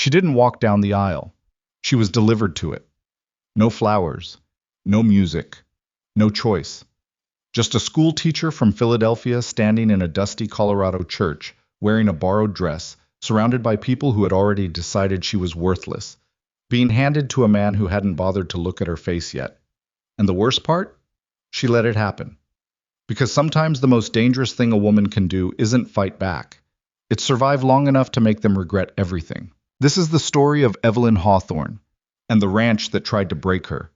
She didn't walk down the aisle. She was delivered to it. No flowers, no music, no choice. Just a school teacher from Philadelphia standing in a dusty Colorado church, wearing a borrowed dress, surrounded by people who had already decided she was worthless, being handed to a man who hadn't bothered to look at her face yet. And the worst part? She let it happen. Because sometimes the most dangerous thing a woman can do isn't fight back. It's survive long enough to make them regret everything. This is the story of Evelyn Hawthorne, and the ranch that tried to break her,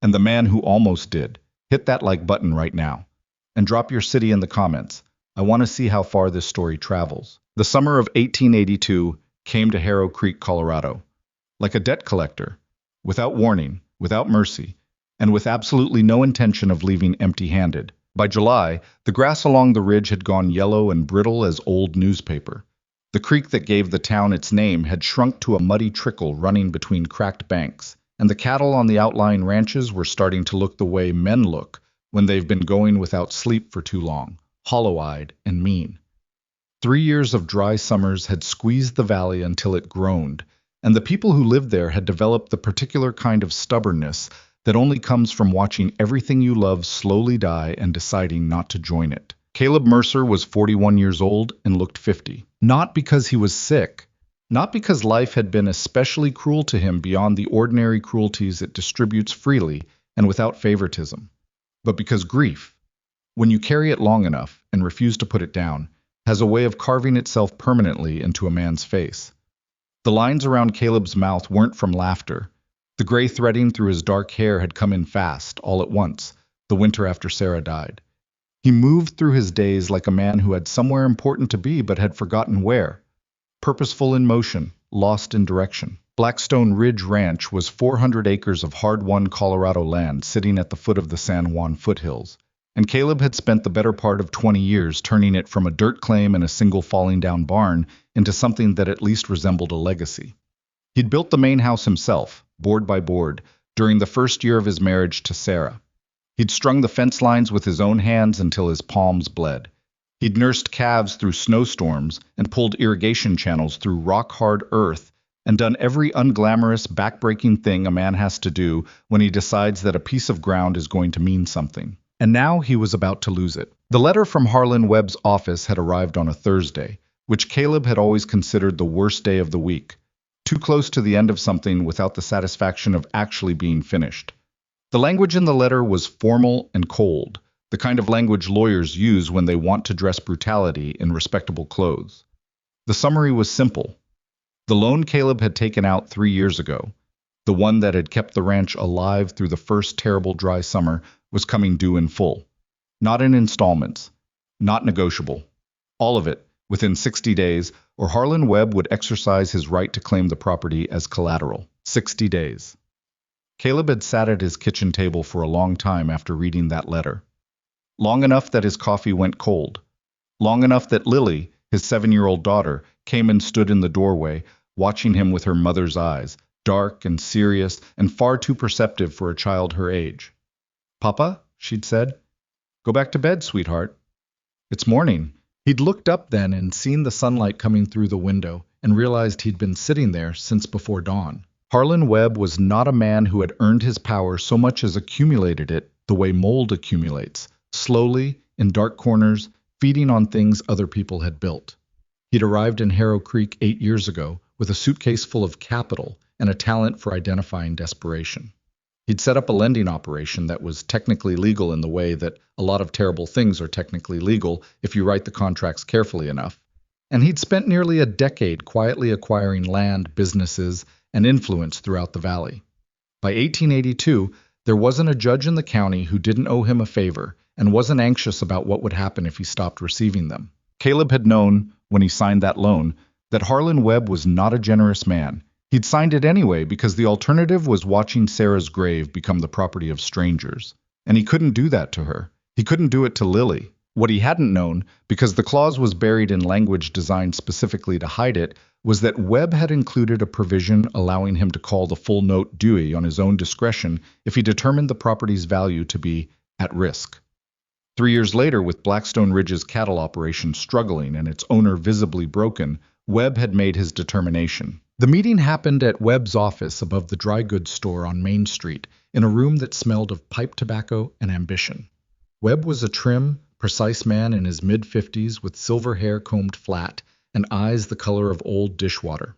and the man who almost did. Hit that like button right now, and drop your city in the comments. I want to see how far this story travels. The summer of 1882 came to Harrow Creek, Colorado, like a debt collector, without warning, without mercy, and with absolutely no intention of leaving empty-handed. By July, the grass along the ridge had gone yellow and brittle as old newspaper. The creek that gave the town its name had shrunk to a muddy trickle running between cracked banks, and the cattle on the outlying ranches were starting to look the way men look when they've been going without sleep for too long, hollow-eyed and mean. 3 years of dry summers had squeezed the valley until it groaned, and the people who lived there had developed the particular kind of stubbornness that only comes from watching everything you love slowly die and deciding not to join it. Caleb Mercer was 41 years old and looked 50. Not because he was sick, not because life had been especially cruel to him beyond the ordinary cruelties it distributes freely and without favoritism, but because grief, when you carry it long enough and refuse to put it down, has a way of carving itself permanently into a man's face. The lines around Caleb's mouth weren't from laughter. The gray threading through his dark hair had come in fast, all at once, the winter after Sarah died. He moved through his days like a man who had somewhere important to be but had forgotten where. Purposeful in motion, lost in direction. Blackstone Ridge Ranch was 400 acres of hard-won Colorado land sitting at the foot of the San Juan foothills, and Caleb had spent the better part of 20 years turning it from a dirt claim and a single falling-down barn into something that at least resembled a legacy. He'd built the main house himself, board by board, during the first year of his marriage to Sarah. He'd strung the fence lines with his own hands until his palms bled. He'd nursed calves through snowstorms and pulled irrigation channels through rock-hard earth and done every unglamorous, back-breaking thing a man has to do when he decides that a piece of ground is going to mean something. And now he was about to lose it. The letter from Harlan Webb's office had arrived on a Thursday, which Caleb had always considered the worst day of the week. Too close to the end of something without the satisfaction of actually being finished. The language in the letter was formal and cold, the kind of language lawyers use when they want to dress brutality in respectable clothes. The summary was simple. The loan Caleb had taken out 3 years ago, the one that had kept the ranch alive through the first terrible dry summer, was coming due in full. Not in installments, not negotiable. All of it, within 60 days, or Harlan Webb would exercise his right to claim the property as collateral. 60 days. Caleb had sat at his kitchen table for a long time after reading that letter. Long enough that his coffee went cold. Long enough that Lily, his 7-year-old daughter, came and stood in the doorway, watching him with her mother's eyes, dark and serious and far too perceptive for a child her age. "Papa," she'd said, "go back to bed, sweetheart. It's morning." He'd looked up then and seen the sunlight coming through the window and realized he'd been sitting there since before dawn. Harlan Webb was not a man who had earned his power so much as accumulated it the way mold accumulates, slowly, in dark corners, feeding on things other people had built. He'd arrived in Harrow Creek 8 years ago with a suitcase full of capital and a talent for identifying desperation. He'd set up a lending operation that was technically legal in the way that a lot of terrible things are technically legal if you write the contracts carefully enough. And he'd spent nearly a decade quietly acquiring land, businesses, and influence throughout the valley. By 1882, there wasn't a judge in the county who didn't owe him a favor and wasn't anxious about what would happen if he stopped receiving them. Caleb had known, when he signed that loan, that Harlan Webb was not a generous man. He'd signed it anyway because the alternative was watching Sarah's grave become the property of strangers. And he couldn't do that to her. He couldn't do it to Lily. What he hadn't known, because the clause was buried in language designed specifically to hide it, was that Webb had included a provision allowing him to call the full note due on his own discretion if he determined the property's value to be at risk. 3 years later, with Blackstone Ridge's cattle operation struggling and its owner visibly broken, Webb had made his determination. The meeting happened at Webb's office above the dry goods store on Main Street, in a room that smelled of pipe tobacco and ambition. Webb was a trim, precise man in his mid-50s with silver hair combed flat and eyes the color of old dishwater.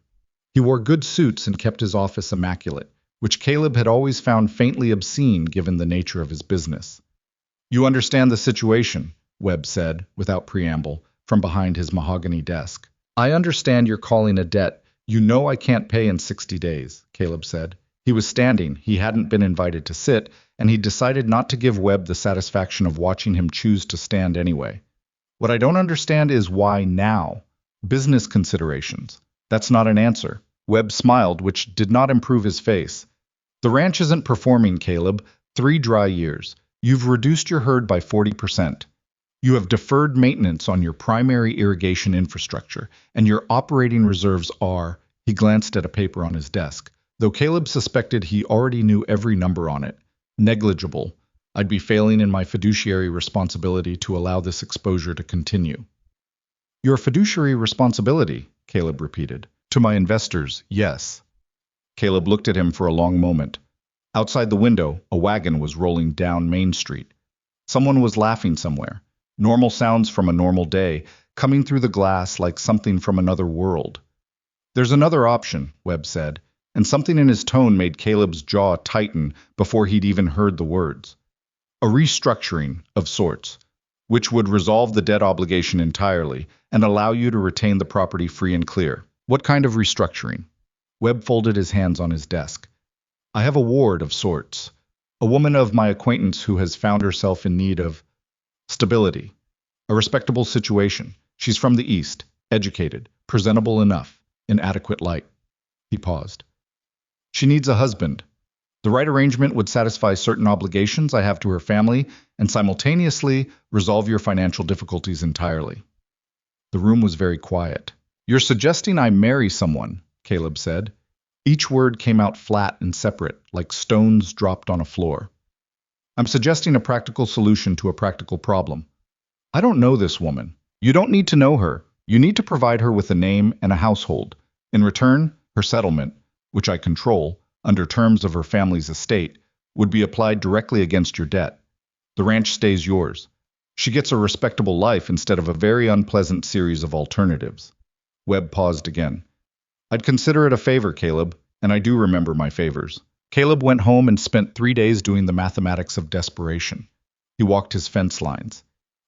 He wore good suits and kept his office immaculate, which Caleb had always found faintly obscene given the nature of his business. "You understand the situation," Webb said, without preamble, from behind his mahogany desk. "I understand you're calling a debt you know I can't pay in 60 days, Caleb said. He was standing, he hadn't been invited to sit, and he decided not to give Webb the satisfaction of watching him choose to stand anyway. "What I don't understand is why now? Business considerations." "That's not an answer." Webb smiled, which did not improve his face. "The ranch isn't performing, Caleb. 3 dry years. You've reduced your herd by 40%. You have deferred maintenance on your primary irrigation infrastructure, and your operating reserves are—" He glanced at a paper on his desk, though Caleb suspected he already knew every number on it. "Negligible. I'd be failing in my fiduciary responsibility to allow this exposure to continue." "Your fiduciary responsibility?" Caleb repeated. "To my investors, yes." Caleb looked at him for a long moment. Outside the window, a wagon was rolling down Main Street. Someone was laughing somewhere. Normal sounds from a normal day, coming through the glass like something from another world. "There's another option," Webb said, and something in his tone made Caleb's jaw tighten before he'd even heard the words. "A restructuring, of sorts, which would resolve the debt obligation entirely and allow you to retain the property free and clear." "What kind of restructuring?" Webb folded his hands on his desk. "I have a ward of sorts, a woman of my acquaintance who has found herself in need of stability, a respectable situation. She's from the East, educated, presentable enough, in adequate light." He paused. "She needs a husband. The right arrangement would satisfy certain obligations I have to her family and simultaneously resolve your financial difficulties entirely." The room was very quiet. "You're suggesting I marry someone," Caleb said. Each word came out flat and separate, like stones dropped on a floor. "I'm suggesting a practical solution to a practical problem. I don't know this woman. You don't need to know her. You need to provide her with a name and a household. In return, her settlement, which I control, under terms of her family's estate, would be applied directly against your debt. The ranch stays yours. She gets a respectable life instead of a very unpleasant series of alternatives." Webb paused again. "I'd consider it a favor, Caleb, and I do remember my favors." Caleb went home and spent 3 days doing the mathematics of desperation. He walked his fence lines.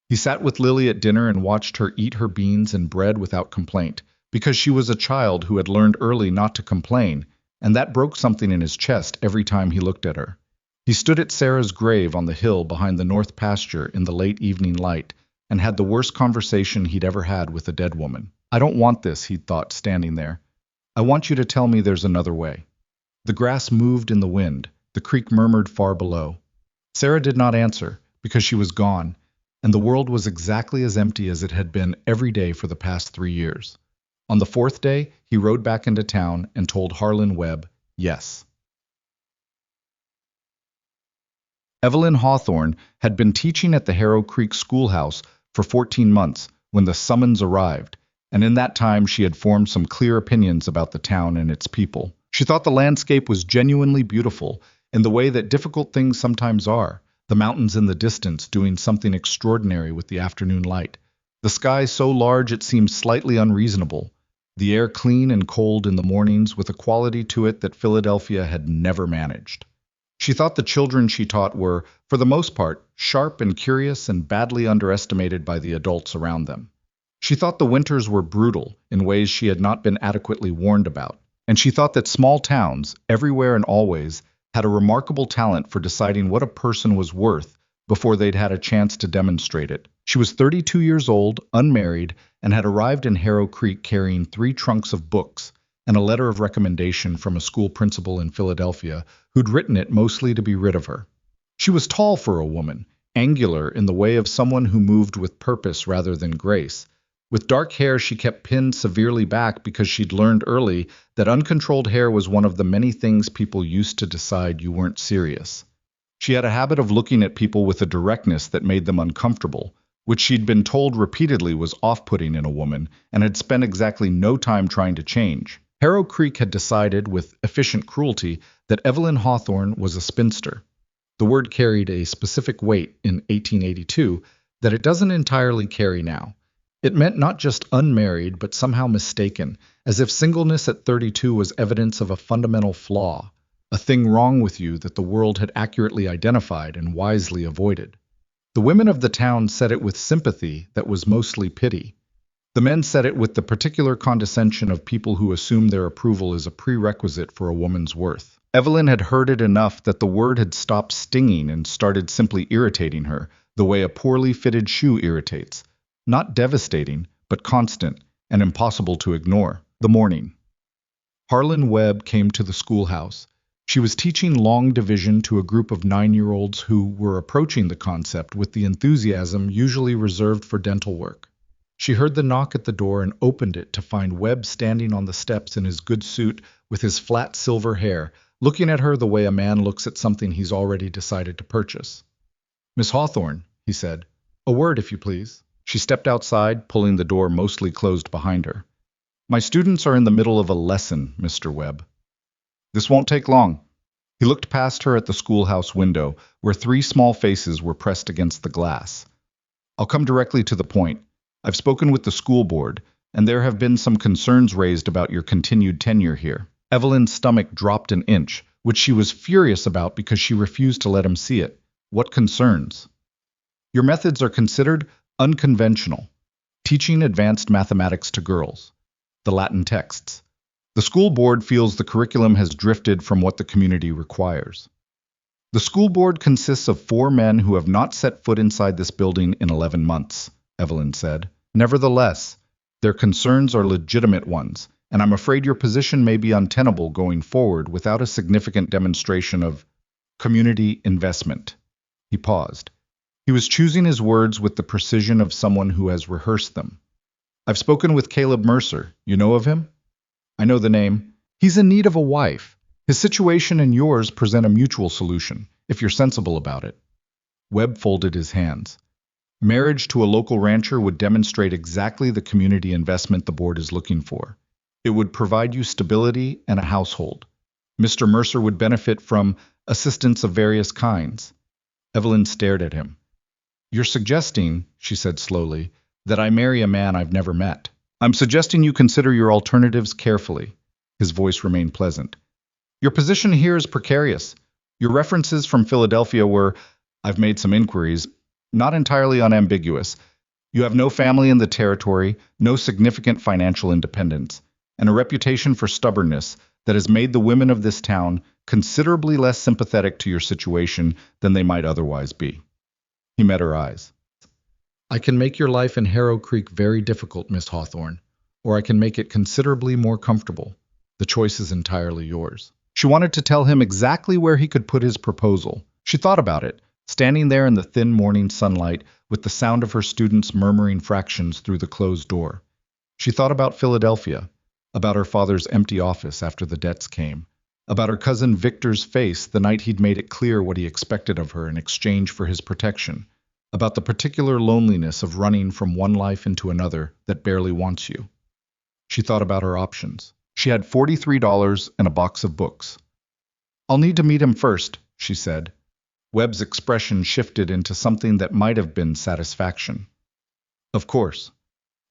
He sat with Lily at dinner and watched her eat her beans and bread without complaint, because she was a child who had learned early not to complain, and that broke something in his chest every time he looked at her. He stood at Sarah's grave on the hill behind the north pasture in the late evening light, and had the worst conversation he'd ever had with a dead woman. "I don't want this," he'd thought, standing there. "I want you to tell me there's another way." The grass moved in the wind. The creek murmured far below. Sarah did not answer, because she was gone, and the world was exactly as empty as it had been every day for the past 3 years. On the 4th day, he rode back into town and told Harlan Webb, yes. Evelyn Hawthorne had been teaching at the Harrow Creek schoolhouse for 14 months when the summons arrived, and in that time she had formed some clear opinions about the town and its people. She thought the landscape was genuinely beautiful in the way that difficult things sometimes are, the mountains in the distance doing something extraordinary with the afternoon light, the sky so large it seemed slightly unreasonable, the air clean and cold in the mornings with a quality to it that Philadelphia had never managed. She thought the children she taught were, for the most part, sharp and curious and badly underestimated by the adults around them. She thought the winters were brutal in ways she had not been adequately warned about. And she thought that small towns, everywhere and always, had a remarkable talent for deciding what a person was worth before they'd had a chance to demonstrate it. She was 32 years old, unmarried, and had arrived in Harrow Creek carrying 3 trunks of books and a letter of recommendation from a school principal in Philadelphia who'd written it mostly to be rid of her. She was tall for a woman, angular in the way of someone who moved with purpose rather than grace. With dark hair she kept pinned severely back because she'd learned early that uncontrolled hair was one of the many things people used to decide you weren't serious. She had a habit of looking at people with a directness that made them uncomfortable, which she'd been told repeatedly was off-putting in a woman and had spent exactly no time trying to change. Harrow Creek had decided, with efficient cruelty, that Evelyn Hawthorne was a spinster. The word carried a specific weight in 1882 that it doesn't entirely carry now. It meant not just unmarried, but somehow mistaken, as if singleness at 32 was evidence of a fundamental flaw, a thing wrong with you that the world had accurately identified and wisely avoided. The women of the town said it with sympathy that was mostly pity. The men said it with the particular condescension of people who assume their approval is a prerequisite for a woman's worth. Evelyn had heard it enough that the word had stopped stinging and started simply irritating her, the way a poorly fitted shoe irritates. Not devastating, but constant and impossible to ignore. The morning. Harlan Webb came to the schoolhouse. She was teaching long division to a group of 9-year-olds who were approaching the concept with the enthusiasm usually reserved for dental work. She heard the knock at the door and opened it to find Webb standing on the steps in his good suit with his flat silver hair, looking at her the way a man looks at something he's already decided to purchase. "Miss Hawthorne," he said, "a word, if you please." She stepped outside, pulling the door mostly closed behind her. "My students are in the middle of a lesson, Mr. Webb." "This won't take long." He looked past her at the schoolhouse window, where 3 small faces were pressed against the glass. "I'll come directly to the point. I've spoken with the school board, and there have been some concerns raised about your continued tenure here." Evelyn's stomach dropped an inch, which she was furious about because she refused to let him see it. "What concerns?" "Your methods are considered unconventional. Teaching advanced mathematics to girls. The Latin texts. The school board feels the curriculum has drifted from what the community requires." "The school board consists of 4 men who have not set foot inside this building in 11 months, Evelyn said. "Nevertheless, their concerns are legitimate ones, and I'm afraid your position may be untenable going forward without a significant demonstration of community investment." He paused. He was choosing his words with the precision of someone who has rehearsed them. "I've spoken with Caleb Mercer. You know of him?" "I know the name. He's in need of a wife. His situation and yours present a mutual solution, if you're sensible about it." Webb folded his hands. "Marriage to a local rancher would demonstrate exactly the community investment the board is looking for. It would provide you stability and a household. Mr. Mercer would benefit from assistance of various kinds." Evelyn stared at him. "You're suggesting," she said slowly, "that I marry a man I've never met." "I'm suggesting you consider your alternatives carefully." His voice remained pleasant. "Your position here is precarious. Your references from Philadelphia were, I've made some inquiries, not entirely unambiguous. You have no family in the territory, no significant financial independence, and a reputation for stubbornness that has made the women of this town considerably less sympathetic to your situation than they might otherwise be." He met her eyes. "I can make your life in Harrow Creek very difficult, Miss Hawthorne, or I can make it considerably more comfortable. The choice is entirely yours." She wanted to tell him exactly where he could put his proposal. She thought about it, standing there in the thin morning sunlight with the sound of her students murmuring fractions through the closed door. She thought about Philadelphia, about her father's empty office after the debts came, about her cousin Victor's face the night he'd made it clear what he expected of her in exchange for his protection, about the particular loneliness of running from one life into another that barely wants you. She thought about her options. She had $43 and a box of books. "I'll need to meet him first," she said. Webb's expression shifted into something that might have been satisfaction. "Of course."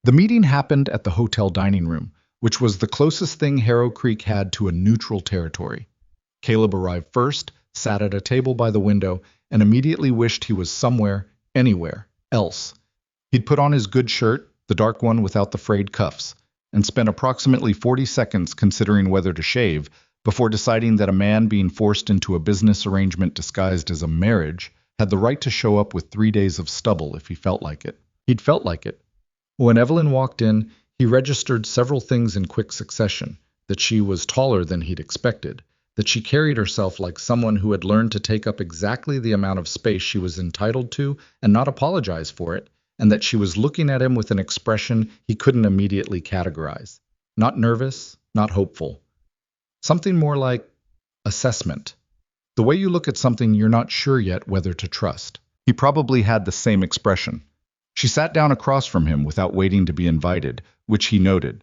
The meeting happened at the hotel dining room, which was the closest thing Harrow Creek had to a neutral territory. Caleb arrived first, sat at a table by the window, and immediately wished he was somewhere, anywhere, else. He'd put on his good shirt, the dark one without the frayed cuffs, and spent approximately 40 seconds considering whether to shave before deciding that a man being forced into a business arrangement disguised as a marriage had the right to show up with 3 days of stubble if he felt like it. He'd felt like it. When Evelyn walked in, he registered several things in quick succession: that she was taller than he'd expected, that she carried herself like someone who had learned to take up exactly the amount of space she was entitled to and not apologize for it, and that she was looking at him with an expression he couldn't immediately categorize. Not nervous, not hopeful. Something more like assessment. The way you look at something you're not sure yet whether to trust. He probably had the same expression. She sat down across from him without waiting to be invited, which he noted.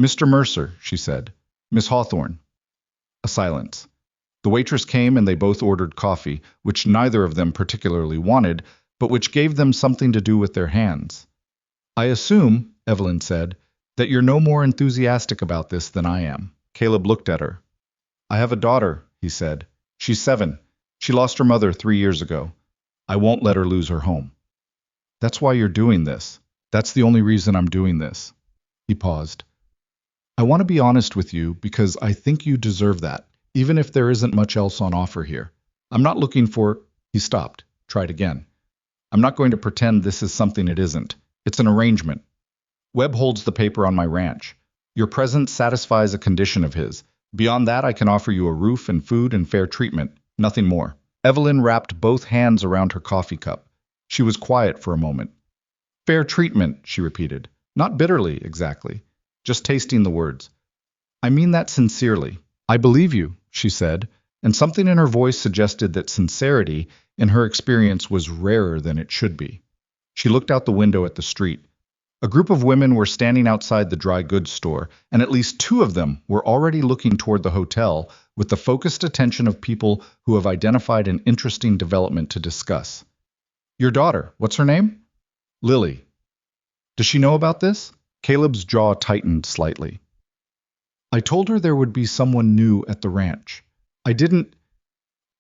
"Mr. Mercer," she said, Miss Hawthorne. A silence. The waitress came and they both ordered coffee, which neither of them particularly wanted, but which gave them something to do with their hands. I assume, Evelyn said, that you're no more enthusiastic about this than I am. Caleb looked at her. I have a daughter, he said. She's 7. She lost her mother 3 years ago. I won't let her lose her home. That's why you're doing this. That's the only reason I'm doing this. He paused. I want to be honest with you because I think you deserve that, even if there isn't much else on offer here. I'm not looking for... He stopped, tried again. I'm not going to pretend this is something it isn't. It's an arrangement. Webb holds the paper on my ranch. Your presence satisfies a condition of his. Beyond that, I can offer you a roof and food and fair treatment. Nothing more. Evelyn wrapped both hands around her coffee cup. She was quiet for a moment. Fair treatment, she repeated. Not bitterly, exactly. Just tasting the words. I mean that sincerely. I believe you, she said, and something in her voice suggested that sincerity, in her experience, was rarer than it should be. She looked out the window at the street. A group of women were standing outside the dry goods store, and at least 2 of them were already looking toward the hotel with the focused attention of people who have identified an interesting development to discuss. Your daughter, what's her name? Lily. Does she know about this? Caleb's jaw tightened slightly. I told her there would be someone new at the ranch. I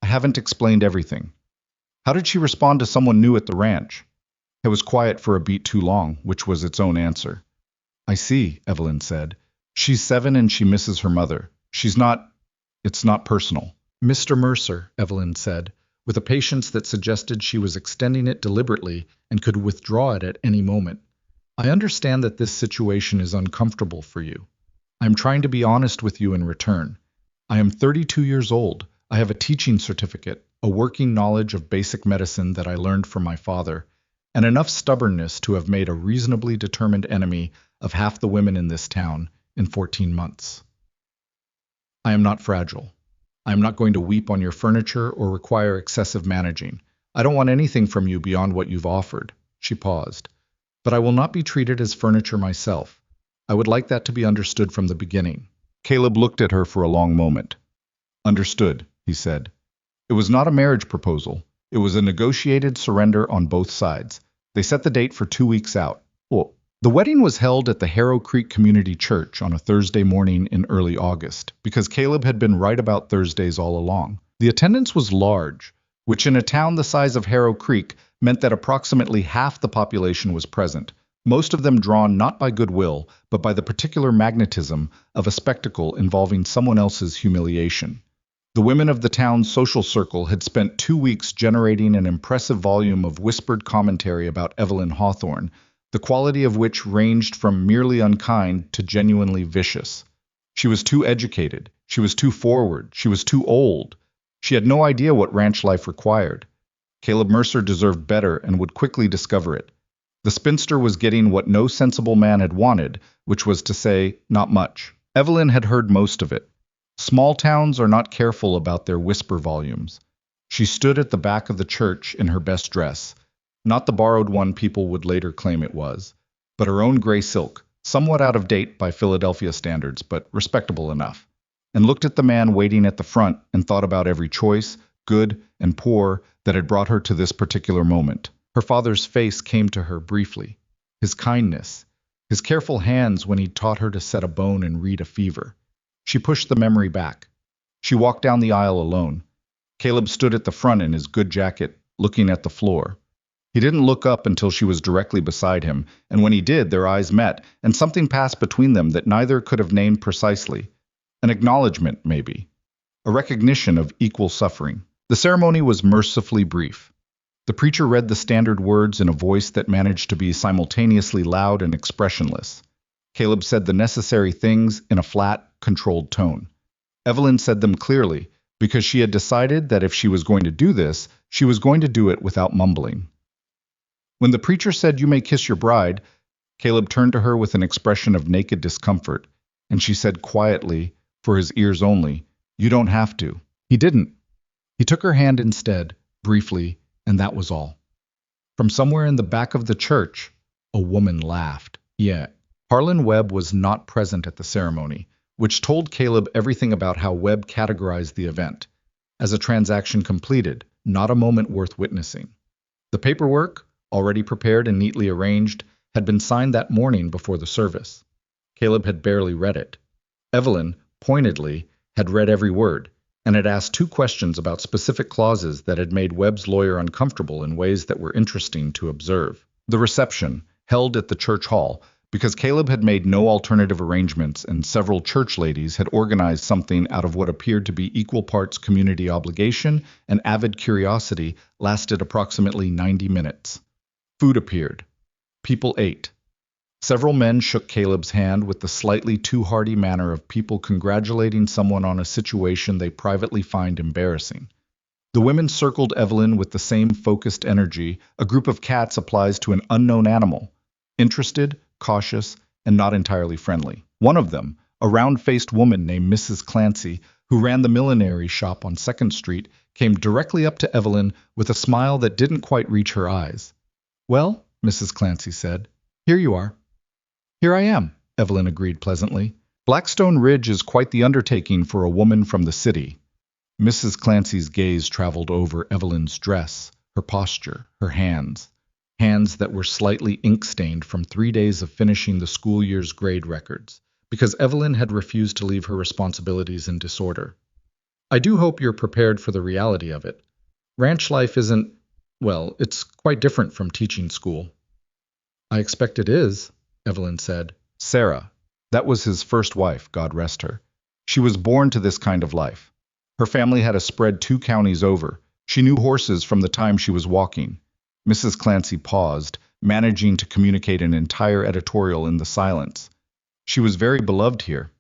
haven't explained everything. How did she respond to someone new at the ranch? It was quiet for a beat too long, which was its own answer. I see, Evelyn said. She's 7 and she misses her mother. It's not personal. Mr. Mercer, Evelyn said, with a patience that suggested she was extending it deliberately and could withdraw it at any moment. I understand that this situation is uncomfortable for you. I am trying to be honest with you in return. I am 32 years old. I have a teaching certificate, a working knowledge of basic medicine that I learned from my father, and enough stubbornness to have made a reasonably determined enemy of half the women in this town in 14 months. I am not fragile. I am not going to weep on your furniture or require excessive managing. I don't want anything from you beyond what you've offered. She paused. But I will not be treated as furniture myself. I would like that to be understood from the beginning. Caleb looked at her for a long moment. Understood, he said. It was not a marriage proposal. It was a negotiated surrender on both sides. They set the date for 2 weeks out. Well, the wedding was held at the Harrow Creek Community Church on a Thursday morning in early August, because Caleb had been right about Thursdays all along. The attendance was large, which in a town the size of Harrow Creek meant that approximately half the population was present, most of them drawn not by goodwill, but by the particular magnetism of a spectacle involving someone else's humiliation. The women of the town's social circle had spent 2 weeks generating an impressive volume of whispered commentary about Evelyn Hawthorne, the quality of which ranged from merely unkind to genuinely vicious. She was too educated, she was too forward, she was too old. She had no idea what ranch life required. Caleb Mercer deserved better and would quickly discover it. The spinster was getting what no sensible man had wanted, which was to say, not much. Evelyn had heard most of it. Small towns are not careful about their whisper volumes. She stood at the back of the church in her best dress, not the borrowed one people would later claim it was, but her own gray silk, somewhat out of date by Philadelphia standards, but respectable enough, and looked at the man waiting at the front and thought about every choice, good and poor, that had brought her to this particular moment. Her father's face came to her briefly. His kindness, his careful hands when he'd taught her to set a bone and read a fever. She pushed the memory back. She walked down the aisle alone. Caleb stood at the front in his good jacket, looking at the floor. He didn't look up until she was directly beside him, and when he did, their eyes met, and something passed between them that neither could have named precisely. An acknowledgement, maybe. A recognition of equal suffering. The ceremony was mercifully brief. The preacher read the standard words in a voice that managed to be simultaneously loud and expressionless. Caleb said the necessary things in a flat, controlled tone. Evelyn said them clearly, because she had decided that if she was going to do this, she was going to do it without mumbling. When the preacher said, "You may kiss your bride," Caleb turned to her with an expression of naked discomfort, and she said quietly, for his ears only, "You don't have to." He didn't. He took her hand instead, briefly, and that was all. From somewhere in the back of the church, a woman laughed. Yeah. Harlan Webb was not present at the ceremony, which told Caleb everything about how Webb categorized the event as a transaction completed, not a moment worth witnessing. The paperwork, already prepared and neatly arranged, had been signed that morning before the service. Caleb had barely read it. Evelyn, pointedly, had read every word, and had asked 2 questions about specific clauses that had made Webb's lawyer uncomfortable in ways that were interesting to observe. The reception, held at the church hall, because Caleb had made no alternative arrangements and several church ladies had organized something out of what appeared to be equal parts community obligation and avid curiosity, lasted approximately 90 minutes. Food appeared. People ate. Several men shook Caleb's hand with the slightly too hearty manner of people congratulating someone on a situation they privately find embarrassing. The women circled Evelyn with the same focused energy a group of cats applies to an unknown animal, interested, cautious, and not entirely friendly. One of them, a round-faced woman named Mrs. Clancy, who ran the millinery shop on 2nd Street, came directly up to Evelyn with a smile that didn't quite reach her eyes. "Well," Mrs. Clancy said, "here you are." "Here I am," Evelyn agreed pleasantly. "Blackstone Ridge is quite the undertaking for a woman from the city." Mrs. Clancy's gaze traveled over Evelyn's dress, her posture, her hands that were slightly ink-stained from 3 days of finishing the school year's grade records, because Evelyn had refused to leave her responsibilities in disorder. "I do hope you're prepared for the reality of it. Ranch life isn't, well, it's quite different from teaching school." "I expect it is," Evelyn said. "Sarah, that was his first wife, God rest her. She was born to this kind of life. Her family had a spread 2 counties over. She knew horses from the time she was walking." Mrs. Clancy paused, managing to communicate an entire editorial in the silence. "She was very beloved here."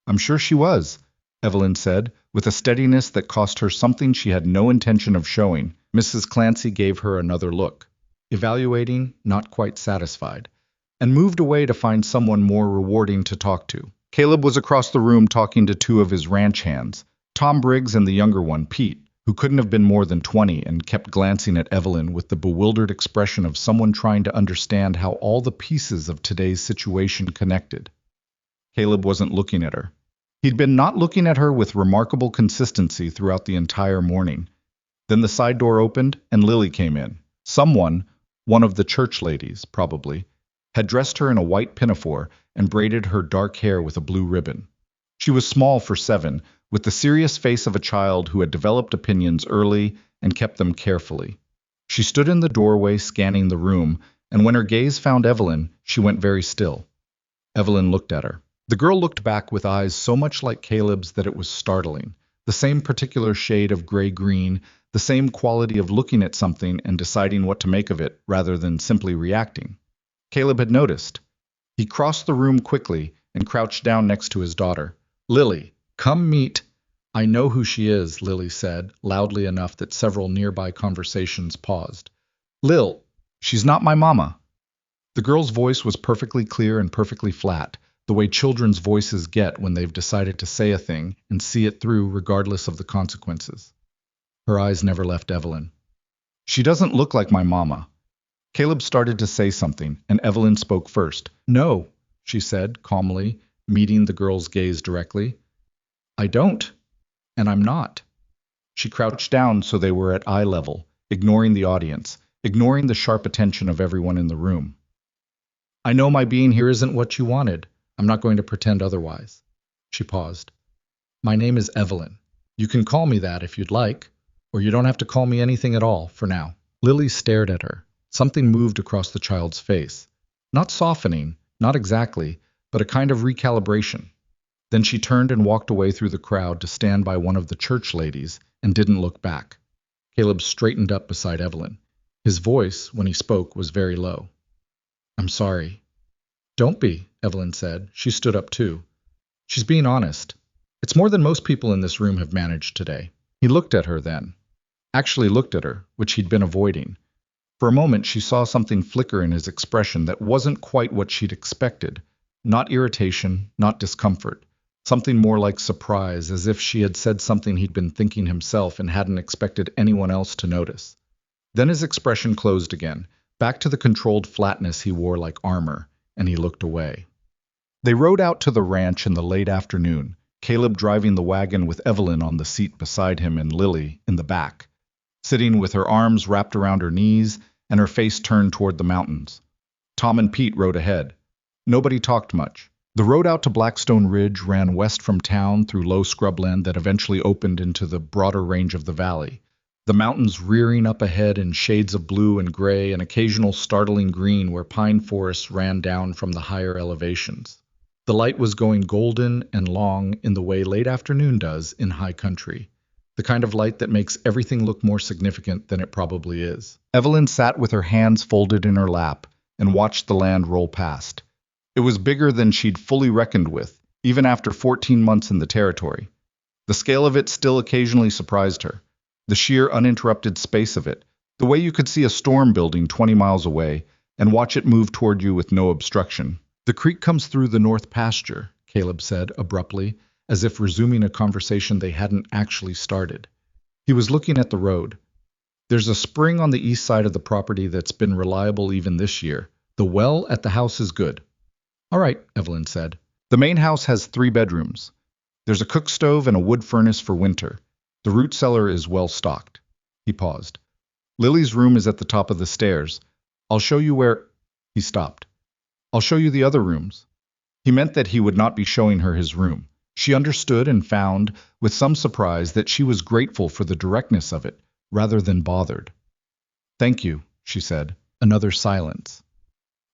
"I'm sure she was," Evelyn said, with a steadiness that cost her something she had no intention of showing. Mrs. Clancy gave her another look, evaluating, not quite satisfied, and moved away to find someone more rewarding to talk to. Caleb was across the room talking to 2 of his ranch hands, Tom Briggs and the younger one, Pete, who couldn't have been more than 20 and kept glancing at Evelyn with the bewildered expression of someone trying to understand how all the pieces of today's situation connected. Caleb wasn't looking at her. He'd been not looking at her with remarkable consistency throughout the entire morning. Then the side door opened and Lily came in. Someone, one of the church ladies, probably, had dressed her in a white pinafore and braided her dark hair with a blue ribbon. She was small for 7, with the serious face of a child who had developed opinions early and kept them carefully. She stood in the doorway scanning the room, and when her gaze found Evelyn, she went very still. Evelyn looked at her. The girl looked back with eyes so much like Caleb's that it was startling. The same particular shade of gray-green, the same quality of looking at something and deciding what to make of it rather than simply reacting. Caleb had noticed. He crossed the room quickly and crouched down next to his daughter. "Lily, come meet—" "I know who she is," Lily said, loudly enough that several nearby conversations paused. "Lil, she's not my mama." The girl's voice was perfectly clear and perfectly flat, the way children's voices get when they've decided to say a thing and see it through regardless of the consequences. Her eyes never left Evelyn. "She doesn't look like my mama." Caleb started to say something, and Evelyn spoke first. "No," she said, calmly, meeting the girl's gaze directly. "I don't, and I'm not." She crouched down so they were at eye level, ignoring the audience, ignoring the sharp attention of everyone in the room. "I know my being here isn't what you wanted. I'm not going to pretend otherwise." She paused. "My name is Evelyn. You can call me that if you'd like, or you don't have to call me anything at all for now." Lily stared at her. Something moved across the child's face. Not softening, not exactly, but a kind of recalibration. Then she turned and walked away through the crowd to stand by one of the church ladies and didn't look back. Caleb straightened up beside Evelyn. His voice, when he spoke, was very low. "I'm sorry." "Don't be," Evelyn said. She stood up too. "She's being honest. It's more than most people in this room have managed today." He looked at her then. Actually looked at her, which he'd been avoiding. For a moment she saw something flicker in his expression that wasn't quite what she'd expected. Not irritation, not discomfort. Something more like surprise, as if she had said something he'd been thinking himself and hadn't expected anyone else to notice. Then his expression closed again, back to the controlled flatness he wore like armor, and he looked away. They rode out to the ranch in the late afternoon, Caleb driving the wagon with Evelyn on the seat beside him and Lily in the back, sitting with her arms wrapped around her knees and her face turned toward the mountains. Tom and Pete rode ahead. Nobody talked much. The road out to Blackstone Ridge ran west from town through low scrubland that eventually opened into the broader range of the valley, the mountains rearing up ahead in shades of blue and gray and occasional startling green where pine forests ran down from the higher elevations. The light was going golden and long in the way late afternoon does in high country, the kind of light that makes everything look more significant than it probably is. Evelyn sat with her hands folded in her lap and watched the land roll past. It was bigger than she'd fully reckoned with, even after 14 months in the territory. The scale of it still occasionally surprised her. The sheer uninterrupted space of it, the way you could see a storm building 20 miles away and watch it move toward you with no obstruction. The creek comes through the north pasture, Caleb said abruptly, as if resuming a conversation they hadn't actually started. He was looking at the road. There's a spring on the east side of the property that's been reliable even this year. The well at the house is good. All right, Evelyn said. The main house has 3 bedrooms. There's a cook stove and a wood furnace for winter. The root cellar is well stocked. He paused. Lily's room is at the top of the stairs. I'll show you where... He stopped. I'll show you the other rooms. He meant that he would not be showing her his room. She understood and found, with some surprise, that she was grateful for the directness of it, rather than bothered. Thank you, she said. Another silence.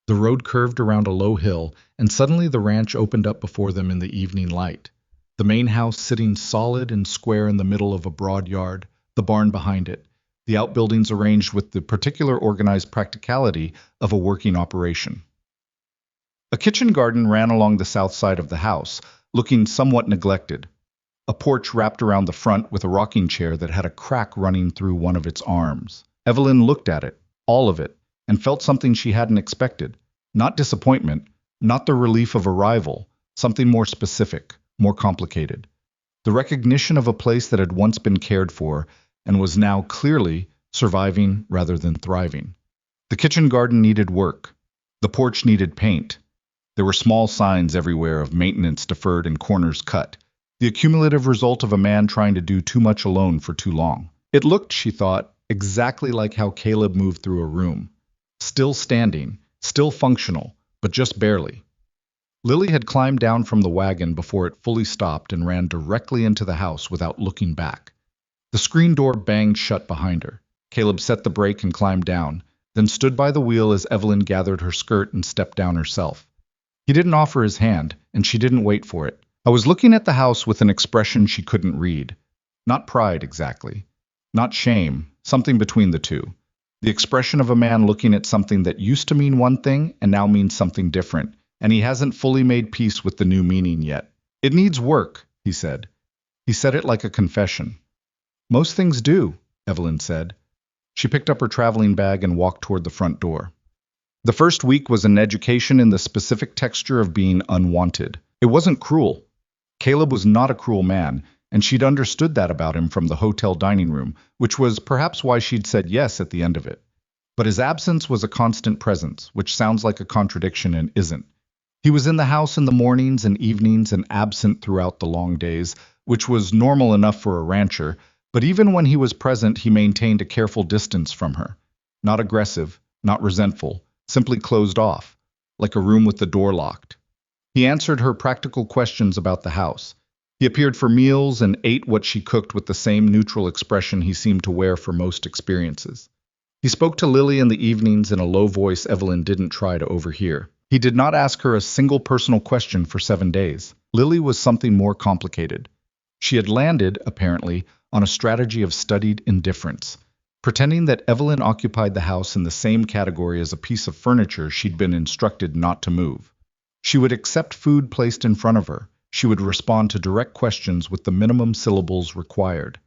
The road curved around a low hill, and suddenly the ranch opened up before them in the evening light. The main house sitting solid and square in the middle of a broad yard, the barn behind it, the outbuildings arranged with the particular organized practicality of a working operation. A kitchen garden ran along the south side of the house, looking somewhat neglected. A porch wrapped around the front with a rocking chair that had a crack running through one of its arms. Evelyn looked at it, all of it, and felt something she hadn't expected. Not disappointment, not the relief of arrival, something more specific, more complicated. The recognition of a place that had once been cared for and was now clearly surviving rather than thriving. The kitchen garden needed work. The porch needed paint. There were small signs everywhere of maintenance deferred and corners cut, the accumulative result of a man trying to do too much alone for too long. It looked, she thought, exactly like how Caleb moved through a room. Still standing, still functional, but just barely. Lily had climbed down from the wagon before it fully stopped and ran directly into the house without looking back. The screen door banged shut behind her. Caleb set the brake and climbed down, then stood by the wheel as Evelyn gathered her skirt and stepped down herself. He didn't offer his hand, and she didn't wait for it. I was looking at the house with an expression she couldn't read. Not pride, exactly. Not shame, something between the two. The expression of a man looking at something that used to mean one thing and now means something different, and he hasn't fully made peace with the new meaning yet. It needs work, he said. He said it like a confession. Most things do, Evelyn said. She picked up her traveling bag and walked toward the front door. The first week was an education in the specific texture of being unwanted. It wasn't cruel. Caleb was not a cruel man, and she'd understood that about him from the hotel dining room, which was perhaps why she'd said yes at the end of it. But his absence was a constant presence, which sounds like a contradiction and isn't. He was in the house in the mornings and evenings and absent throughout the long days, which was normal enough for a rancher, but even when he was present, he maintained a careful distance from her. Not aggressive, not resentful, simply closed off, like a room with the door locked. He answered her practical questions about the house. He appeared for meals and ate what she cooked with the same neutral expression he seemed to wear for most experiences. He spoke to Lily in the evenings in a low voice Evelyn didn't try to overhear. He did not ask her a single personal question for 7 days. Lily was something more complicated. She had landed, apparently, on a strategy of studied indifference, pretending that Evelyn occupied the house in the same category as a piece of furniture she'd been instructed not to move. She would accept food placed in front of her. She would respond to direct questions with the minimum syllables required.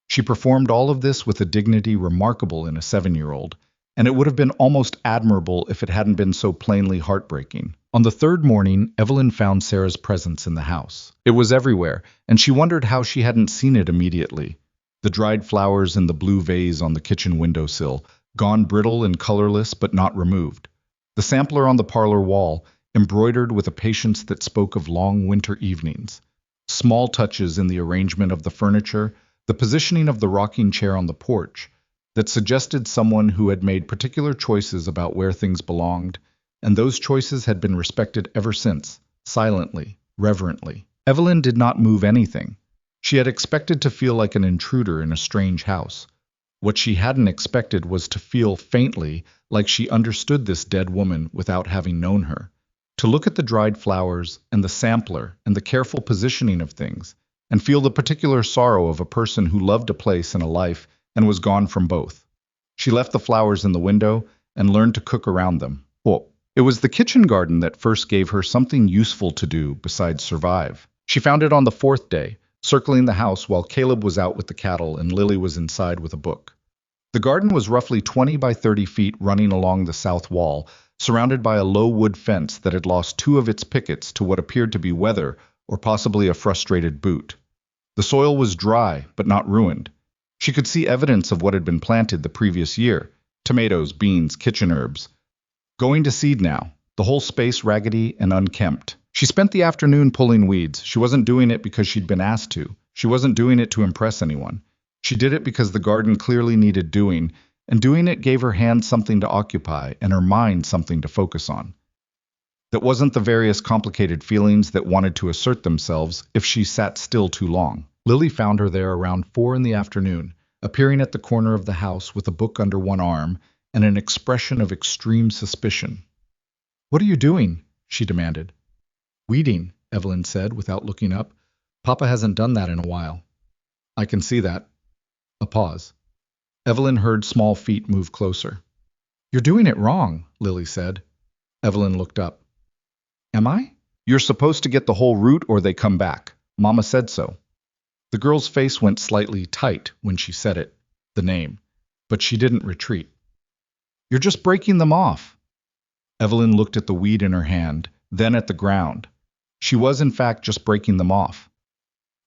She performed all of this with a dignity remarkable in a 7-year-old, and it would have been almost admirable if it hadn't been so plainly heartbreaking. On the 3rd morning, Evelyn found Sarah's presence in the house. It was everywhere, and she wondered how she hadn't seen it immediately. The dried flowers in the blue vase on the kitchen windowsill, gone brittle and colorless but not removed. The sampler on the parlor wall, embroidered with a patience that spoke of long winter evenings. Small touches in the arrangement of the furniture, the positioning of the rocking chair on the porch, that suggested someone who had made particular choices about where things belonged, and those choices had been respected ever since, silently, reverently. Evelyn did not move anything. She had expected to feel like an intruder in a strange house. What she hadn't expected was to feel faintly like she understood this dead woman without having known her. To look at the dried flowers and the sampler and the careful positioning of things, and feel the particular sorrow of a person who loved a place and a life and was gone from both. She left the flowers in the window and learned to cook around them. Well, it was the kitchen garden that first gave her something useful to do besides survive. She found it on the fourth day, circling the house while Caleb was out with the cattle and Lily was inside with a book. The garden was roughly 20 by 30 feet running along the south wall, surrounded by a low wood fence that had lost two of its pickets to what appeared to be weather or possibly a frustrated boot. The soil was dry, but not ruined. She could see evidence of what had been planted the previous year: tomatoes, beans, kitchen herbs. Going to seed now, the whole space raggedy and unkempt. She spent the afternoon pulling weeds. She wasn't doing it because she'd been asked to. She wasn't doing it to impress anyone. She did it because the garden clearly needed doing, and doing it gave her hands something to occupy and her mind something to focus on. That wasn't the various complicated feelings that wanted to assert themselves if she sat still too long. Lily found her there around 4 in the afternoon, appearing at the corner of the house with a book under one arm and an expression of extreme suspicion. "What are you doing?" she demanded. "Weeding," Evelyn said without looking up. "Papa hasn't done that in a while." "I can see that." A pause. Evelyn heard small feet move closer. "You're doing it wrong," Lily said. Evelyn looked up. "Am I?" "You're supposed to get the whole root or they come back. Mama said so." The girl's face went slightly tight when she said it, the name, but she didn't retreat. "You're just breaking them off." Evelyn looked at the weed in her hand, then at the ground. She was in fact just breaking them off.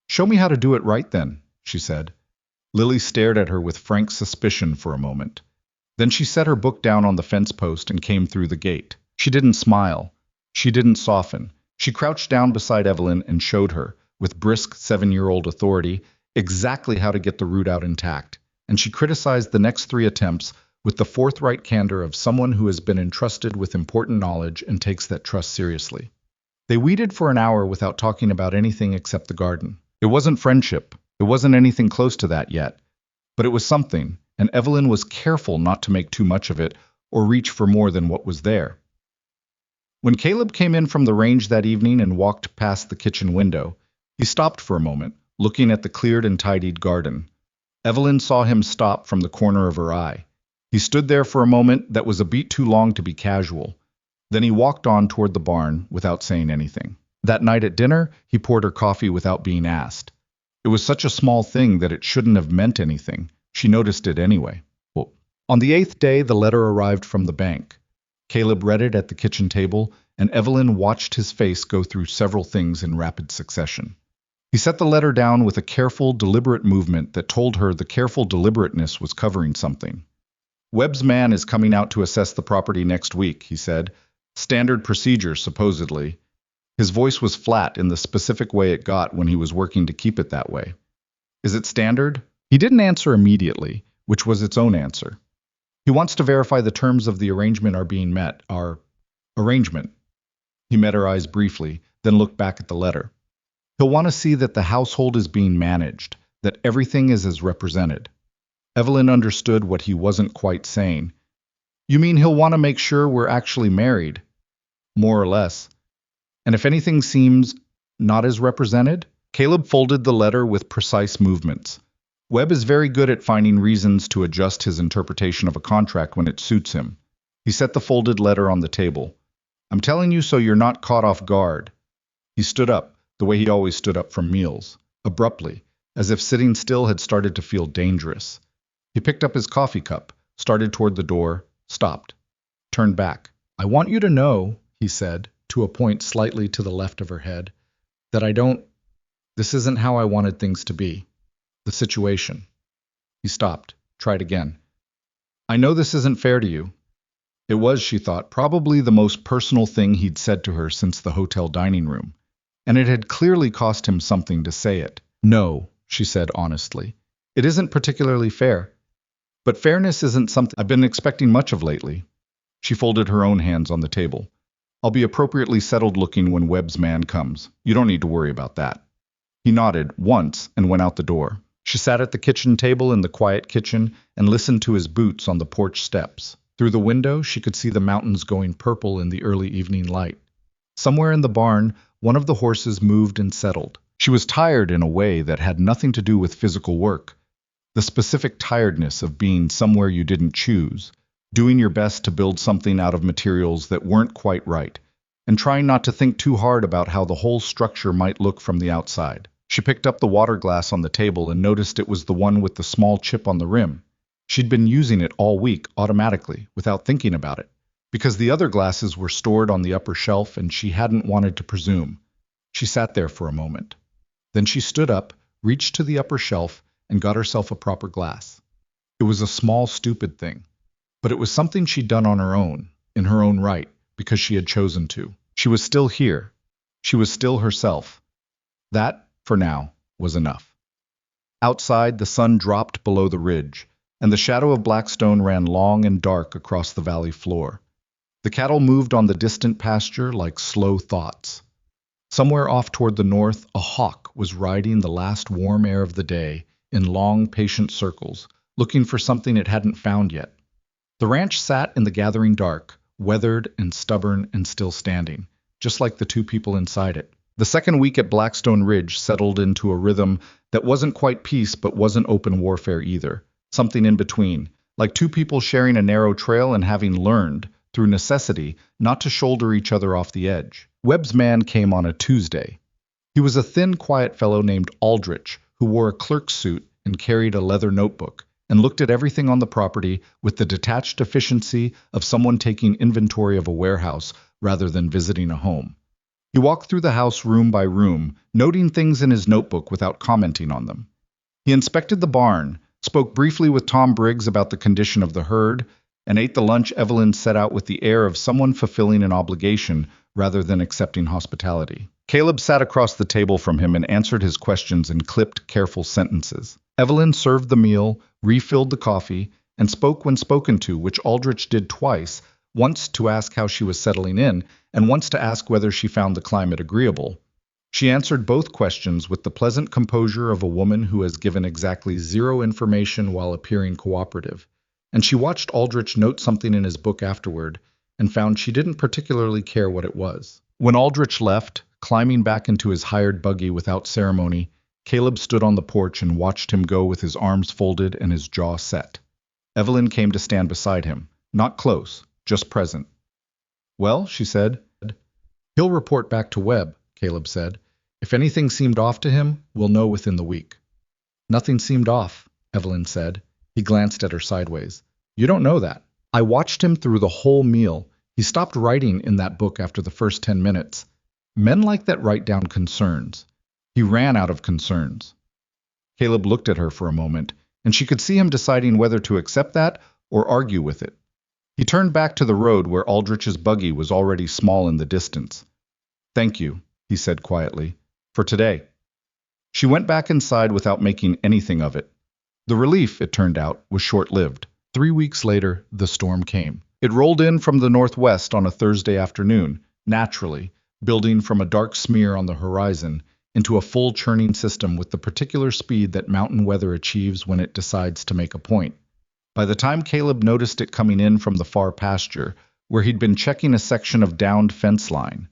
"Show me how to do it right then," she said. Lily stared at her with frank suspicion for a moment. Then she set her book down on the fence post and came through the gate. She didn't smile. She didn't soften. She crouched down beside Evelyn and showed her, with brisk 7-year-old authority, exactly how to get the root out intact, and she criticized the next 3 attempts with the forthright candor of someone who has been entrusted with important knowledge and takes that trust seriously. They weeded for an hour without talking about anything except the garden. It wasn't friendship. It wasn't anything close to that yet. But it was something, and Evelyn was careful not to make too much of it or reach for more than what was there. When Caleb came in from the range that evening and walked past the kitchen window, he stopped for a moment, looking at the cleared and tidied garden. Evelyn saw him stop from the corner of her eye. He stood there for a moment that was a beat too long to be casual. Then he walked on toward the barn without saying anything. That night at dinner, he poured her coffee without being asked. It was such a small thing that it shouldn't have meant anything. She noticed it anyway. Well, on the 8th day, the letter arrived from the bank. Caleb read it at the kitchen table, and Evelyn watched his face go through several things in rapid succession. He set the letter down with a careful, deliberate movement that told her the careful deliberateness was covering something. "Webb's man is coming out to assess the property next week," he said. "Standard procedure, supposedly." His voice was flat in the specific way it got when he was working to keep it that way. "Is it standard?" He didn't answer immediately, which was its own answer. "He wants to verify the terms of the arrangement are being met. Our arrangement." He met her eyes briefly, then looked back at the letter. "He'll want to see that the household is being managed, that everything is as represented." Evelyn understood what he wasn't quite saying. "You mean he'll want to make sure we're actually married?" "More or less." "And if anything seems not as represented?" Caleb folded the letter with precise movements. "Webb is very good at finding reasons to adjust his interpretation of a contract when it suits him." He set the folded letter on the table. "I'm telling you so you're not caught off guard." He stood up, the way he always stood up from meals, abruptly, as if sitting still had started to feel dangerous. He picked up his coffee cup, started toward the door, stopped, turned back. "I want you to know," he said, to a point slightly to the left of her head, "that this isn't how I wanted things to be. The situation." He stopped, tried again. "I know this isn't fair to you." It was, she thought, probably the most personal thing he'd said to her since the hotel dining room, and it had clearly cost him something to say it. No, she said honestly. It isn't particularly fair. But fairness isn't something I've been expecting much of lately. She folded her own hands on the table. I'll be appropriately settled looking when Webb's man comes. You don't need to worry about that. He nodded once and went out the door. She sat at the kitchen table in the quiet kitchen and listened to his boots on the porch steps. Through the window, she could see the mountains going purple in the early evening light. Somewhere in the barn, one of the horses moved and settled. She was tired in a way that had nothing to do with physical work. The specific tiredness of being somewhere you didn't choose, doing your best to build something out of materials that weren't quite right, and trying not to think too hard about how the whole structure might look from the outside. She picked up the water glass on the table and noticed it was the one with the small chip on the rim. She'd been using it all week automatically, without thinking about it, because the other glasses were stored on the upper shelf and she hadn't wanted to presume. She sat there for a moment. Then she stood up, reached to the upper shelf, and got herself a proper glass. It was a small, stupid thing, but it was something she'd done on her own, in her own right, because she had chosen to. She was still here. She was still herself. That, for now, was enough. Outside, the sun dropped below the ridge, and the shadow of Blackstone ran long and dark across the valley floor. The cattle moved on the distant pasture like slow thoughts. Somewhere off toward the north, a hawk was riding the last warm air of the day in long, patient circles, looking for something it hadn't found yet. The ranch sat in the gathering dark, weathered and stubborn and still standing, just like the two people inside it. The second week at Blackstone Ridge settled into a rhythm that wasn't quite peace but wasn't open warfare either, something in between, like two people sharing a narrow trail and having learned, through necessity, not to shoulder each other off the edge. Webb's man came on a Tuesday. He was a thin, quiet fellow named Aldrich, who wore a clerk's suit and carried a leather notebook, and looked at everything on the property with the detached efficiency of someone taking inventory of a warehouse rather than visiting a home. He walked through the house room by room, noting things in his notebook without commenting on them. He inspected the barn, spoke briefly with Tom Briggs about the condition of the herd, and ate the lunch Evelyn set out with the air of someone fulfilling an obligation rather than accepting hospitality. Caleb sat across the table from him and answered his questions in clipped, careful sentences. Evelyn served the meal, refilled the coffee, and spoke when spoken to, which Aldrich did twice, once to ask how she was settling in, and once to ask whether she found the climate agreeable. She answered both questions with the pleasant composure of a woman who has given exactly zero information while appearing cooperative, and she watched Aldrich note something in his book afterward, and found she didn't particularly care what it was. When Aldrich left, climbing back into his hired buggy without ceremony, Caleb stood on the porch and watched him go with his arms folded and his jaw set. Evelyn came to stand beside him, not close, just present. Well, she said. He'll report back to Webb, Caleb said. If anything seemed off to him, we'll know within the week. Nothing seemed off, Evelyn said. He glanced at her sideways. You don't know that. I watched him through the whole meal. He stopped writing in that book after the first 10 minutes. Men like that write down concerns. He ran out of concerns. Caleb looked at her for a moment, and she could see him deciding whether to accept that or argue with it. He turned back to the road where Aldrich's buggy was already small in the distance. Thank you, he said quietly, for today. She went back inside without making anything of it. The relief, it turned out, was short-lived. 3 weeks later, the storm came. It rolled in from the northwest on a Thursday afternoon, naturally, building from a dark smear on the horizon into a full churning system with the particular speed that mountain weather achieves when it decides to make a point. By the time Caleb noticed it coming in from the far pasture, where he'd been checking a section of downed fence line,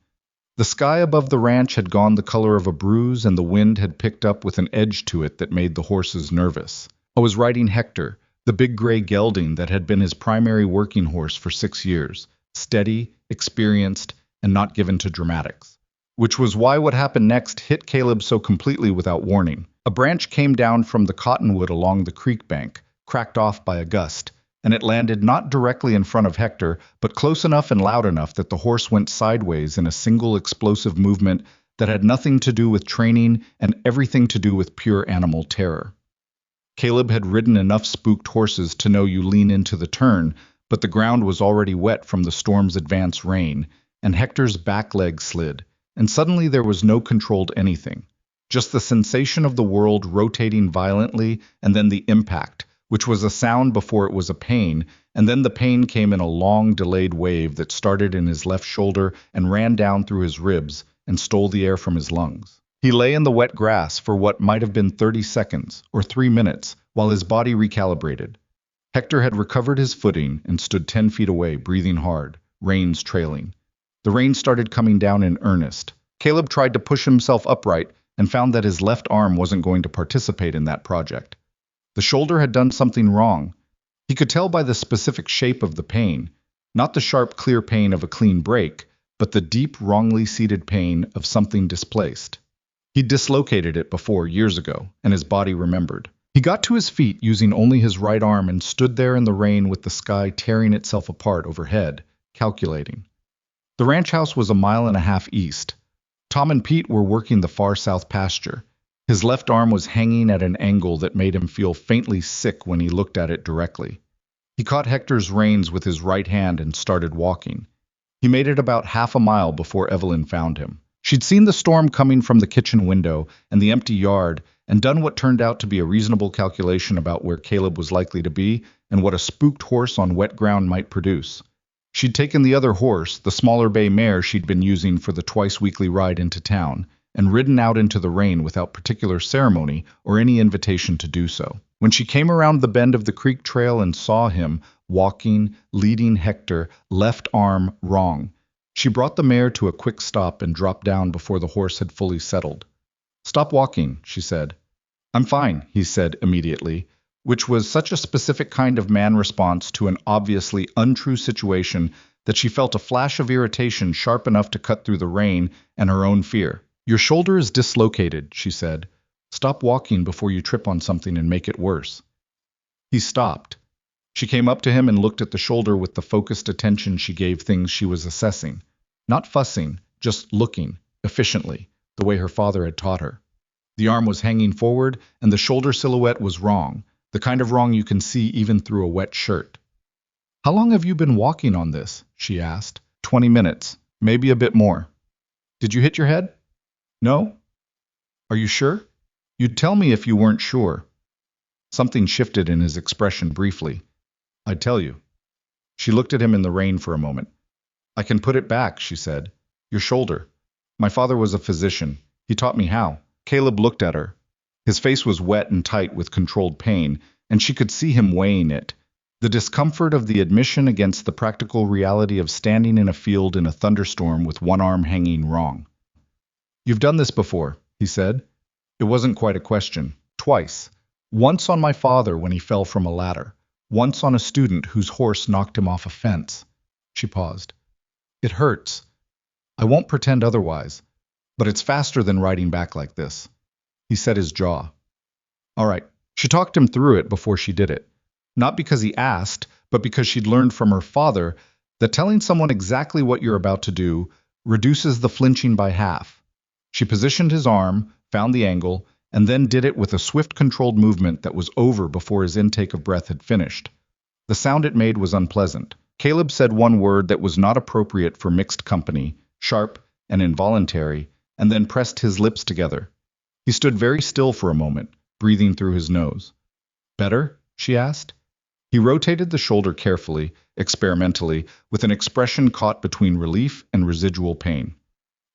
the sky above the ranch had gone the color of a bruise and the wind had picked up with an edge to it that made the horses nervous. I was riding Hector, the big gray gelding that had been his primary working horse for 6 years, steady, experienced, and not given to dramatics. Which was why what happened next hit Caleb so completely without warning. A branch came down from the cottonwood along the creek bank, cracked off by a gust, and it landed not directly in front of Hector, but close enough and loud enough that the horse went sideways in a single explosive movement that had nothing to do with training and everything to do with pure animal terror. Caleb had ridden enough spooked horses to know you lean into the turn, but the ground was already wet from the storm's advance rain, and Hector's back leg slid, and suddenly there was no controlled anything. Just the sensation of the world rotating violently, and then the impact, which was a sound before it was a pain, and then the pain came in a long, delayed wave that started in his left shoulder and ran down through his ribs and stole the air from his lungs. He lay in the wet grass for what might have been 30 seconds or 3 minutes while his body recalibrated. Hector had recovered his footing and stood 10 feet away, breathing hard, reins trailing. The rain started coming down in earnest. Caleb tried to push himself upright and found that his left arm wasn't going to participate in that project. The shoulder had done something wrong. He could tell by the specific shape of the pain, not the sharp, clear pain of a clean break, but the deep, wrongly seated pain of something displaced. He'd dislocated it before, years ago, and his body remembered. He got to his feet using only his right arm and stood there in the rain with the sky tearing itself apart overhead, calculating. The ranch house was a mile and a half east. Tom and Pete were working the far south pasture. His left arm was hanging at an angle that made him feel faintly sick when he looked at it directly. He caught Hector's reins with his right hand and started walking. He made it about half a mile before Evelyn found him. She'd seen the storm coming from the kitchen window and the empty yard and done what turned out to be a reasonable calculation about where Caleb was likely to be and what a spooked horse on wet ground might produce. She'd taken the other horse, the smaller bay mare she'd been using for the twice-weekly ride into town, and ridden out into the rain without particular ceremony or any invitation to do so. When she came around the bend of the creek trail and saw him, walking, leading Hector, left arm wrong, she brought the mare to a quick stop and dropped down before the horse had fully settled. "Stop walking," she said. "I'm fine," he said immediately, which was such a specific kind of man response to an obviously untrue situation that she felt a flash of irritation sharp enough to cut through the rain and her own fear. "Your shoulder is dislocated," she said. "Stop walking before you trip on something and make it worse." He stopped. She came up to him and looked at the shoulder with the focused attention she gave things she was assessing. Not fussing, just looking, efficiently, the way her father had taught her. The arm was hanging forward, and the shoulder silhouette was wrong, the kind of wrong you can see even through a wet shirt. "How long have you been walking on this?" she asked. 20 minutes, maybe a bit more." "Did you hit your head?" "No." "Are you sure? You'd tell me if you weren't sure." Something shifted in his expression briefly. "I'd tell you." She looked at him in the rain for a moment. "I can put it back," she said. "Your shoulder. My father was a physician. He taught me how." Caleb looked at her. His face was wet and tight with controlled pain, and she could see him weighing it. The discomfort of the admission against the practical reality of standing in a field in a thunderstorm with one arm hanging wrong. "You've done this before," he said. It wasn't quite a question. "Twice. Once on my father when he fell from a ladder. Once on a student whose horse knocked him off a fence." She paused. "It hurts. I won't pretend otherwise. But it's faster than riding back like this." He set his jaw. "All right." She talked him through it before she did it. Not because he asked, but because she'd learned from her father that telling someone exactly what you're about to do reduces the flinching by half. She positioned his arm, found the angle, and then did it with a swift, controlled movement that was over before his intake of breath had finished. The sound it made was unpleasant. Caleb said one word that was not appropriate for mixed company, sharp and involuntary, and then pressed his lips together. He stood very still for a moment, breathing through his nose. "Better?" she asked. He rotated the shoulder carefully, experimentally, with an expression caught between relief and residual pain.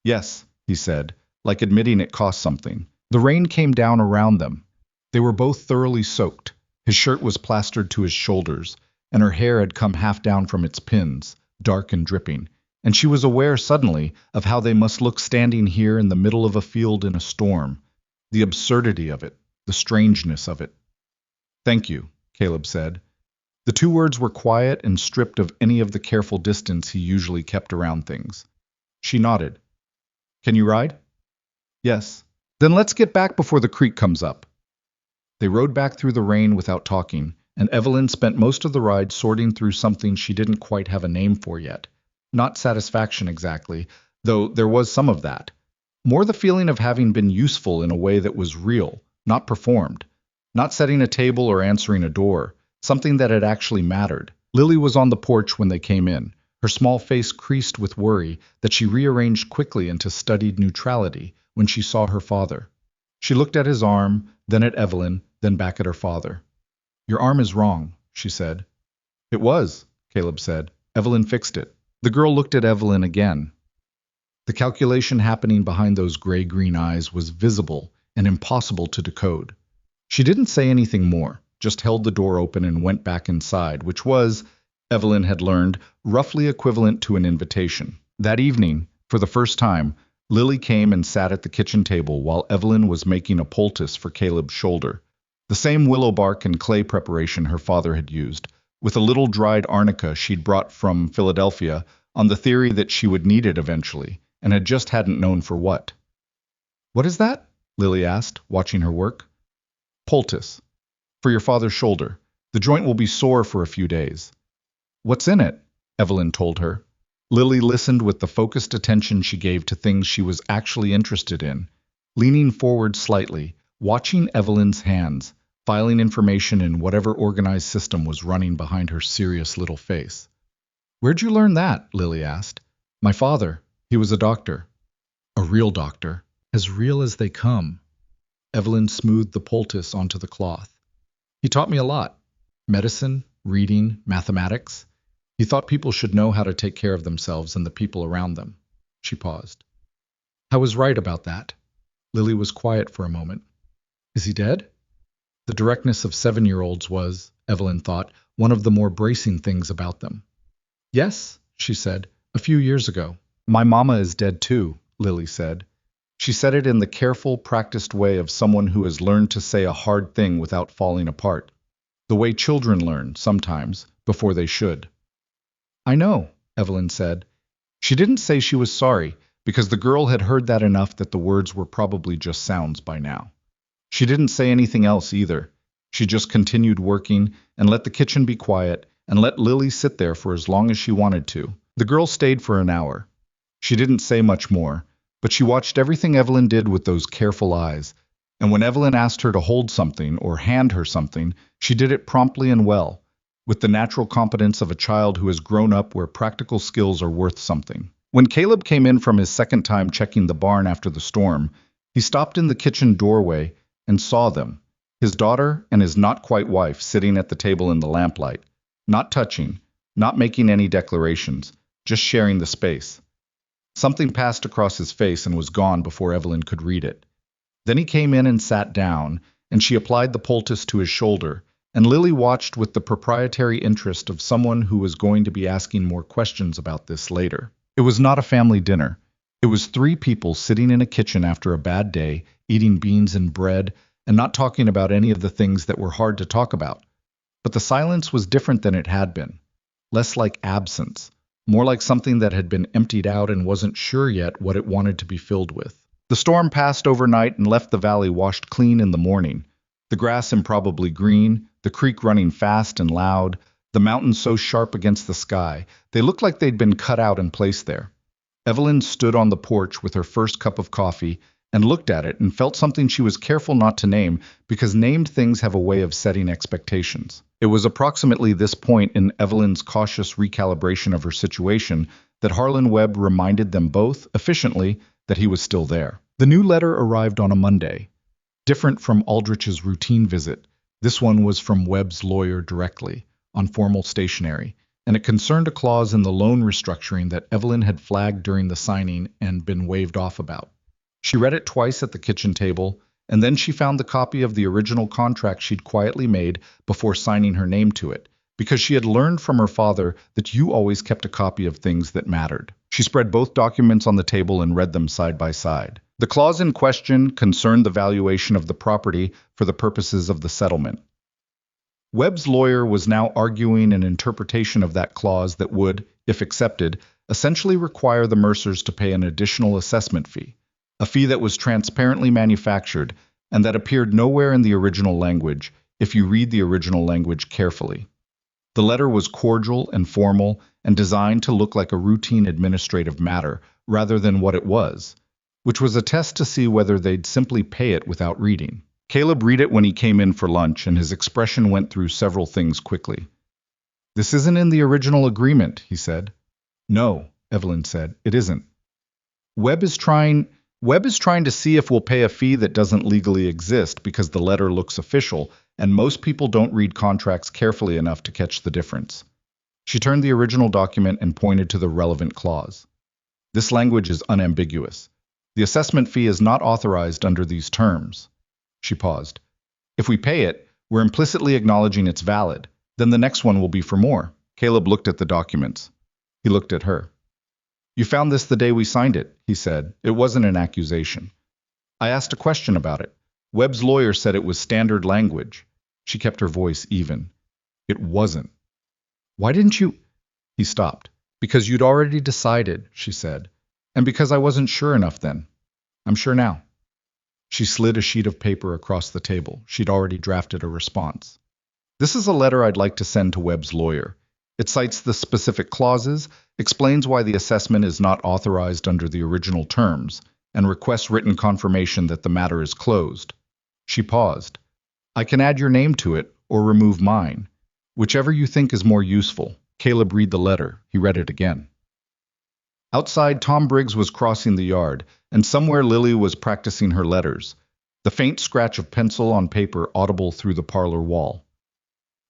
"Yes," he said, like admitting it cost something. The rain came down around them. They were both thoroughly soaked. His shirt was plastered to his shoulders, and her hair had come half down from its pins, dark and dripping. And she was aware suddenly of how they must look standing here in the middle of a field in a storm. The absurdity of it, the strangeness of it. "Thank you," Caleb said. The two words were quiet and stripped of any of the careful distance he usually kept around things. She nodded. "Can you ride?" "Yes." "Then let's get back before the creek comes up." They rode back through the rain without talking, and Evelyn spent most of the ride sorting through something she didn't quite have a name for yet. Not satisfaction exactly, though there was some of that. More the feeling of having been useful in a way that was real, not performed. Not setting a table or answering a door, something that had actually mattered. Lily was on the porch when they came in, her small face creased with worry that she rearranged quickly into studied neutrality when she saw her father. She looked at his arm, then at Evelyn, then back at her father. "Your arm is wrong," she said. "It was," Caleb said. "Evelyn fixed it." The girl looked at Evelyn again. The calculation happening behind those gray-green eyes was visible and impossible to decode. She didn't say anything more, just held the door open and went back inside, which was, Evelyn had learned, roughly equivalent to an invitation. That evening, for the first time, Lily came and sat at the kitchen table while Evelyn was making a poultice for Caleb's shoulder. The same willow bark and clay preparation her father had used, with a little dried arnica she'd brought from Philadelphia on the theory that she would need it eventually, and had just hadn't known for what. "What is that?" Lily asked, watching her work. "Poultice. For your father's shoulder. The joint will be sore for a few days." "What's in it?" Evelyn told her. Lily listened with the focused attention she gave to things she was actually interested in, leaning forward slightly, watching Evelyn's hands, filing information in whatever organized system was running behind her serious little face. "Where'd you learn that?" Lily asked. "My father. He was a doctor." "A real doctor. As real as they come." Evelyn smoothed the poultice onto the cloth. "He taught me a lot. Medicine, reading, mathematics. He thought people should know how to take care of themselves and the people around them." She paused. "I was right about that." Lily was quiet for a moment. "Is he dead?" The directness of 7-year-olds was, Evelyn thought, one of the more bracing things about them. "Yes," she said, "a few years ago." "My mama is dead too," Lily said. She said it in the careful, practiced way of someone who has learned to say a hard thing without falling apart. The way children learn, sometimes, before they should. "I know," Evelyn said. She didn't say she was sorry, because the girl had heard that enough that the words were probably just sounds by now. She didn't say anything else either. She just continued working and let the kitchen be quiet and let Lily sit there for as long as she wanted to. The girl stayed for an hour. She didn't say much more, but she watched everything Evelyn did with those careful eyes, and when Evelyn asked her to hold something or hand her something, she did it promptly and well, with the natural competence of a child who has grown up where practical skills are worth something. When Caleb came in from his second time checking the barn after the storm, he stopped in the kitchen doorway and saw them, his daughter and his not-quite wife sitting at the table in the lamplight, not touching, not making any declarations, just sharing the space. Something passed across his face and was gone before Evelyn could read it. Then he came in and sat down, and she applied the poultice to his shoulder, and Lily watched with the proprietary interest of someone who was going to be asking more questions about this later. It was not a family dinner. It was 3 people sitting in a kitchen after a bad day, eating beans and bread, and not talking about any of the things that were hard to talk about. But the silence was different than it had been. Less like absence, more like something that had been emptied out and wasn't sure yet what it wanted to be filled with. The storm passed overnight and left the valley washed clean in the morning, the grass improbably green, the creek running fast and loud, the mountains so sharp against the sky, they looked like they'd been cut out and placed there. Evelyn stood on the porch with her first cup of coffee and looked at it and felt something she was careful not to name because named things have a way of setting expectations. It was approximately this point in Evelyn's cautious recalibration of her situation that Harlan Webb reminded them both, efficiently, that he was still there. The new letter arrived on a Monday. Different from Aldrich's routine visit, this one was from Webb's lawyer directly, on formal stationery, and it concerned a clause in the loan restructuring that Evelyn had flagged during the signing and been waved off about. She read it twice at the kitchen table, and then she found the copy of the original contract she'd quietly made before signing her name to it, because she had learned from her father that you always kept a copy of things that mattered. She spread both documents on the table and read them side by side. The clause in question concerned the valuation of the property for the purposes of the settlement. Webb's lawyer was now arguing an interpretation of that clause that would, if accepted, essentially require the Mercers to pay an additional assessment fee, a fee that was transparently manufactured and that appeared nowhere in the original language if you read the original language carefully. The letter was cordial and formal and designed to look like a routine administrative matter rather than what it was, which was a test to see whether they'd simply pay it without reading. Caleb read it when he came in for lunch, and his expression went through several things quickly. This isn't in the original agreement, he said. No, Evelyn said, it isn't. Webb is trying to see if we'll pay a fee that doesn't legally exist because the letter looks official, and most people don't read contracts carefully enough to catch the difference. She turned the original document and pointed to the relevant clause. This language is unambiguous. The assessment fee is not authorized under these terms. She paused. If we pay it, we're implicitly acknowledging it's valid. Then the next one will be for more. Caleb looked at the documents. He looked at her. You found this the day we signed it, he said. It wasn't an accusation. I asked a question about it. Webb's lawyer said it was standard language. She kept her voice even. It wasn't. Why didn't you? He stopped. Because you'd already decided, she said. And because I wasn't sure enough then. I'm sure now. She slid a sheet of paper across the table. She'd already drafted a response. This is a letter I'd like to send to Webb's lawyer. It cites the specific clauses, explains why the assessment is not authorized under the original terms, and requests written confirmation that the matter is closed. She paused. I can add your name to it or remove mine. Whichever you think is more useful. Caleb read the letter. He read it again. Outside, Tom Briggs was crossing the yard, and somewhere Lily was practicing her letters, the faint scratch of pencil on paper audible through the parlor wall.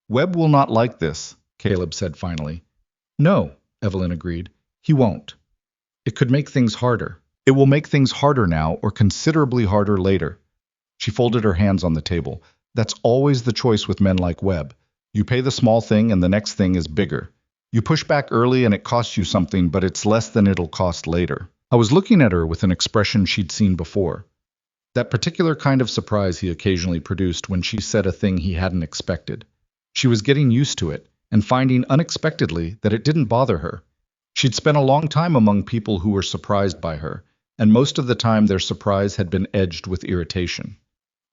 Webb will not like this, Caleb said finally. No, Evelyn agreed. He won't. It could make things harder. It will make things harder now or considerably harder later. She folded her hands on the table. That's always the choice with men like Webb. You pay the small thing and the next thing is bigger. You push back early and it costs you something, but it's less than it'll cost later. I was looking at her with an expression she'd seen before. That particular kind of surprise he occasionally produced when she said a thing he hadn't expected. She was getting used to it and finding unexpectedly that it didn't bother her. She'd spent a long time among people who were surprised by her, and most of the time their surprise had been edged with irritation.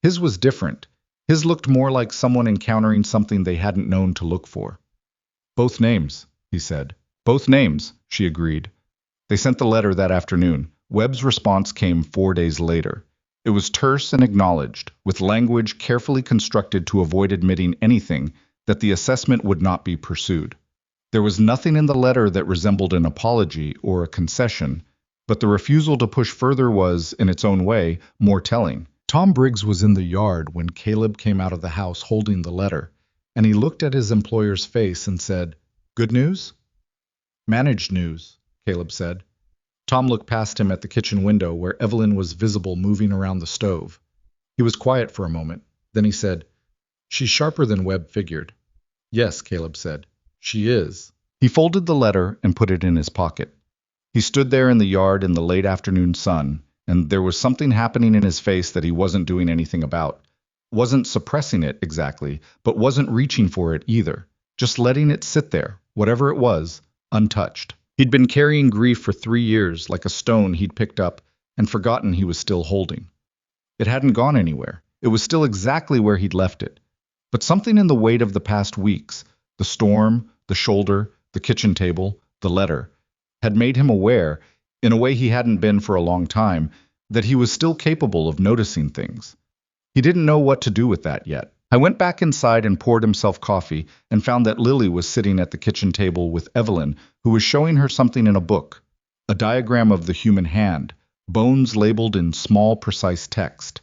His was different. His looked more like someone encountering something they hadn't known to look for. Both names, he said. Both names, she agreed. They sent the letter that afternoon. Webb's response came 4 days later. It was terse and acknowledged, with language carefully constructed to avoid admitting anything, that the assessment would not be pursued. There was nothing in the letter that resembled an apology or a concession, but the refusal to push further was, in its own way, more telling. Tom Briggs was in the yard when Caleb came out of the house holding the letter, and he looked at his employer's face and said, Good news? Managed news, Caleb said. Tom looked past him at the kitchen window where Evelyn was visible moving around the stove. He was quiet for a moment. Then he said, She's sharper than Webb figured. Yes, Caleb said. She is. He folded the letter and put it in his pocket. He stood there in the yard in the late afternoon sun, and there was something happening in his face that he wasn't doing anything about. Wasn't suppressing it exactly, but wasn't reaching for it either. Just letting it sit there, whatever it was, untouched. He'd been carrying grief for 3 years, like a stone he'd picked up and forgotten he was still holding. It hadn't gone anywhere. It was still exactly where he'd left it. But something in the weight of the past weeks, the storm, the shoulder, the kitchen table, the letter, had made him aware, in a way he hadn't been for a long time, that he was still capable of noticing things. He didn't know what to do with that yet. I went back inside and poured himself coffee and found that Lily was sitting at the kitchen table with Evelyn, who was showing her something in a book, a diagram of the human hand, bones labeled in small, precise text.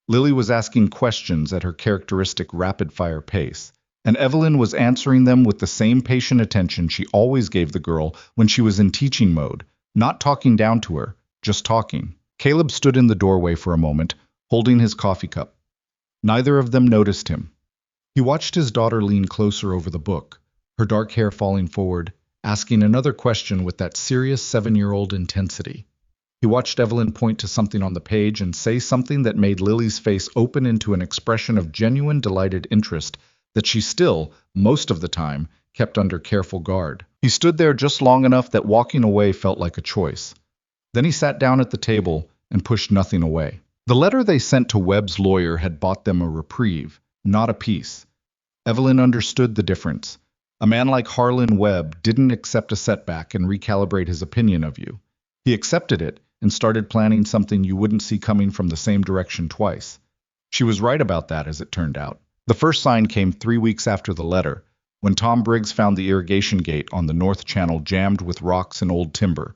Lily was asking questions at her characteristic rapid-fire pace, and Evelyn was answering them with the same patient attention she always gave the girl when she was in teaching mode, not talking down to her, just talking. Caleb stood in the doorway for a moment, holding his coffee cup. Neither of them noticed him. He watched his daughter lean closer over the book, her dark hair falling forward, asking another question with that serious 7-year-old intensity. He watched Evelyn point to something on the page and say something that made Lily's face open into an expression of genuine delighted interest that she still, most of the time, kept under careful guard. He stood there just long enough that walking away felt like a choice. Then he sat down at the table and pushed nothing away. The letter they sent to Webb's lawyer had bought them a reprieve, not a peace. Evelyn understood the difference. A man like Harlan Webb didn't accept a setback and recalibrate his opinion of you. He accepted it and started planning something you wouldn't see coming from the same direction twice. She was right about that, as it turned out. The first sign came 3 weeks after the letter, when Tom Briggs found the irrigation gate on the north channel jammed with rocks and old timber.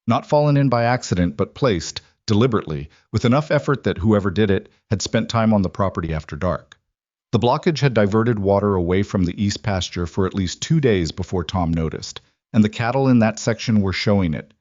Not fallen in by accident, but placed, deliberately, with enough effort that whoever did it had spent time on the property after dark. The blockage had diverted water away from the east pasture for at least 2 days before Tom noticed, and the cattle in that section were showing it.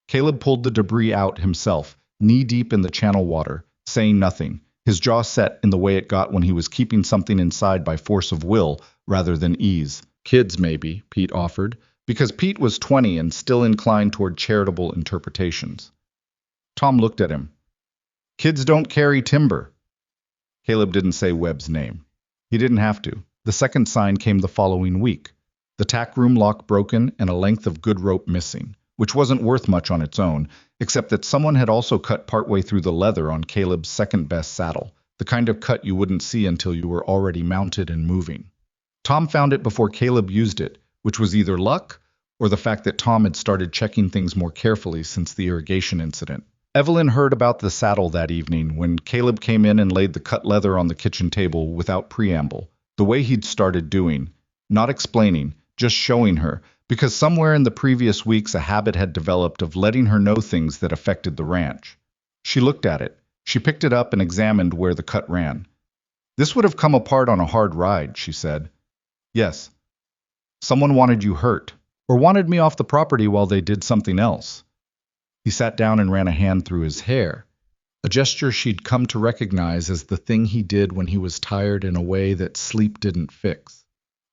Caleb pulled the debris out himself, knee-deep in the channel water, saying nothing, his jaw set in the way it got when he was keeping something inside by force of will rather than ease. Kids, maybe, Pete offered, because Pete was 20 and still inclined toward charitable interpretations. Tom looked at him. Kids don't carry timber. Caleb didn't say Webb's name. He didn't have to. The second sign came the following week. The tack room lock broken and a length of good rope missing, which wasn't worth much on its own, except that someone had also cut partway through the leather on Caleb's second-best saddle, the kind of cut you wouldn't see until you were already mounted and moving. Tom found it before Caleb used it, which was either luck or the fact that Tom had started checking things more carefully since the irrigation incident. Evelyn heard about the saddle that evening when Caleb came in and laid the cut leather on the kitchen table without preamble, the way he'd started doing, not explaining, just showing her, because somewhere in the previous weeks a habit had developed of letting her know things that affected the ranch. She looked at it. She picked it up and examined where the cut ran. This would have come apart on a hard ride, she said. Yes. Someone wanted you hurt, or wanted me off the property while they did something else. He sat down and ran a hand through his hair, a gesture she'd come to recognize as the thing he did when he was tired in a way that sleep didn't fix.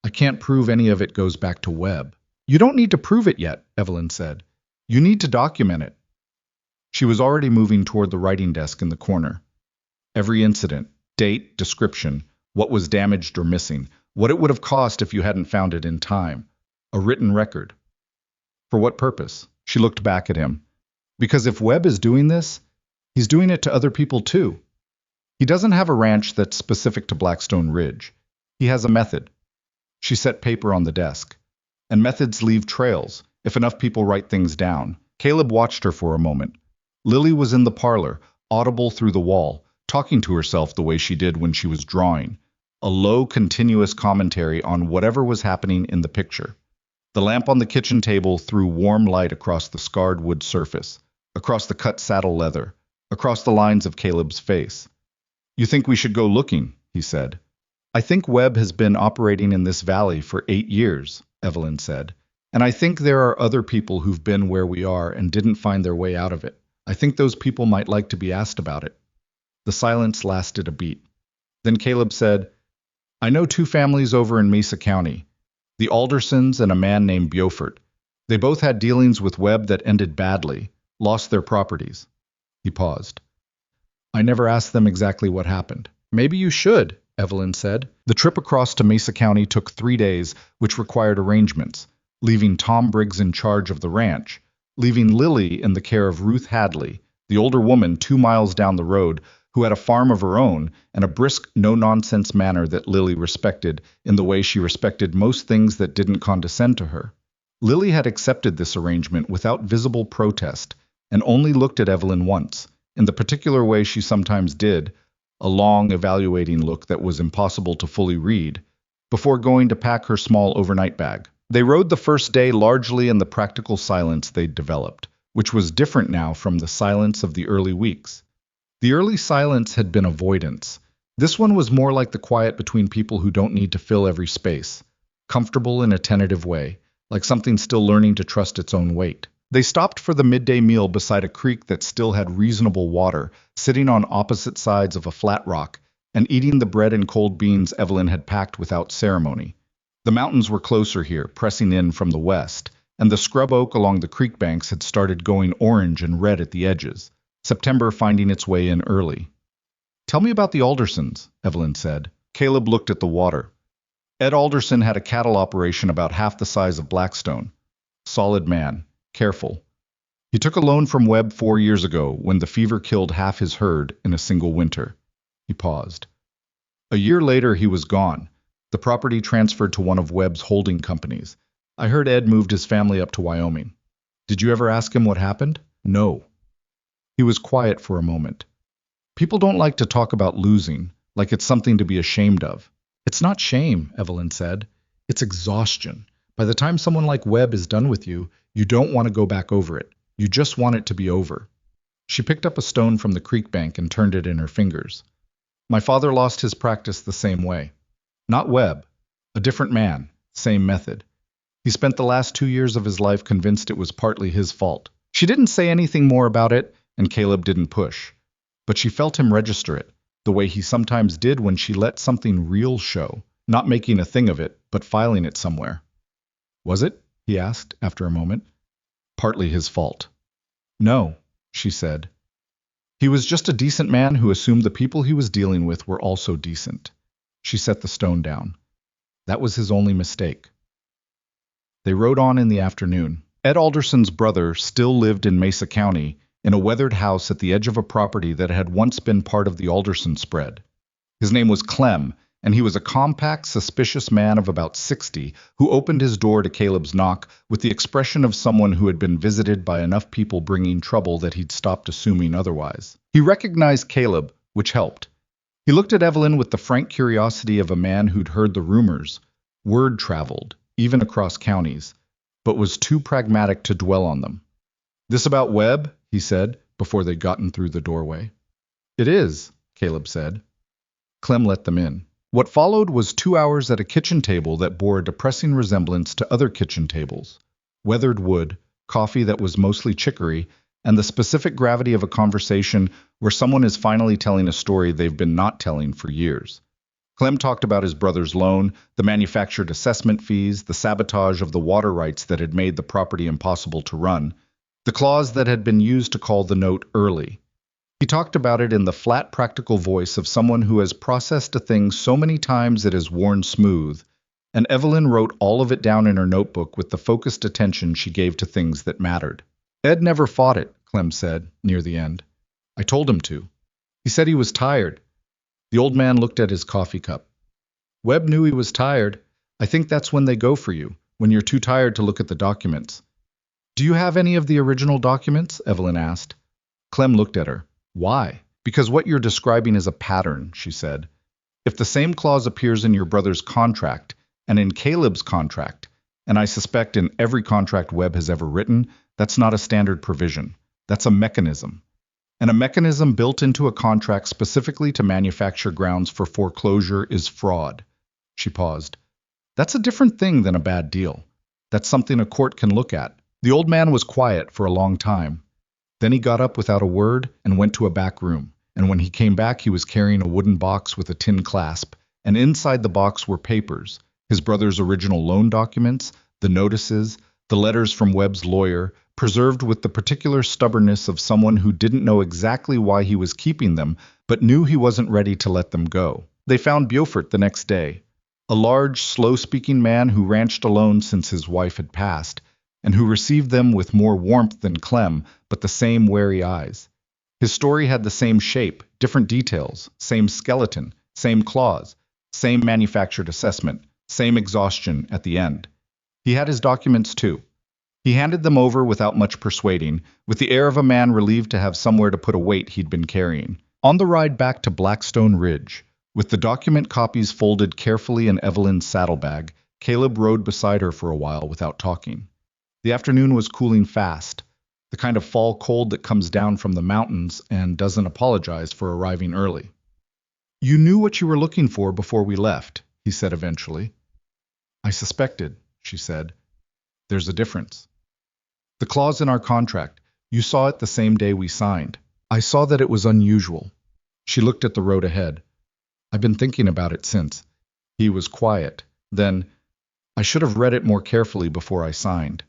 I can't prove any of it goes back to Webb. You don't need to prove it yet, Evelyn said. You need to document it. She was already moving toward the writing desk in the corner. Every incident, date, description, what was damaged or missing, what it would have cost if you hadn't found it in time. A written record. For what purpose? She looked back at him. Because if Webb is doing this, he's doing it to other people too. He doesn't have a ranch that's specific to Blackstone Ridge. He has a method. She set paper on the desk. And methods leave trails, if enough people write things down. Caleb watched her for a moment. Lily was in the parlor, audible through the wall, talking to herself the way she did when she was drawing. A low, continuous commentary on whatever was happening in the picture. The lamp on the kitchen table threw warm light across the scarred wood surface, across the cut saddle leather, across the lines of Caleb's face. You think we should go looking, he said. I think Webb has been operating in this valley for 8 years, Evelyn said. And I think there are other people who've been where we are and didn't find their way out of it. I think those people might like to be asked about it. The silence lasted a beat. Then Caleb said, I know 2 families over in Mesa County, the Aldersons and a man named Beaufort. They both had dealings with Webb that ended badly, lost their properties. He paused. I never asked them exactly what happened. Maybe you should, Evelyn said. The trip across to Mesa County took 3 days, which required arrangements, leaving Tom Briggs in charge of the ranch, leaving Lily in the care of Ruth Hadley, the older woman 2 miles down the road, who had a farm of her own and a brisk, no-nonsense manner that Lily respected in the way she respected most things that didn't condescend to her. Lily had accepted this arrangement without visible protest and only looked at Evelyn once, in the particular way she sometimes did, a long, evaluating look that was impossible to fully read, before going to pack her small overnight bag. They rode the first day largely in the practical silence they'd developed, which was different now from the silence of the early weeks. The early silence had been avoidance. This one was more like the quiet between people who don't need to fill every space, comfortable in a tentative way, like something still learning to trust its own weight. They stopped for the midday meal beside a creek that still had reasonable water, sitting on opposite sides of a flat rock, and eating the bread and cold beans Evelyn had packed without ceremony. The mountains were closer here, pressing in from the west, and the scrub oak along the creek banks had started going orange and red at the edges, September finding its way in early. Tell me about the Aldersons, Evelyn said. Caleb looked at the water. Ed Alderson had a cattle operation about half the size of Blackstone. Solid man, careful. He took a loan from Webb 4 years ago when the fever killed half his herd in a single winter. He paused. A year later he was gone. The property transferred to one of Webb's holding companies. I heard Ed moved his family up to Wyoming. Did you ever ask him what happened? No. He was quiet for a moment. People don't like to talk about losing, like it's something to be ashamed of. It's not shame, Evelyn said. It's exhaustion. By the time someone like Webb is done with you, you don't want to go back over it. You just want it to be over. She picked up a stone from the creek bank and turned it in her fingers. My father lost his practice the same way. Not Webb, a different man, same method. He spent the last 2 years of his life convinced it was partly his fault. She didn't say anything more about it, and Caleb didn't push. But she felt him register it, the way he sometimes did when she let something real show, not making a thing of it, but filing it somewhere. Was it? He asked after a moment. Partly his fault. No, she said. He was just a decent man who assumed the people he was dealing with were also decent. She set the stone down. That was his only mistake. They rode on in the afternoon. Ed Alderson's brother still lived in Mesa County, in a weathered house at the edge of a property that had once been part of the Alderson spread. His name was Clem, and he was a compact, suspicious man of about 60 who opened his door to Caleb's knock with the expression of someone who had been visited by enough people bringing trouble that he'd stopped assuming otherwise. He recognized Caleb, which helped. He looked at Evelyn with the frank curiosity of a man who'd heard the rumors. Word traveled, even across counties, but was too pragmatic to dwell on them. "This about Webb?" he said, before they'd gotten through the doorway. "It is," Caleb said. Clem let them in. What followed was 2 hours at a kitchen table that bore a depressing resemblance to other kitchen tables. Weathered wood, coffee that was mostly chicory, and the specific gravity of a conversation where someone is finally telling a story they've been not telling for years. Clem talked about his brother's loan, the manufactured assessment fees, the sabotage of the water rights that had made the property impossible to run, the clause that had been used to call the note early. He talked about it in the flat, practical voice of someone who has processed a thing so many times it has worn smooth, and Evelyn wrote all of it down in her notebook with the focused attention she gave to things that mattered. "Ed never fought it," Clem said, near the end. "I told him to. He said he was tired." The old man looked at his coffee cup. "Webb knew he was tired. I think that's when they go for you, when you're too tired to look at the documents." "Do you have any of the original documents?" Evelyn asked. Clem looked at her. "Why?" "Because what you're describing is a pattern," she said. "If the same clause appears in your brother's contract, and in Caleb's contract, and I suspect in every contract Webb has ever written, that's not a standard provision. That's a mechanism. And a mechanism built into a contract specifically to manufacture grounds for foreclosure is fraud." She paused. "That's a different thing than a bad deal. That's something a court can look at." The old man was quiet for a long time. Then he got up without a word and went to a back room, and when he came back he was carrying a wooden box with a tin clasp, and inside the box were papers, his brother's original loan documents, the notices, the letters from Webb's lawyer, preserved with the particular stubbornness of someone who didn't know exactly why he was keeping them, but knew he wasn't ready to let them go. They found Beaufort the next day, a large, slow-speaking man who ranched alone since his wife had passed, and who received them with more warmth than Clem, but the same wary eyes. His story had the same shape, different details, same skeleton, same clause, same manufactured assessment, same exhaustion at the end. He had his documents too. He handed them over without much persuading, with the air of a man relieved to have somewhere to put a weight he'd been carrying. On the ride back to Blackstone Ridge, with the document copies folded carefully in Evelyn's saddlebag, Caleb rode beside her for a while without talking. The afternoon was cooling fast, the kind of fall cold that comes down from the mountains and doesn't apologize for arriving early. "You knew what you were looking for before we left," he said eventually. "I suspected," she said. "There's a difference. The clause in our contract, you saw it the same day we signed. I saw that it was unusual." She looked at the road ahead. "I've been thinking about it since." He was quiet. Then, "I should have read it more carefully before I signed."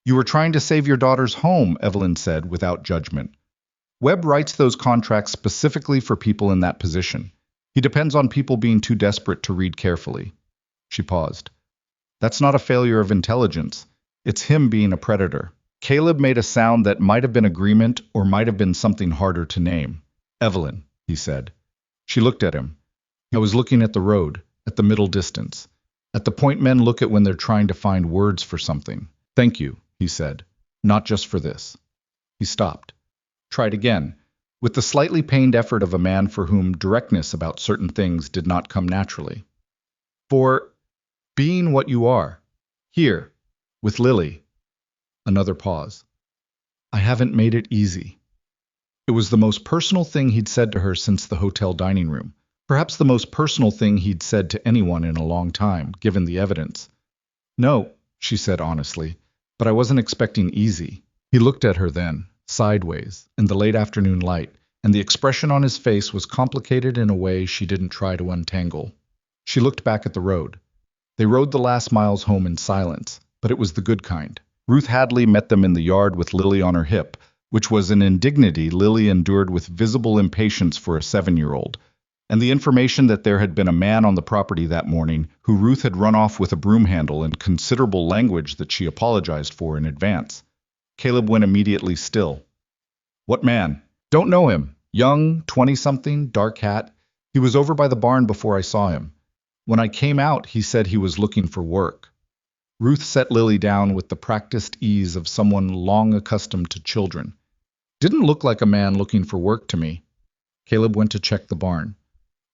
"You were trying to save your daughter's home," Evelyn said without judgment. "Webb writes those contracts specifically for people in that position. He depends on people being too desperate to read carefully." She paused. "That's not a failure of intelligence. It's him being a predator." Caleb made a sound that might have been agreement or might have been something harder to name. "Evelyn," he said. She looked at him. "I was looking at the road, at the middle distance, at the point men look at when they're trying to find words for something." "Thank you," he said. "Not just for this." He stopped. Tried again, with the slightly pained effort of a man for whom directness about certain things did not come naturally. "For Being what you are. Here, with Lily. Another pause. I haven't made it easy. It was the most personal thing he'd said to her since the hotel dining room. Perhaps the most personal thing he'd said to anyone in a long time, given the evidence. No, she said honestly, but I wasn't expecting easy. He looked at her then, sideways, in the late afternoon light, and the expression on his face was complicated in a way she didn't try to untangle. She looked back at the road. They rode the last miles home in silence, but it was the good kind. Ruth Hadley met them in the yard with Lily on her hip, which was an indignity Lily endured with visible impatience for a 7-year-old, and the information that there had been a man on the property that morning who Ruth had run off with a broom handle in considerable language that she apologized for in advance. Caleb went immediately still. What man? Don't know him. Young, 20-something, dark hat. He was over by the barn before I saw him. When I came out, he said he was looking for work. Ruth set Lily down with the practiced ease of someone long accustomed to children. Didn't look like a man looking for work to me. Caleb went to check the barn.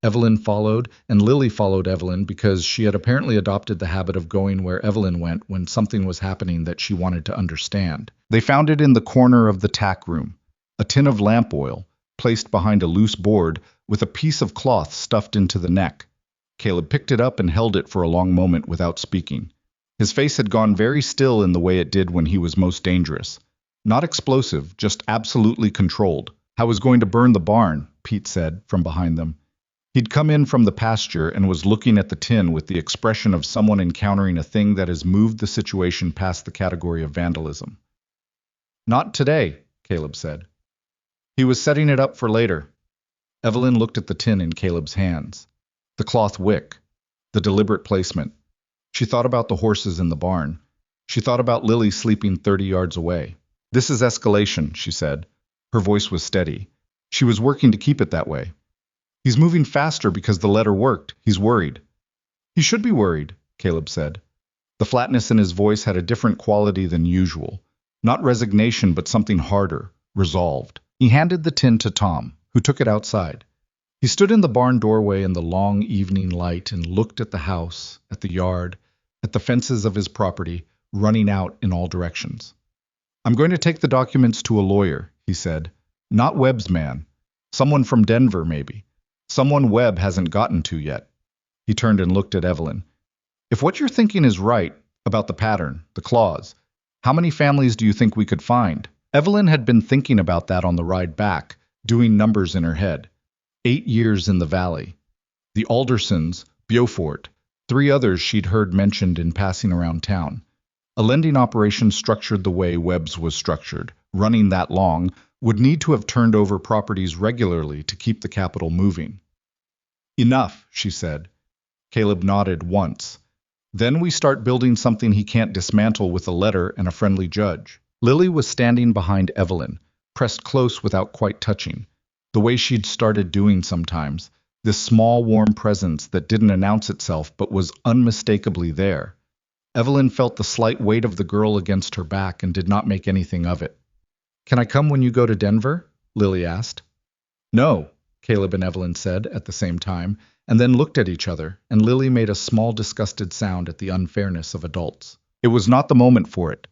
Evelyn followed, and Lily followed Evelyn because she had apparently adopted the habit of going where Evelyn went when something was happening that she wanted to understand. They found it in the corner of the tack room, a tin of lamp oil, placed behind a loose board with a piece of cloth stuffed into the neck. Caleb picked it up and held it for a long moment without speaking. His face had gone very still in the way it did when he was most dangerous. Not explosive, just absolutely controlled. I was going to burn the barn, Pete said, from behind them. He'd come in from the pasture and was looking at the tin with the expression of someone encountering a thing that has moved the situation past the category of vandalism. Not today, Caleb said. He was setting it up for later. Evelyn looked at the tin in Caleb's hands. The cloth wick. The deliberate placement. She thought about the horses in the barn. She thought about Lily sleeping 30 yards away. This is escalation, she said. Her voice was steady. She was working to keep it that way. He's moving faster because the letter worked. He's worried. He should be worried, Caleb said. The flatness in his voice had a different quality than usual. Not resignation, but something harder, resolved. He handed the tin to Tom, who took it outside. He stood in the barn doorway in the long evening light and looked at the house, at the yard, at the fences of his property, running out in all directions. I'm going to take the documents to a lawyer, he said. Not Webb's man. Someone from Denver, maybe. Someone Webb hasn't gotten to yet. He turned and looked at Evelyn. If what you're thinking is right, about the pattern, the clause, how many families do you think we could find? Evelyn had been thinking about that on the ride back, doing numbers in her head. 8 years in the valley. The Aldersons, Beaufort, 3 others she'd heard mentioned in passing around town. A lending operation structured the way Webb's was structured, running that long, would need to have turned over properties regularly to keep the capital moving. Enough, she said. Caleb nodded once. Then we start building something he can't dismantle with a letter and a friendly judge. Lily was standing behind Evelyn, pressed close without quite touching, the way she'd started doing sometimes, this small warm presence that didn't announce itself but was unmistakably there. Evelyn felt the slight weight of the girl against her back and did not make anything of it. Can I come when you go to Denver? Lily asked. No, Caleb and Evelyn said at the same time, and then looked at each other, and Lily made a small disgusted sound at the unfairness of adults. It was not the moment for it.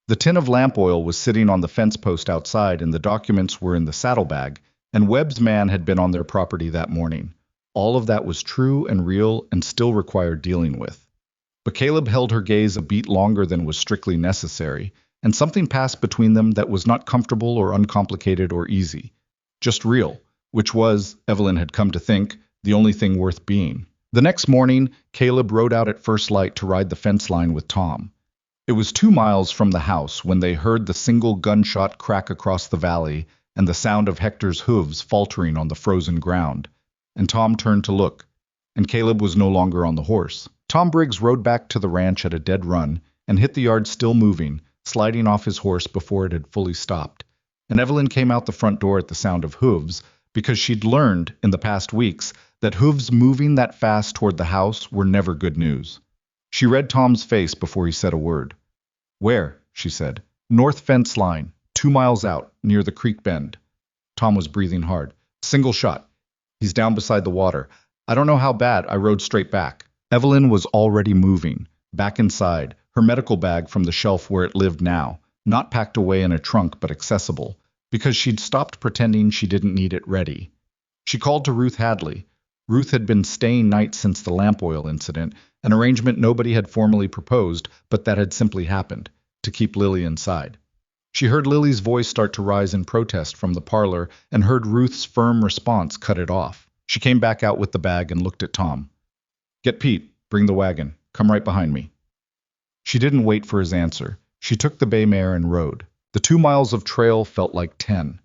The tin of lamp oil was sitting on the fence post outside and the documents were in the saddlebag, and Webb's man had been on their property that morning. All of that was true and real and still required dealing with. But Caleb held her gaze a beat longer than was strictly necessary, and something passed between them that was not comfortable or uncomplicated or easy. Just real, which was, Evelyn had come to think, the only thing worth being. The next morning, Caleb rode out at first light to ride the fence line with Tom. It was 2 miles from the house when they heard the single gunshot crack across the valley and the sound of Hector's hooves faltering on the frozen ground. And Tom turned to look, and Caleb was no longer on the horse. Tom Briggs rode back to the ranch at a dead run and hit the yard still moving, sliding off his horse before it had fully stopped. And Evelyn came out the front door at the sound of hooves, because she'd learned in the past weeks that hooves moving that fast toward the house were never good news. She read Tom's face before he said a word. Where? She said. North fence line, 2 miles out, near the creek bend. Tom was breathing hard. Single shot. He's down beside the water. I don't know how bad. I rode straight back. Evelyn was already moving, back inside, her medical bag from the shelf where it lived now, not packed away in a trunk but accessible, because she'd stopped pretending she didn't need it ready. She called to Ruth Hadley. Ruth had been staying nights since the lamp oil incident, an arrangement nobody had formally proposed, but that had simply happened, to keep Lily inside. She heard Lily's voice start to rise in protest from the parlor and heard Ruth's firm response cut it off. She came back out with the bag and looked at Tom. "Get Pete, bring the wagon, come right behind me." She didn't wait for his answer. She took the bay mare and rode. The 2 miles of trail felt like 10.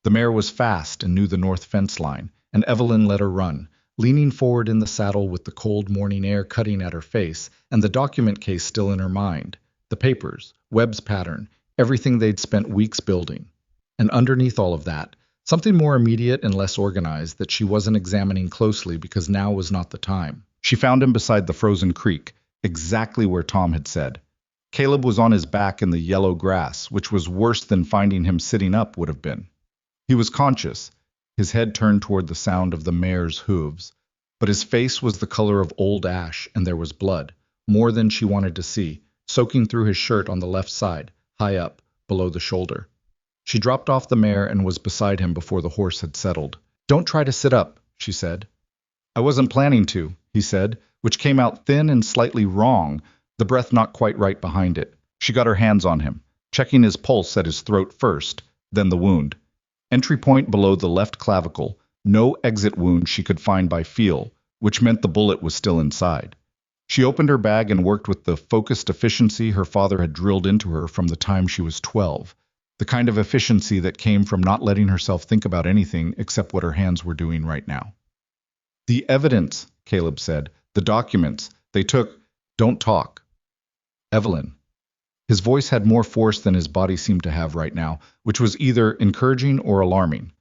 The mare was fast and knew the north fence line, and Evelyn let her run, leaning forward in the saddle with the cold morning air cutting at her face and the document case still in her mind. The papers, Webb's pattern, everything they'd spent weeks building. And underneath all of that, something more immediate and less organized that she wasn't examining closely because now was not the time. She found him beside the frozen creek, exactly where Tom had said. Caleb was on his back in the yellow grass, which was worse than finding him sitting up would have been. He was conscious, his head turned toward the sound of the mare's hooves, but his face was the color of old ash and there was blood, more than she wanted to see, soaking through his shirt on the left side, high up, below the shoulder. She dropped off the mare and was beside him before the horse had settled. "Don't try to sit up," she said. "I wasn't planning to," he said, which came out thin and slightly wrong, the breath not quite right behind it. She got her hands on him, checking his pulse at his throat first, then the wound. Entry point below the left clavicle, no exit wound she could find by feel, which meant the bullet was still inside. She opened her bag and worked with the focused efficiency her father had drilled into her from the time she was 12, the kind of efficiency that came from not letting herself think about anything except what her hands were doing right now. "The evidence," Caleb said, "the documents, they took, don't talk." "Evelyn." His voice had more force than his body seemed to have right now, which was either encouraging or alarming.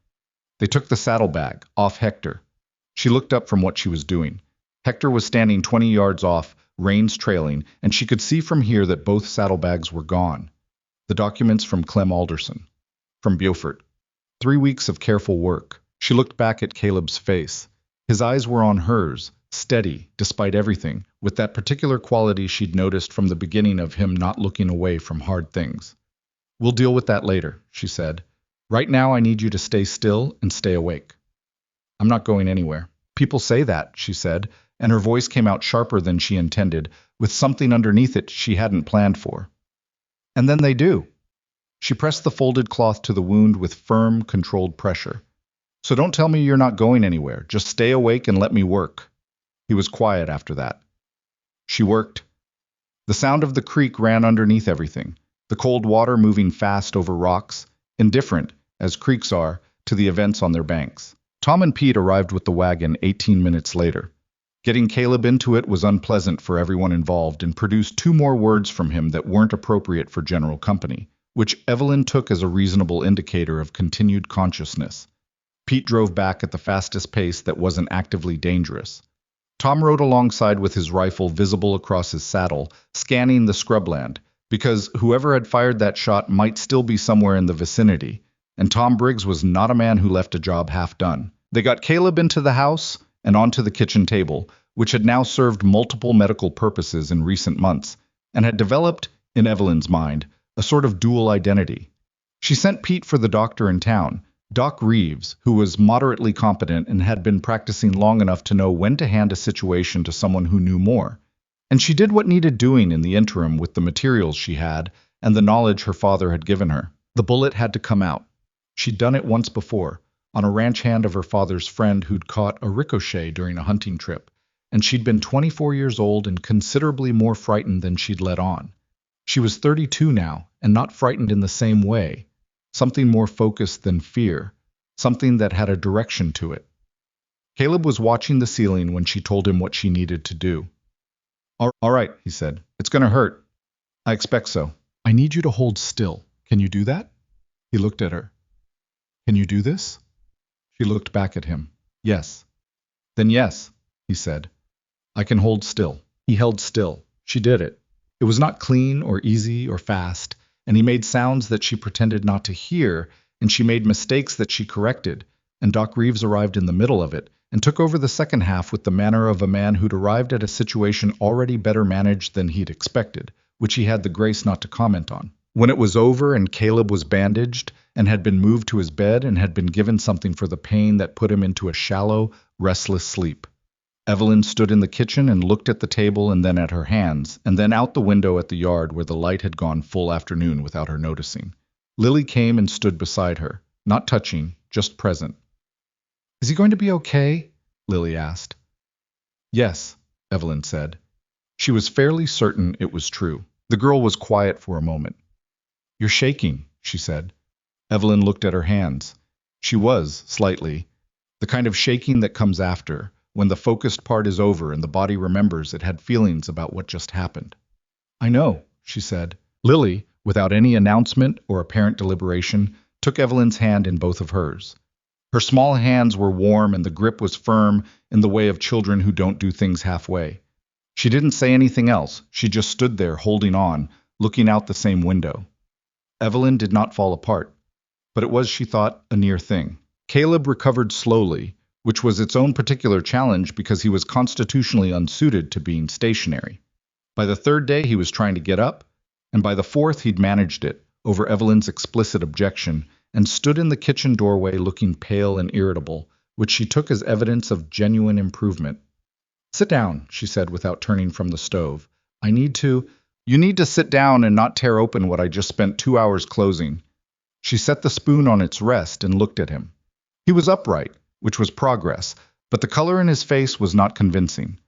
"They took the saddlebag, off Hector." She looked up from what she was doing. Hector was standing 20 yards off, reins trailing, and she could see from here that both saddlebags were gone. The documents from Clem Alderson. From Beaufort. 3 weeks of careful work. She looked back at Caleb's face. His eyes were on hers, steady, despite everything, with that particular quality she'd noticed from the beginning of him not looking away from hard things. "We'll deal with that later," she said. "Right now I need you to stay still and stay awake." "I'm not going anywhere." "People say that," she said, and her voice came out sharper than she intended, with something underneath it she hadn't planned for. "And then they do." She pressed the folded cloth to the wound with firm, controlled pressure. "So don't tell me you're not going anywhere. Just stay awake and let me work." He was quiet after that. She worked. The sound of the creek ran underneath everything, the cold water moving fast over rocks, indifferent, as creeks are, to the events on their banks. Tom and Pete arrived with the wagon 18 minutes later. Getting Caleb into it was unpleasant for everyone involved and produced 2 more words from him that weren't appropriate for general company, which Evelyn took as a reasonable indicator of continued consciousness. Pete drove back at the fastest pace that wasn't actively dangerous. Tom rode alongside with his rifle visible across his saddle, scanning the scrubland, because whoever had fired that shot might still be somewhere in the vicinity, and Tom Briggs was not a man who left a job half done. They got Caleb into the house and onto the kitchen table, which had now served multiple medical purposes in recent months, and had developed, in Evelyn's mind, a sort of dual identity. She sent Pete for the doctor in town, Doc Reeves, who was moderately competent and had been practicing long enough to know when to hand a situation to someone who knew more. And she did what needed doing in the interim with the materials she had and the knowledge her father had given her. The bullet had to come out. She'd done it once before, on a ranch hand of her father's friend who'd caught a ricochet during a hunting trip, and she'd been 24 years old and considerably more frightened than she'd let on. She was 32 now, and not frightened in the same way. Something more focused than fear, something that had a direction to it. Caleb was watching the ceiling when she told him what she needed to do. All right, he said. "It's going to hurt." "I expect so." "I need you to hold still. Can you do that?" He looked at her. "Can you do this?" She looked back at him. "Yes." "Then yes," he said. "I can hold still." He held still. She did it. It was not clean or easy or fast, and he made sounds that she pretended not to hear, and she made mistakes that she corrected, and Doc Reeves arrived in the middle of it, and took over the second half with the manner of a man who'd arrived at a situation already better managed than he'd expected, which he had the grace not to comment on. When it was over and Caleb was bandaged and had been moved to his bed and had been given something for the pain that put him into a shallow, restless sleep, Evelyn stood in the kitchen and looked at the table and then at her hands, and then out the window at the yard where the light had gone full afternoon without her noticing. Lily came and stood beside her, not touching, just present. "Is he going to be okay?" Lily asked. "Yes," Evelyn said. She was fairly certain it was true. The girl was quiet for a moment. "You're shaking," she said. Evelyn looked at her hands. She was, slightly, the kind of shaking that comes after, when the focused part is over and the body remembers it had feelings about what just happened. "I know," she said. Lily, without any announcement or apparent deliberation, took Evelyn's hand in both of hers. Her small hands were warm and the grip was firm in the way of children who don't do things halfway. She didn't say anything else. She just stood there holding on, looking out the same window. Evelyn did not fall apart, but it was, she thought, a near thing. Caleb recovered slowly, which was its own particular challenge because he was constitutionally unsuited to being stationary. By the third day he was trying to get up, and by the fourth he'd managed it, over Evelyn's explicit objection, and stood in the kitchen doorway looking pale and irritable, which she took as evidence of genuine improvement. "Sit down," she said without turning from the stove. "I need to—" "You need to sit down and not tear open what I just spent 2 hours closing." She set the spoon on its rest and looked at him. He was upright, which was progress, but the color in his face was not convincing.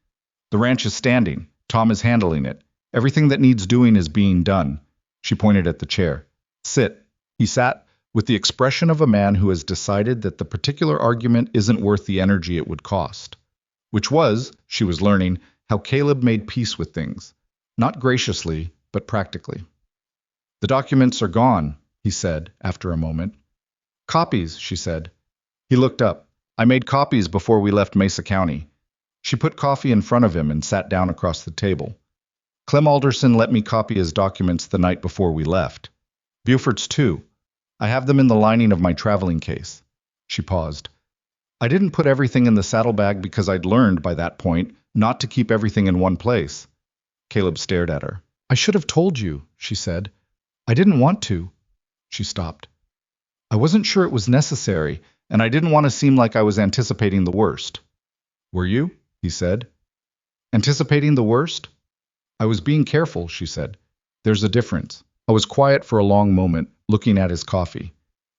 "The ranch is standing. Tom is handling it. Everything that needs doing is being done." She pointed at the chair. "Sit." He sat, with the expression of a man who has decided that the particular argument isn't worth the energy it would cost. Which was, she was learning, how Caleb made peace with things. Not graciously, but practically. "The documents are gone," he said, after a moment. "Copies," she said. He looked up. "I made copies before we left Mesa County." She put coffee in front of him and sat down across the table. "Clem Alderson let me copy his documents the night before we left. Buford's too. I have them in the lining of my traveling case." She paused. "I didn't put everything in the saddlebag because I'd learned, by that point, not to keep everything in one place." Caleb stared at her. "I should have told you," she said. "I didn't want to." She stopped. "I wasn't sure it was necessary, and I didn't want to seem like I was anticipating the worst." "Were you?" he said. "Anticipating the worst?" "I was being careful," she said. "There's a difference." I was quiet for a long moment, looking at his coffee.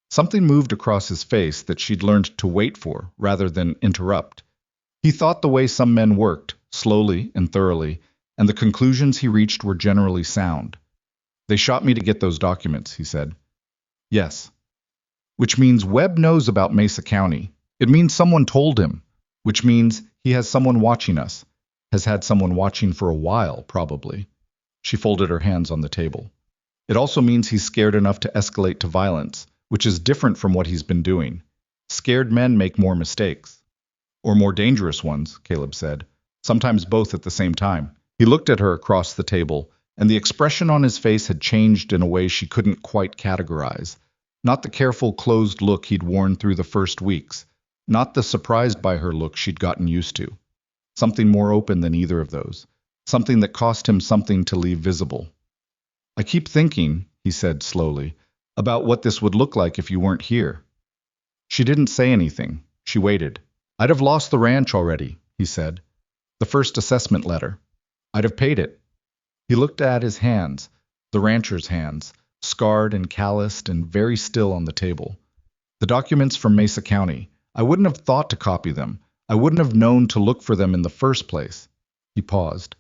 Something moved across his face that she'd learned to wait for, rather than interrupt. He thought the way some men worked, slowly and thoroughly, and the conclusions he reached were generally sound. "They shot me to get those documents," he said. "Yes." "Which means Webb knows about Mesa County. It means someone told him. Which means he has someone watching us. Has had someone watching for a while, probably." She folded her hands on the table. "It also means he's scared enough to escalate to violence, which is different from what he's been doing. Scared men make more mistakes." "Or more dangerous ones," Caleb said. "Sometimes both at the same time." He looked at her across the table, and the expression on his face had changed in a way she couldn't quite categorize. Not the careful, closed look he'd worn through the first weeks. Not the surprised by her look she'd gotten used to. Something more open than either of those. Something that cost him something to leave visible. "I keep thinking," he said slowly, "about what this would look like if you weren't here." She didn't say anything. She waited. "I'd have lost the ranch already," he said. "The first assessment letter. I'd have paid it." He looked at his hands, the rancher's hands, scarred and calloused and very still on the table. "The documents from Mesa County. I wouldn't have thought to copy them. I wouldn't have known to look for them in the first place." He paused.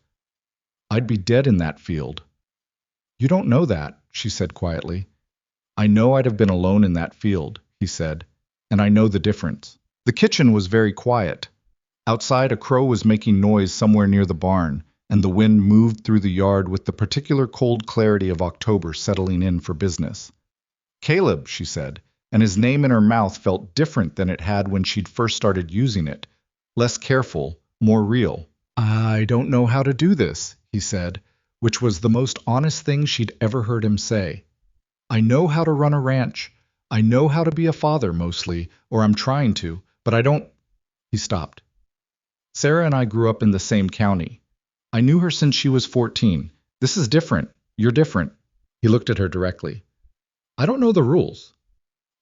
"I'd be dead in that field." "You don't know that," she said quietly. "I know I'd have been alone in that field," he said, "and I know the difference." The kitchen was very quiet. Outside, a crow was making noise somewhere near the barn, and the wind moved through the yard with the particular cold clarity of October settling in for business. "Caleb," she said, and his name in her mouth felt different than it had when she'd first started using it. Less careful, more real. "I don't know how to do this," he said, which was the most honest thing she'd ever heard him say. "I know how to run a ranch. I know how to be a father, mostly, or I'm trying to, but I don't—" He stopped. Sarah and I grew up in the same county. I knew her since she was 14. This is different. You're different. He looked at her directly. I don't know the rules.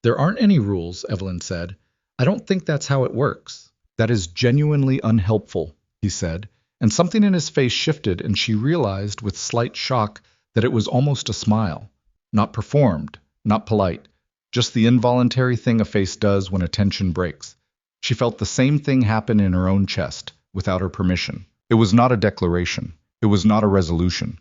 There aren't any rules, Evelyn said. I don't think that's how it works. That is genuinely unhelpful, he said, and something in his face shifted and she realized with slight shock that it was almost a smile. Not performed, not polite, just the involuntary thing a face does when a tension breaks. She felt the same thing happen in her own chest, without her permission. It was not a declaration. It was not a resolution.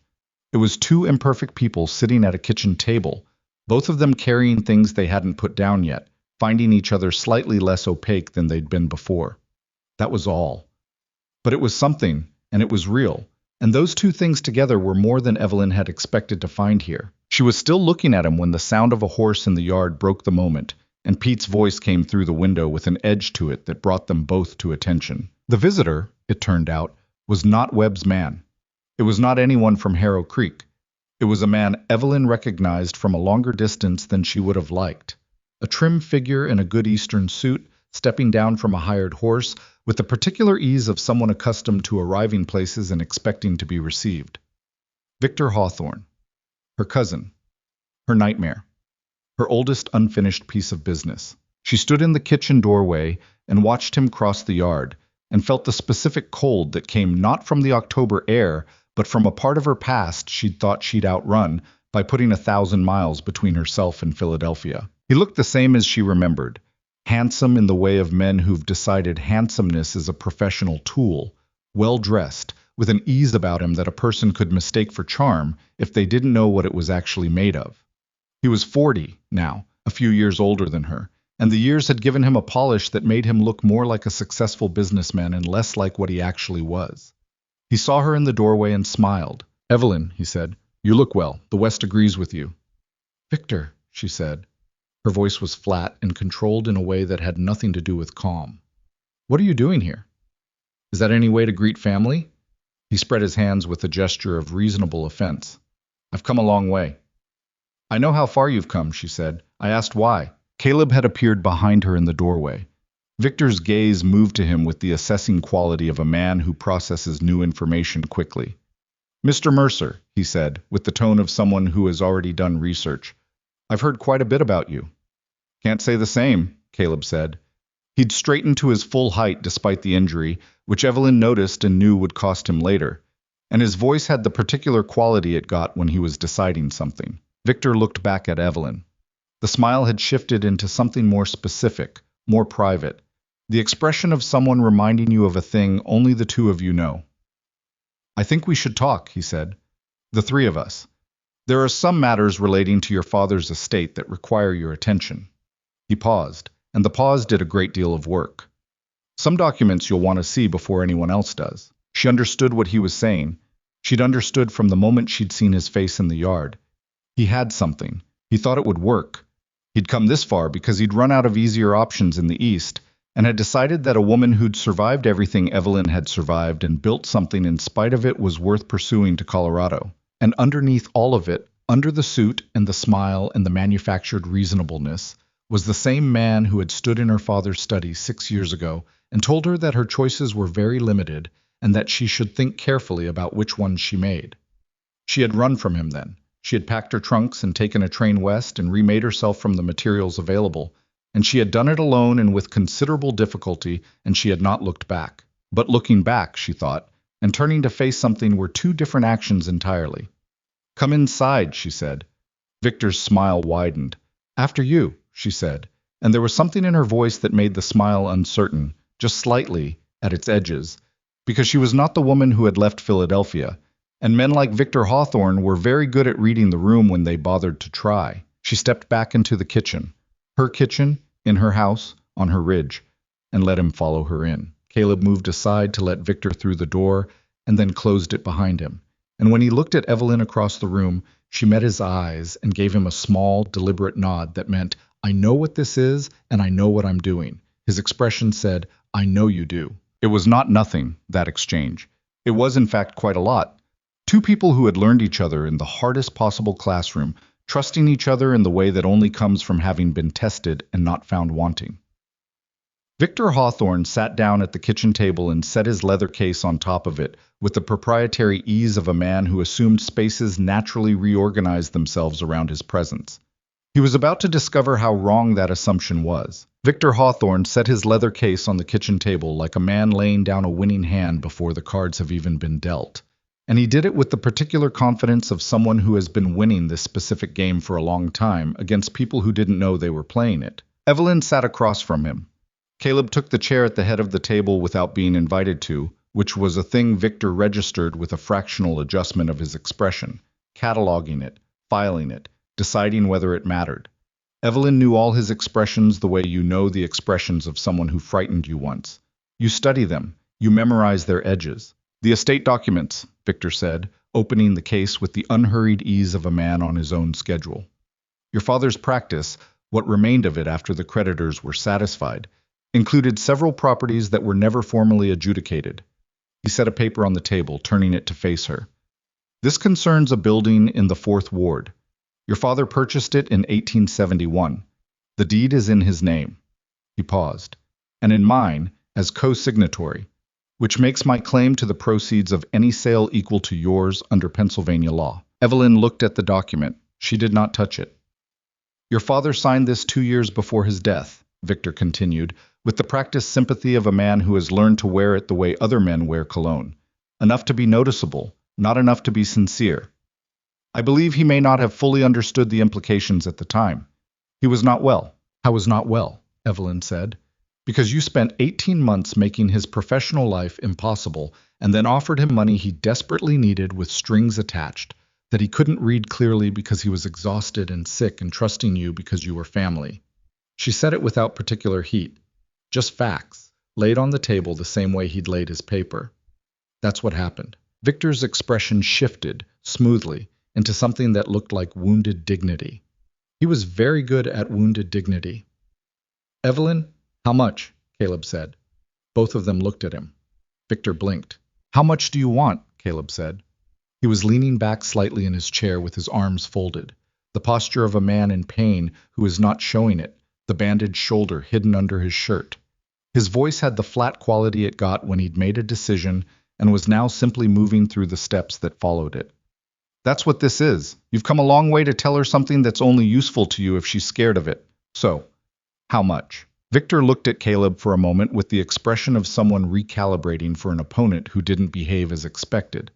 It was two imperfect people sitting at a kitchen table, both of them carrying things they hadn't put down yet, finding each other slightly less opaque than they'd been before. That was all. But it was something, and it was real, and those two things together were more than Evelyn had expected to find here. She was still looking at him when the sound of a horse in the yard broke the moment, and Pete's voice came through the window with an edge to it that brought them both to attention. The visitor, it turned out, was not Webb's man. It was not anyone from Harrow Creek. It was a man Evelyn recognized from a longer distance than she would have liked. A trim figure in a good Eastern suit, stepping down from a hired horse, with the particular ease of someone accustomed to arriving places and expecting to be received. Victor Hawthorne. Her cousin. Her nightmare. Her oldest unfinished piece of business. She stood in the kitchen doorway and watched him cross the yard, and felt the specific cold that came not from the October air, but from a part of her past she'd thought she'd outrun by putting 1,000 miles between herself and Philadelphia. He looked the same as she remembered, handsome in the way of men who've decided handsomeness is a professional tool, well-dressed, with an ease about him that a person could mistake for charm if they didn't know what it was actually made of. He was 40 now, a few years older than her, and the years had given him a polish that made him look more like a successful businessman and less like what he actually was. He saw her in the doorway and smiled. "Evelyn," he said, "you look well. The West agrees with you." "Victor," she said. Her voice was flat and controlled in a way that had nothing to do with calm. "What are you doing here? Is that any way to greet family?" He spread his hands with a gesture of reasonable offense. "I've come a long way." "I know how far you've come," she said. "I asked why." Caleb had appeared behind her in the doorway. Victor's gaze moved to him with the assessing quality of a man who processes new information quickly. "Mr. Mercer," he said, with the tone of someone who has already done research, "I've heard quite a bit about you." "Can't say the same," Caleb said. He'd straightened to his full height despite the injury, which Evelyn noticed and knew would cost him later, and his voice had the particular quality it got when he was deciding something. Victor looked back at Evelyn. The smile had shifted into something more specific, more private, the expression of someone reminding you of a thing only the two of you know. "I think we should talk," he said. "The three of us. There are some matters relating to your father's estate that require your attention." He paused, and the pause did a great deal of work. "Some documents you'll want to see before anyone else does." She understood what he was saying. She'd understood from the moment she'd seen his face in the yard. He had something. He thought it would work. He'd come this far because he'd run out of easier options in the East, and had decided that a woman who'd survived everything Evelyn had survived and built something in spite of it was worth pursuing to Colorado. And underneath all of it, under the suit and the smile and the manufactured reasonableness, was the same man who had stood in her father's study 6 years ago and told her that her choices were very limited and that she should think carefully about which ones she made. She had run from him then. She had packed her trunks and taken a train west and remade herself from the materials available, and she had done it alone and with considerable difficulty, and she had not looked back. But looking back, she thought, and turning to face something were two different actions entirely. "Come inside," she said. Victor's smile widened. "After you," she said, and there was something in her voice that made the smile uncertain, just slightly, at its edges, because she was not the woman who had left Philadelphia, and men like Victor Hawthorne were very good at reading the room when they bothered to try. She stepped back into the kitchen, her kitchen, in her house, on her ridge, and let him follow her in. Caleb moved aside to let Victor through the door, and then closed it behind him. And when he looked at Evelyn across the room, she met his eyes and gave him a small, deliberate nod that meant, "I know what this is, and I know what I'm doing." His expression said, "I know you do." It was not nothing, that exchange. It was, in fact, quite a lot. Two people who had learned each other in the hardest possible classroom, trusting each other in the way that only comes from having been tested and not found wanting. Victor Hawthorne sat down at the kitchen table and set his leather case on top of it with the proprietary ease of a man who assumed spaces naturally reorganized themselves around his presence. He was about to discover how wrong that assumption was. Victor Hawthorne set his leather case on the kitchen table like a man laying down a winning hand before the cards have even been dealt. And he did it with the particular confidence of someone who has been winning this specific game for a long time against people who didn't know they were playing it. Evelyn sat across from him. Caleb took the chair at the head of the table without being invited to, which was a thing Victor registered with a fractional adjustment of his expression, cataloging it, filing it, deciding whether it mattered. Evelyn knew all his expressions the way you know the expressions of someone who frightened you once. You study them, you memorize their edges. The estate documents, Victor said, opening the case with the unhurried ease of a man on his own schedule. Your father's practice, what remained of it after the creditors were satisfied, included several properties that were never formally adjudicated. He set a paper on the table, turning it to face her. This concerns a building in the 4th Ward. Your father purchased it in 1871. The deed is in his name. He paused. And in mine, as co-signatory, which makes my claim to the proceeds of any sale equal to yours under Pennsylvania law. Evelyn looked at the document. She did not touch it. Your father signed this 2 years before his death, Victor continued, with the practiced sympathy of a man who has learned to wear it the way other men wear cologne. Enough to be noticeable, not enough to be sincere. I believe he may not have fully understood the implications at the time. He was not well. I was not well, Evelyn said. Because you spent 18 months making his professional life impossible and then offered him money he desperately needed with strings attached, that he couldn't read clearly because he was exhausted and sick and trusting you because you were family. She said it without particular heat. Just facts, laid on the table the same way he'd laid his paper. That's what happened. Victor's expression shifted, smoothly, into something that looked like wounded dignity. He was very good at wounded dignity. Evelyn, how much? Caleb said. Both of them looked at him. Victor blinked. How much do you want? Caleb said. He was leaning back slightly in his chair with his arms folded, the posture of a man in pain who is not showing it, the bandaged shoulder hidden under his shirt. His voice had the flat quality it got when he'd made a decision and was now simply moving through the steps that followed it. That's what this is. You've come a long way to tell her something that's only useful to you if she's scared of it. So, how much? Victor looked at Caleb for a moment with the expression of someone recalibrating for an opponent who didn't behave as expected.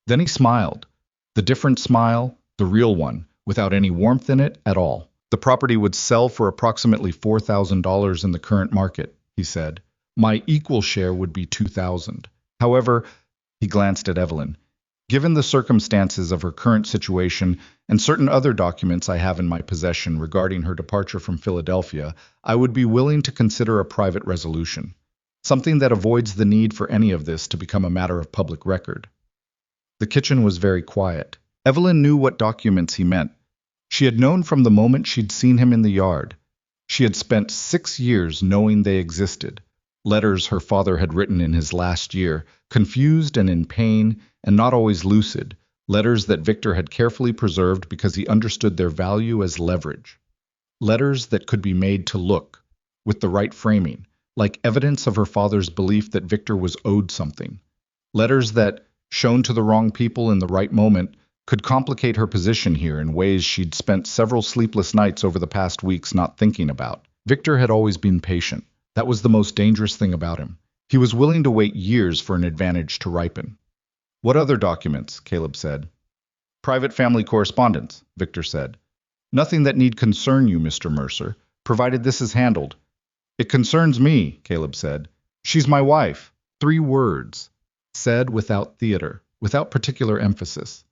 Then he smiled. The different smile, the real one, without any warmth in it at all. The property would sell for approximately $4,000 in the current market, he said. My equal share would be $2,000. However, he glanced at Evelyn. Given the circumstances of her current situation and certain other documents I have in my possession regarding her departure from Philadelphia, I would be willing to consider a private resolution, something that avoids the need for any of this to become a matter of public record. The kitchen was very quiet. Evelyn knew what documents he meant. She had known from the moment she'd seen him in the yard. She had spent 6 years knowing they existed. Letters her father had written in his last year, confused and in pain, and not always lucid, letters that Victor had carefully preserved because he understood their value as leverage. Letters that could be made to look, with the right framing, like evidence of her father's belief that Victor was owed something. Letters that, shown to the wrong people in the right moment, could complicate her position here in ways she'd spent several sleepless nights over the past weeks not thinking about. Victor had always been patient. That was the most dangerous thing about him. He was willing to wait years for an advantage to ripen. What other documents? Caleb said. Private family correspondence, Victor said. Nothing that need concern you, Mr. Mercer, provided this is handled. It concerns me, Caleb said. She's my wife. 3 words, said without theater, without particular emphasis.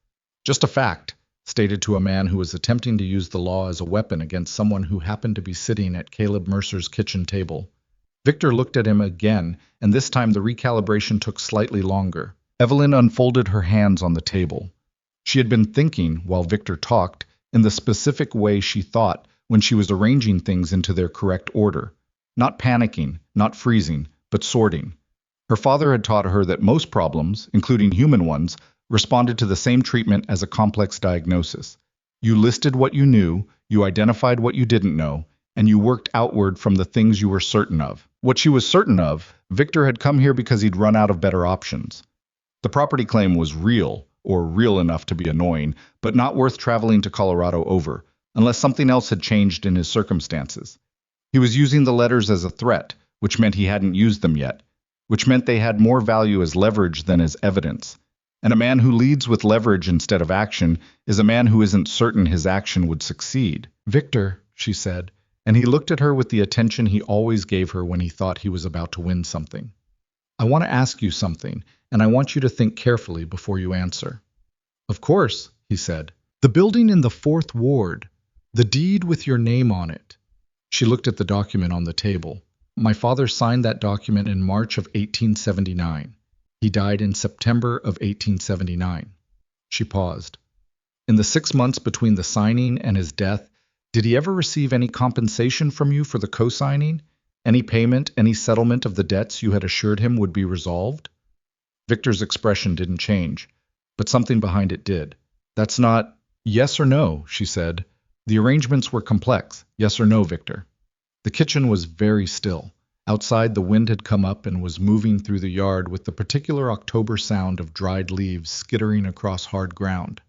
Just a fact, stated to a man who was attempting to use the law as a weapon against someone who happened to be sitting at Caleb Mercer's kitchen table. Victor looked at him again, and this time the recalibration took slightly longer. Evelyn unfolded her hands on the table. She had been thinking, while Victor talked, in the specific way she thought when she was arranging things into their correct order. Not panicking, not freezing, but sorting. Her father had taught her that most problems, including human ones, responded to the same treatment as a complex diagnosis. You listed what you knew, you identified what you didn't know, and you worked outward from the things you were certain of. What she was certain of, Victor had come here because he'd run out of better options. The property claim was real, or real enough to be annoying, but not worth traveling to Colorado over, unless something else had changed in his circumstances. He was using the letters as a threat, which meant he hadn't used them yet, which meant they had more value as leverage than as evidence. And a man who leads with leverage instead of action is a man who isn't certain his action would succeed. "Victor," she said, and he looked at her with the attention he always gave her when he thought he was about to win something. "I want to ask you something, and I want you to think carefully before you answer." "Of course," he said. "The building in the 4th Ward, the deed with your name on it." She looked at the document on the table. "My father signed that document in March of 1879. He died in September of 1879. She paused. "In the 6 months between the signing and his death, did he ever receive any compensation from you for the co-signing? Any payment, any settlement of the debts you had assured him would be resolved?" Victor's expression didn't change, but something behind it did. "That's not yes or no," she said. "The arrangements were complex. Yes or no, Victor?" The kitchen was very still. Outside, the wind had come up and was moving through the yard with the particular October sound of dried leaves skittering across hard ground.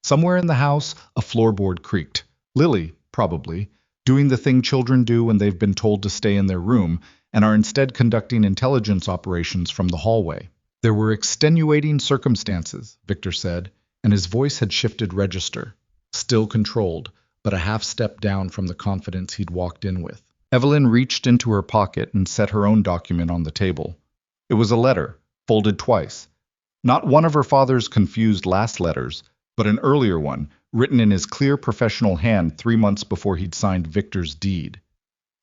Somewhere in the house, a floorboard creaked. Lily, probably, doing the thing children do when they've been told to stay in their room and are instead conducting intelligence operations from the hallway. "There were extenuating circumstances," Victor said, and his voice had shifted register, still controlled, but a half step down from the confidence he'd walked in with. Evelyn reached into her pocket and set her own document on the table. It was a letter, folded twice. Not one of her father's confused last letters, but an earlier one, written in his clear professional hand 3 months before he'd signed Victor's deed.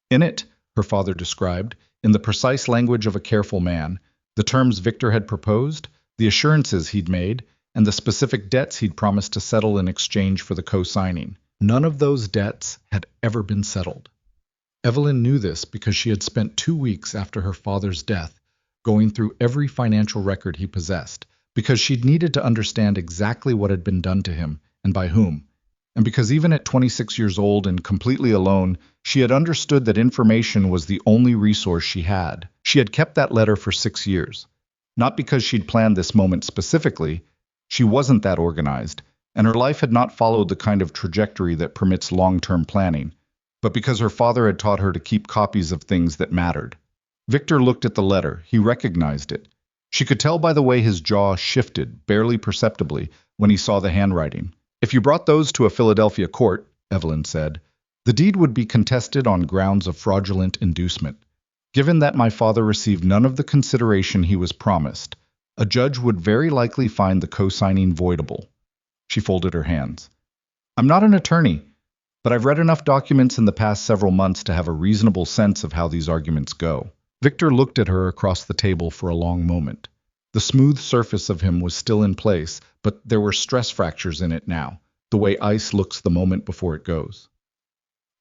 In it, her father described, in the precise language of a careful man, the terms Victor had proposed, the assurances he'd made, and the specific debts he'd promised to settle in exchange for the co-signing. None of those debts had ever been settled. Evelyn knew this because she had spent 2 weeks after her father's death going through every financial record he possessed, because she'd needed to understand exactly what had been done to him and by whom, and because even at 26 years old and completely alone, she had understood that information was the only resource she had. She had kept that letter for 6 years. Not because she'd planned this moment specifically. She wasn't that organized, and her life had not followed the kind of trajectory that permits long-term planning, but because her father had taught her to keep copies of things that mattered. Victor looked at the letter. He recognized it. She could tell by the way his jaw shifted, barely perceptibly, when he saw the handwriting. "If you brought those to a Philadelphia court," Evelyn said, "the deed would be contested on grounds of fraudulent inducement. Given that my father received none of the consideration he was promised, a judge would very likely find the co-signing voidable." She folded her hands. "I'm not an attorney, but I've read enough documents in the past several months to have a reasonable sense of how these arguments go." Victor looked at her across the table for a long moment. The smooth surface of him was still in place, but there were stress fractures in it now, the way ice looks the moment before it goes.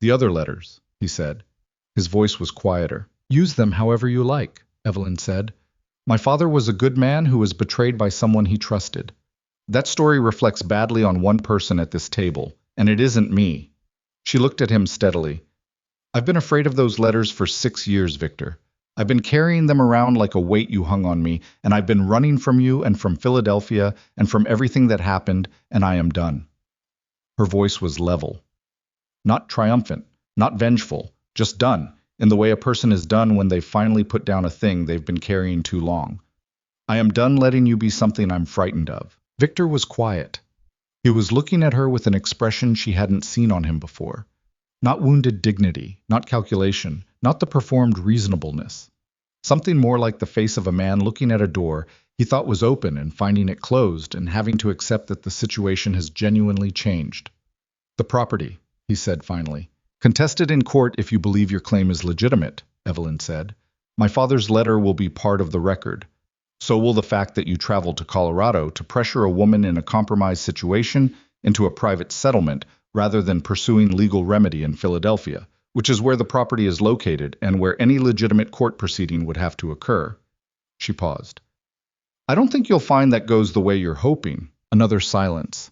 "The other letters," he said. His voice was quieter. "Use them however you like," Evelyn said. "My father was a good man who was betrayed by someone he trusted. That story reflects badly on one person at this table, and it isn't me." She looked at him steadily. "I've been afraid of those letters for 6 years, Victor. I've been carrying them around like a weight you hung on me, and I've been running from you and from Philadelphia and from everything that happened, and I am done." Her voice was level. Not triumphant, not vengeful, just done, in the way a person is done when they've finally put down a thing they've been carrying too long. "I am done letting you be something I'm frightened of." Victor was quiet. He was looking at her with an expression she hadn't seen on him before. Not wounded dignity, not calculation, not the performed reasonableness. Something more like the face of a man looking at a door he thought was open and finding it closed and having to accept that the situation has genuinely changed. "The property," he said finally. "Contested in court if you believe your claim is legitimate," Evelyn said. "My father's letter will be part of the record. So will the fact that you traveled to Colorado to pressure a woman in a compromised situation into a private settlement rather than pursuing legal remedy in Philadelphia, which is where the property is located and where any legitimate court proceeding would have to occur." She paused. "I don't think you'll find that goes the way you're hoping." Another silence.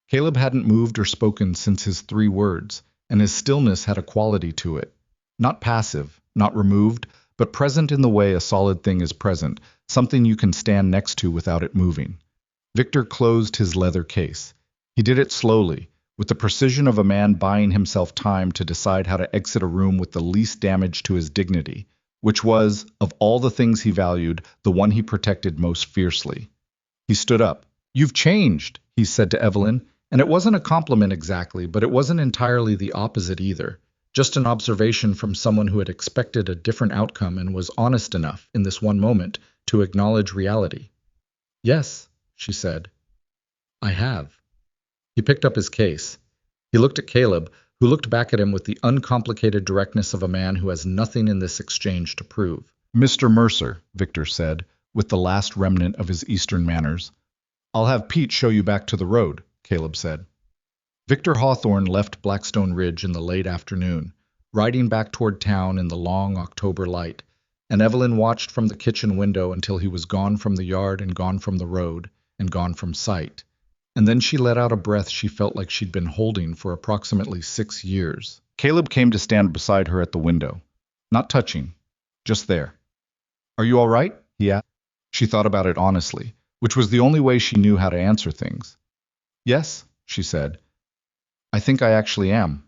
Caleb hadn't moved or spoken since his 3 words, and his stillness had a quality to it. Not passive, not removed, but present in the way a solid thing is present, something you can stand next to without it moving. Victor closed his leather case. He did it slowly, with the precision of a man buying himself time to decide how to exit a room with the least damage to his dignity, which was, of all the things he valued, the one he protected most fiercely. He stood up. "You've changed," he said to Evelyn, and it wasn't a compliment exactly, but it wasn't entirely the opposite either. Just an observation from someone who had expected a different outcome and was honest enough, in this one moment, to acknowledge reality. "Yes," she said. "I have." He picked up his case. He looked at Caleb, who looked back at him with the uncomplicated directness of a man who has nothing in this exchange to prove. "Mr. Mercer," Victor said, with the last remnant of his Eastern manners. "I'll have Pete show you back to the road," Caleb said. Victor Hawthorne left Blackstone Ridge in the late afternoon, riding back toward town in the long October light, and Evelyn watched from the kitchen window until he was gone from the yard and gone from the road and gone from sight. And then she let out a breath she felt like she'd been holding for approximately 6 years. Caleb came to stand beside her at the window, not touching, just there. "Are you all right?" he asked. She thought about it honestly, which was the only way she knew how to answer things. "Yes," she said. "I think I actually am."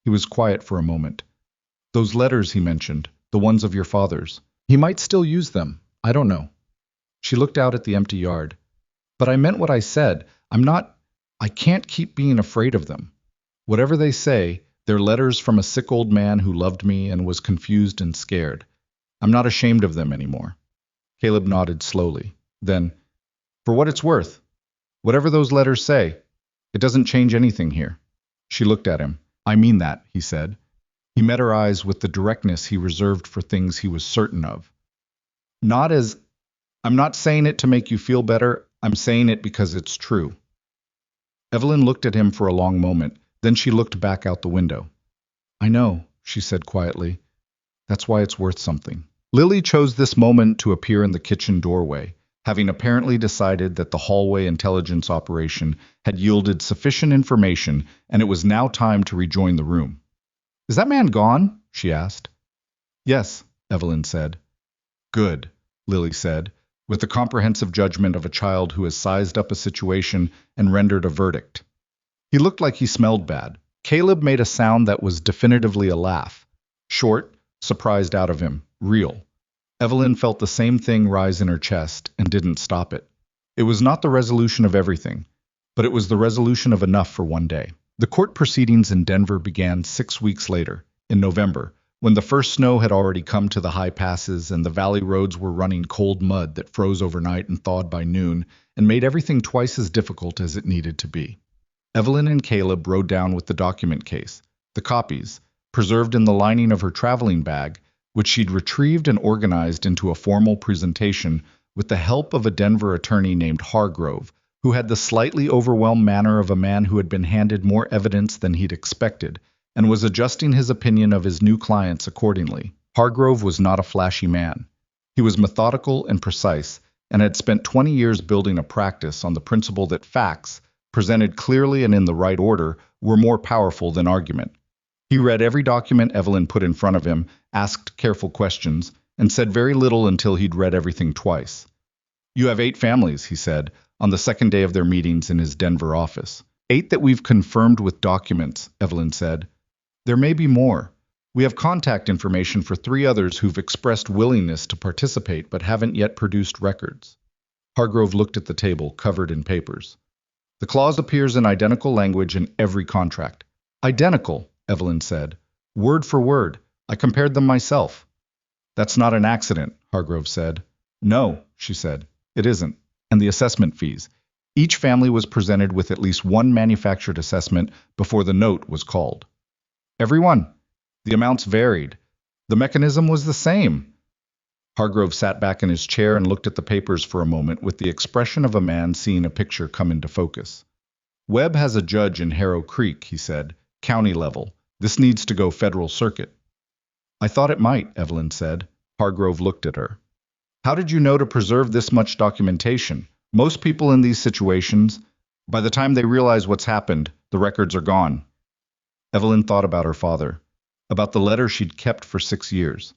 He was quiet for a moment. "Those letters he mentioned, the ones of your father's. He might still use them. I don't know." She looked out at the empty yard. "But I meant what I said. I can't keep being afraid of them. Whatever they say, they're letters from a sick old man who loved me and was confused and scared. I'm not ashamed of them anymore." Caleb nodded slowly. Then, "For what it's worth, whatever those letters say, it doesn't change anything here." She looked at him. "I mean that," he said. He met her eyes with the directness he reserved for things he was certain of. "I'm not saying it to make you feel better. I'm saying it because it's true." Evelyn looked at him for a long moment, then she looked back out the window. "I know," she said quietly. "That's why it's worth something." Lily chose this moment to appear in the kitchen doorway, having apparently decided that the hallway intelligence operation had yielded sufficient information and it was now time to rejoin the room. "Is that man gone?" she asked. "Yes," Evelyn said. "Good," Lily said, with the comprehensive judgment of a child who has sized up a situation and rendered a verdict. He looked like he smelled bad. Caleb made a sound that was definitively a laugh. Short, surprised out of him, real. Evelyn felt the same thing rise in her chest and didn't stop it. It was not the resolution of everything, but it was the resolution of enough for one day. The court proceedings in Denver began 6 weeks later, in November, when the first snow had already come to the high passes and the valley roads were running cold mud that froze overnight and thawed by noon and made everything twice as difficult as it needed to be. Evelyn and Caleb rode down with the document case, the copies, preserved in the lining of her traveling bag, which she'd retrieved and organized into a formal presentation with the help of a Denver attorney named Hargrove, who had the slightly overwhelmed manner of a man who had been handed more evidence than he'd expected, and was adjusting his opinion of his new clients accordingly. Hargrove was not a flashy man. He was methodical and precise, and had spent 20 years building a practice on the principle that facts, presented clearly and in the right order, were more powerful than argument. He read every document Evelyn put in front of him, asked careful questions, and said very little until he'd read everything twice. "You have 8 families," he said, on the second day of their meetings in his Denver office. "8 that we've confirmed with documents," Evelyn said. "There may be more. We have contact information for 3 others who've expressed willingness to participate but haven't yet produced records." Hargrove looked at the table, covered in papers. "The clause appears in identical language in every contract." "Identical," Evelyn said. "Word for word. I compared them myself." "That's not an accident," Hargrove said. "No," she said, "it isn't. And the assessment fees. Each family was presented with at least one manufactured assessment before the note was called." "Everyone. The amounts varied. The mechanism was the same." Hargrove sat back in his chair and looked at the papers for a moment with the expression of a man seeing a picture come into focus. "Webb has a judge in Harrow Creek," he said, "county level. This needs to go federal circuit." "I thought it might," Evelyn said. Hargrove looked at her. "How did you know to preserve this much documentation? Most people in these situations, by the time they realize what's happened, the records are gone." Evelyn thought about her father, about the letter she'd kept for 6 years.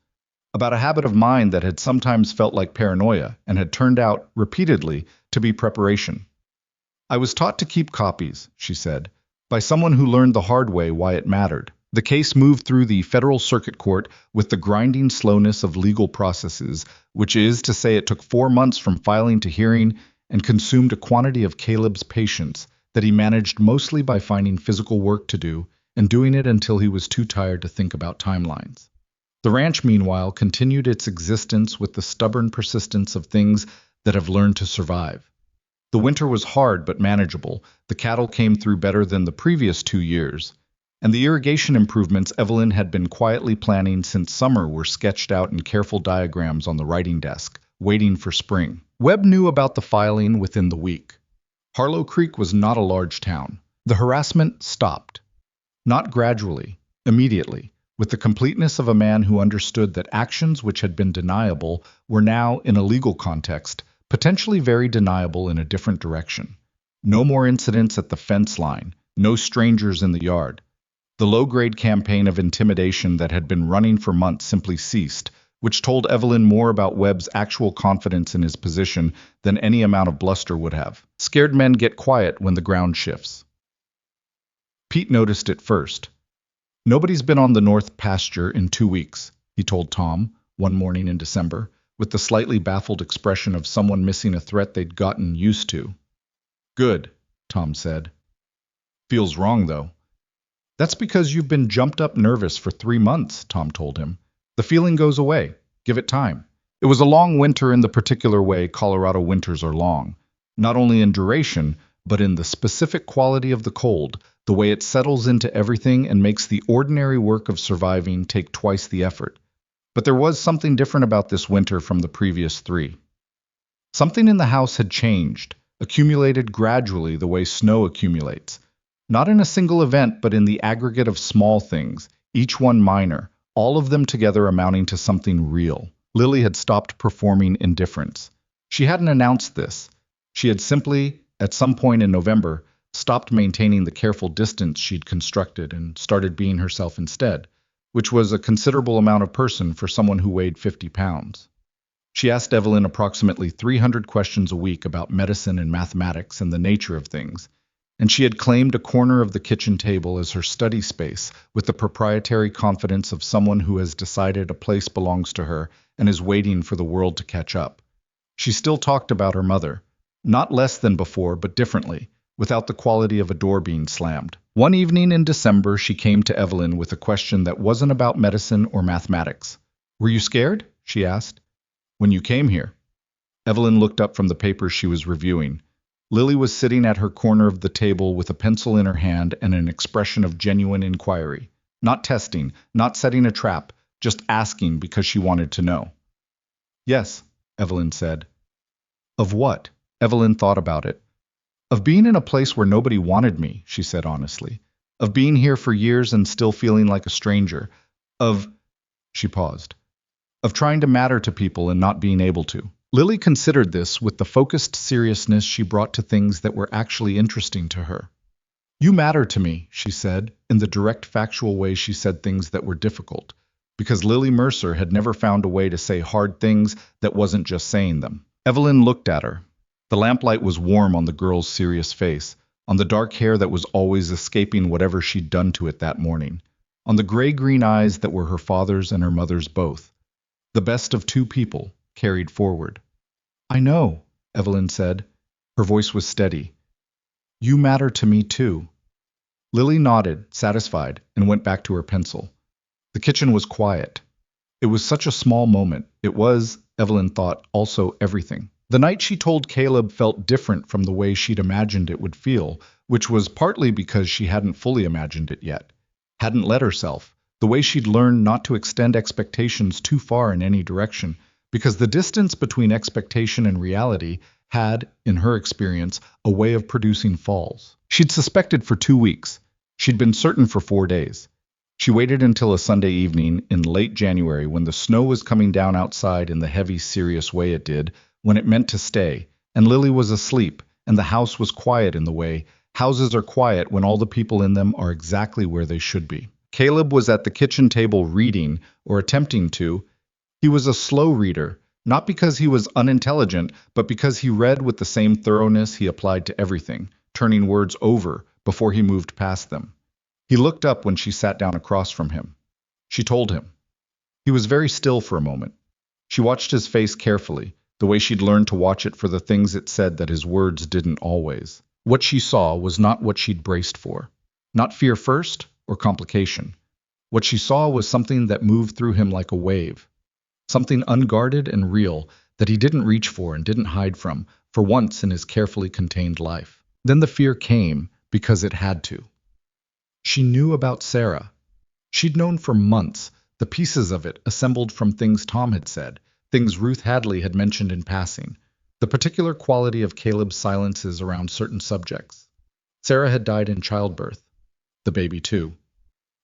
about a habit of mine that had sometimes felt like paranoia and had turned out, repeatedly, to be preparation. I was taught to keep copies, she said, by someone who learned the hard way why it mattered. The case moved through the Federal Circuit Court with the grinding slowness of legal processes, which is to say it took 4 months from filing to hearing and consumed a quantity of Caleb's patience that he managed mostly by finding physical work to do and doing it until he was too tired to think about timelines. The ranch, meanwhile, continued its existence with the stubborn persistence of things that have learned to survive. The winter was hard but manageable. The cattle came through better than the previous 2 years, and the irrigation improvements Evelyn had been quietly planning since summer were sketched out in careful diagrams on the writing desk, waiting for spring. Webb knew about the filing within the week. Harlow Creek was not a large town. The harassment stopped. Not gradually, immediately, with the completeness of a man who understood that actions which had been deniable were now, in a legal context, potentially very deniable in a different direction. No more incidents at the fence line, no strangers in the yard. The low-grade campaign of intimidation that had been running for months simply ceased, which told Evelyn more about Webb's actual confidence in his position than any amount of bluster would have. Scared men get quiet when the ground shifts. Pete noticed it first. Nobody's been on the north pasture in 2 weeks, he told Tom, one morning in December, with the slightly baffled expression of someone missing a threat they'd gotten used to. Good, Tom said. Feels wrong, though. That's because you've been jumped up nervous for 3 months, Tom told him. The feeling goes away. Give it time. It was a long winter in the particular way Colorado winters are long, not only in duration, but in the specific quality of the cold, the way it settles into everything and makes the ordinary work of surviving take twice the effort. But there was something different about this winter from the previous 3. Something in the house had changed, accumulated gradually the way snow accumulates. Not in a single event, but in the aggregate of small things, each one minor, all of them together amounting to something real. Lily had stopped performing indifference. She hadn't announced this. She had simply, at some point in November, stopped maintaining the careful distance she'd constructed and started being herself instead, which was a considerable amount of person for someone who weighed 50 pounds. She asked Evelyn approximately 300 questions a week about medicine and mathematics and the nature of things, and she had claimed a corner of the kitchen table as her study space with the proprietary confidence of someone who has decided a place belongs to her and is waiting for the world to catch up. She still talked about her mother, not less than before, but differently, without the quality of a door being slammed. One evening in December, she came to Evelyn with a question that wasn't about medicine or mathematics. Were you scared? She asked. When you came here. Evelyn looked up from the papers she was reviewing. Lily was sitting at her corner of the table with a pencil in her hand and an expression of genuine inquiry. Not testing, not setting a trap, just asking because she wanted to know. Yes, Evelyn said. Of what? Evelyn thought about it. Of being in a place where nobody wanted me, she said honestly. Of being here for years and still feeling like a stranger. She paused. Of trying to matter to people and not being able to. Lily considered this with the focused seriousness she brought to things that were actually interesting to her. You matter to me, she said, in the direct factual way she said things that were difficult, because Lily Mercer had never found a way to say hard things that wasn't just saying them. Evelyn looked at her. The lamplight was warm on the girl's serious face, on the dark hair that was always escaping whatever she'd done to it that morning, on the gray-green eyes that were her father's and her mother's both. The best of 2 people, carried forward. I know, Evelyn said. Her voice was steady. You matter to me too. Lily nodded, satisfied, and went back to her pencil. The kitchen was quiet. It was such a small moment. It was, Evelyn thought, also everything. The night she told Caleb felt different from the way she'd imagined it would feel, which was partly because she hadn't fully imagined it yet. Hadn't let herself. The way she'd learned not to extend expectations too far in any direction, because the distance between expectation and reality had, in her experience, a way of producing falls. She'd suspected for 2 weeks. She'd been certain for 4 days. She waited until a Sunday evening in late January when the snow was coming down outside in the heavy, serious way it did, when it meant to stay, and Lily was asleep, and the house was quiet in the way houses are quiet when all the people in them are exactly where they should be. Caleb was at the kitchen table reading, or attempting to. He was a slow reader, not because he was unintelligent, but because he read with the same thoroughness he applied to everything, turning words over before he moved past them. He looked up when she sat down across from him. She told him. He was very still for a moment. She watched his face carefully, the way she'd learned to watch it for the things it said that his words didn't always. What she saw was not what she'd braced for. Not fear first or complication. What she saw was something that moved through him like a wave. Something unguarded and real that he didn't reach for and didn't hide from for once in his carefully contained life. Then the fear came because it had to. She knew about Sarah. She'd known for months, the pieces of it assembled from things Tom had said, things Ruth Hadley had mentioned in passing, the particular quality of Caleb's silences around certain subjects. Sarah had died in childbirth, the baby too.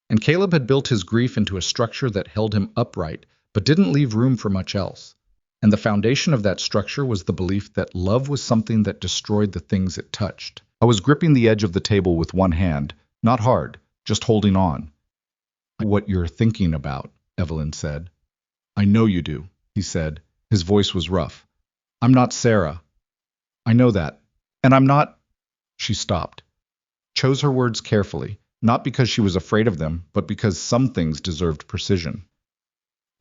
And Caleb had built his grief into a structure that held him upright, but didn't leave room for much else. And the foundation of that structure was the belief that love was something that destroyed the things it touched. I was gripping the edge of the table with one hand, not hard, just holding on. What you're thinking about, Evelyn said. I know you do, he said. His voice was rough. I'm not Sarah. I know that. And I'm not... She stopped. Chose her words carefully, not because she was afraid of them, but because some things deserved precision.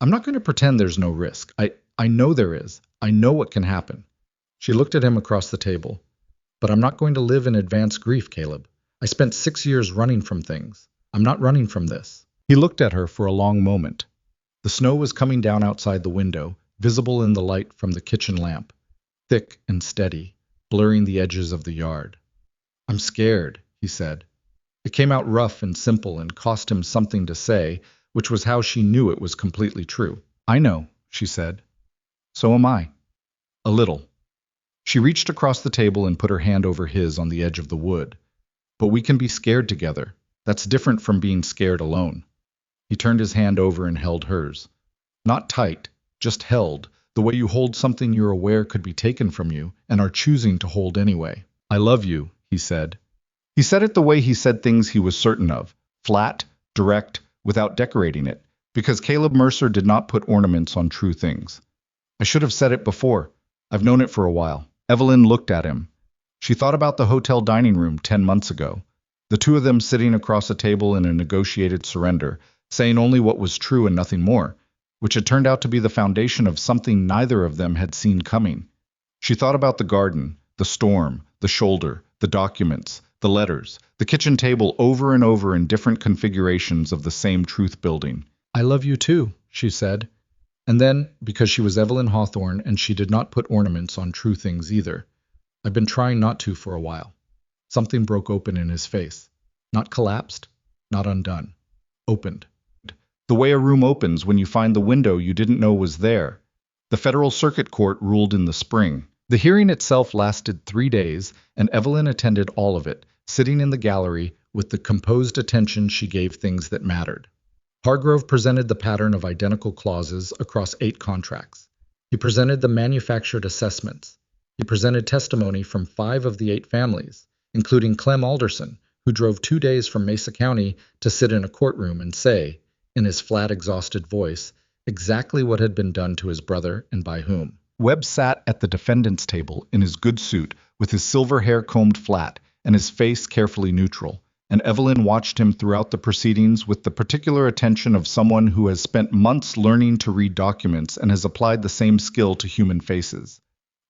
I'm not going to pretend there's no risk. I know there is. I know what can happen. She looked at him across the table. But I'm not going to live in advanced grief, Caleb. I spent 6 years running from things. I'm not running from this. He looked at her for a long moment. The snow was coming down outside the window, visible in the light from the kitchen lamp, thick and steady, blurring the edges of the yard. I'm scared, he said. It came out rough and simple and cost him something to say, which was how she knew it was completely true. I know, she said. So am I. A little. She reached across the table and put her hand over his on the edge of the wood. But we can be scared together. That's different from being scared alone. He turned his hand over and held hers. Not tight, just held, the way you hold something you're aware could be taken from you and are choosing to hold anyway. I love you, he said. He said it the way he said things he was certain of, flat, direct, without decorating it, because Caleb Mercer did not put ornaments on true things. I should have said it before. I've known it for a while. Evelyn looked at him. She thought about the hotel dining room 10 months ago. The two of them sitting across a table in a negotiated surrender, saying only what was true and nothing more, which had turned out to be the foundation of something neither of them had seen coming. She thought about the garden, the storm, the shoulder, the documents, the letters, the kitchen table over and over in different configurations of the same truth building. I love you too, she said. And then, because she was Evelyn Hawthorne and she did not put ornaments on true things either, I've been trying not to for a while. Something broke open in his face. Not collapsed, not undone. Opened. The way a room opens when you find the window you didn't know was there. The Federal Circuit Court ruled in the spring. The hearing itself lasted 3 days, and Evelyn attended all of it, sitting in the gallery with the composed attention she gave things that mattered. Hargrove presented the pattern of identical clauses across 8 contracts. He presented the manufactured assessments. He presented testimony from 5 of the 8 families, including Clem Alderson, who drove 2 days from Mesa County to sit in a courtroom and say, in his flat, exhausted voice, exactly what had been done to his brother and by whom. Webb sat at the defendant's table in his good suit, with his silver hair combed flat and his face carefully neutral, and Evelyn watched him throughout the proceedings with the particular attention of someone who has spent months learning to read documents and has applied the same skill to human faces.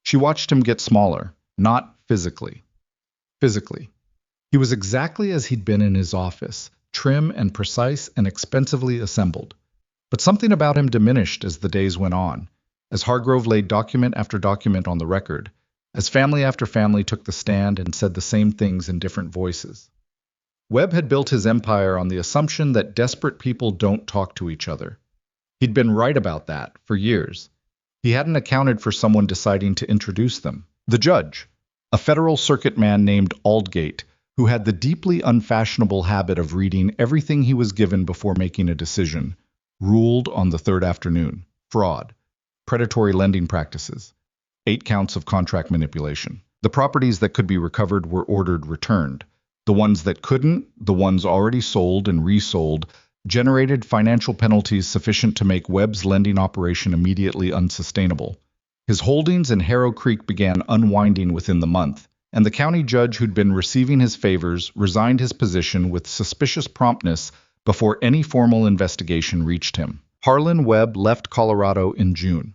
She watched him get smaller, not physically. Physically. He was exactly as he'd been in his office, trim and precise and expensively assembled. But something about him diminished as the days went on, as Hargrove laid document after document on the record, as family after family took the stand and said the same things in different voices. Webb had built his empire on the assumption that desperate people don't talk to each other. He'd been right about that for years. He hadn't accounted for someone deciding to introduce them. The judge, a Federal Circuit man named Aldgate, who had the deeply unfashionable habit of reading everything he was given before making a decision, ruled on the 3rd afternoon. Fraud. Predatory lending practices. 8 counts of contract manipulation. The properties that could be recovered were ordered returned. The ones that couldn't, the ones already sold and resold, generated financial penalties sufficient to make Webb's lending operation immediately unsustainable. His holdings in Harrow Creek began unwinding within the month, and the county judge who'd been receiving his favors resigned his position with suspicious promptness before any formal investigation reached him. Harlan Webb left Colorado in June.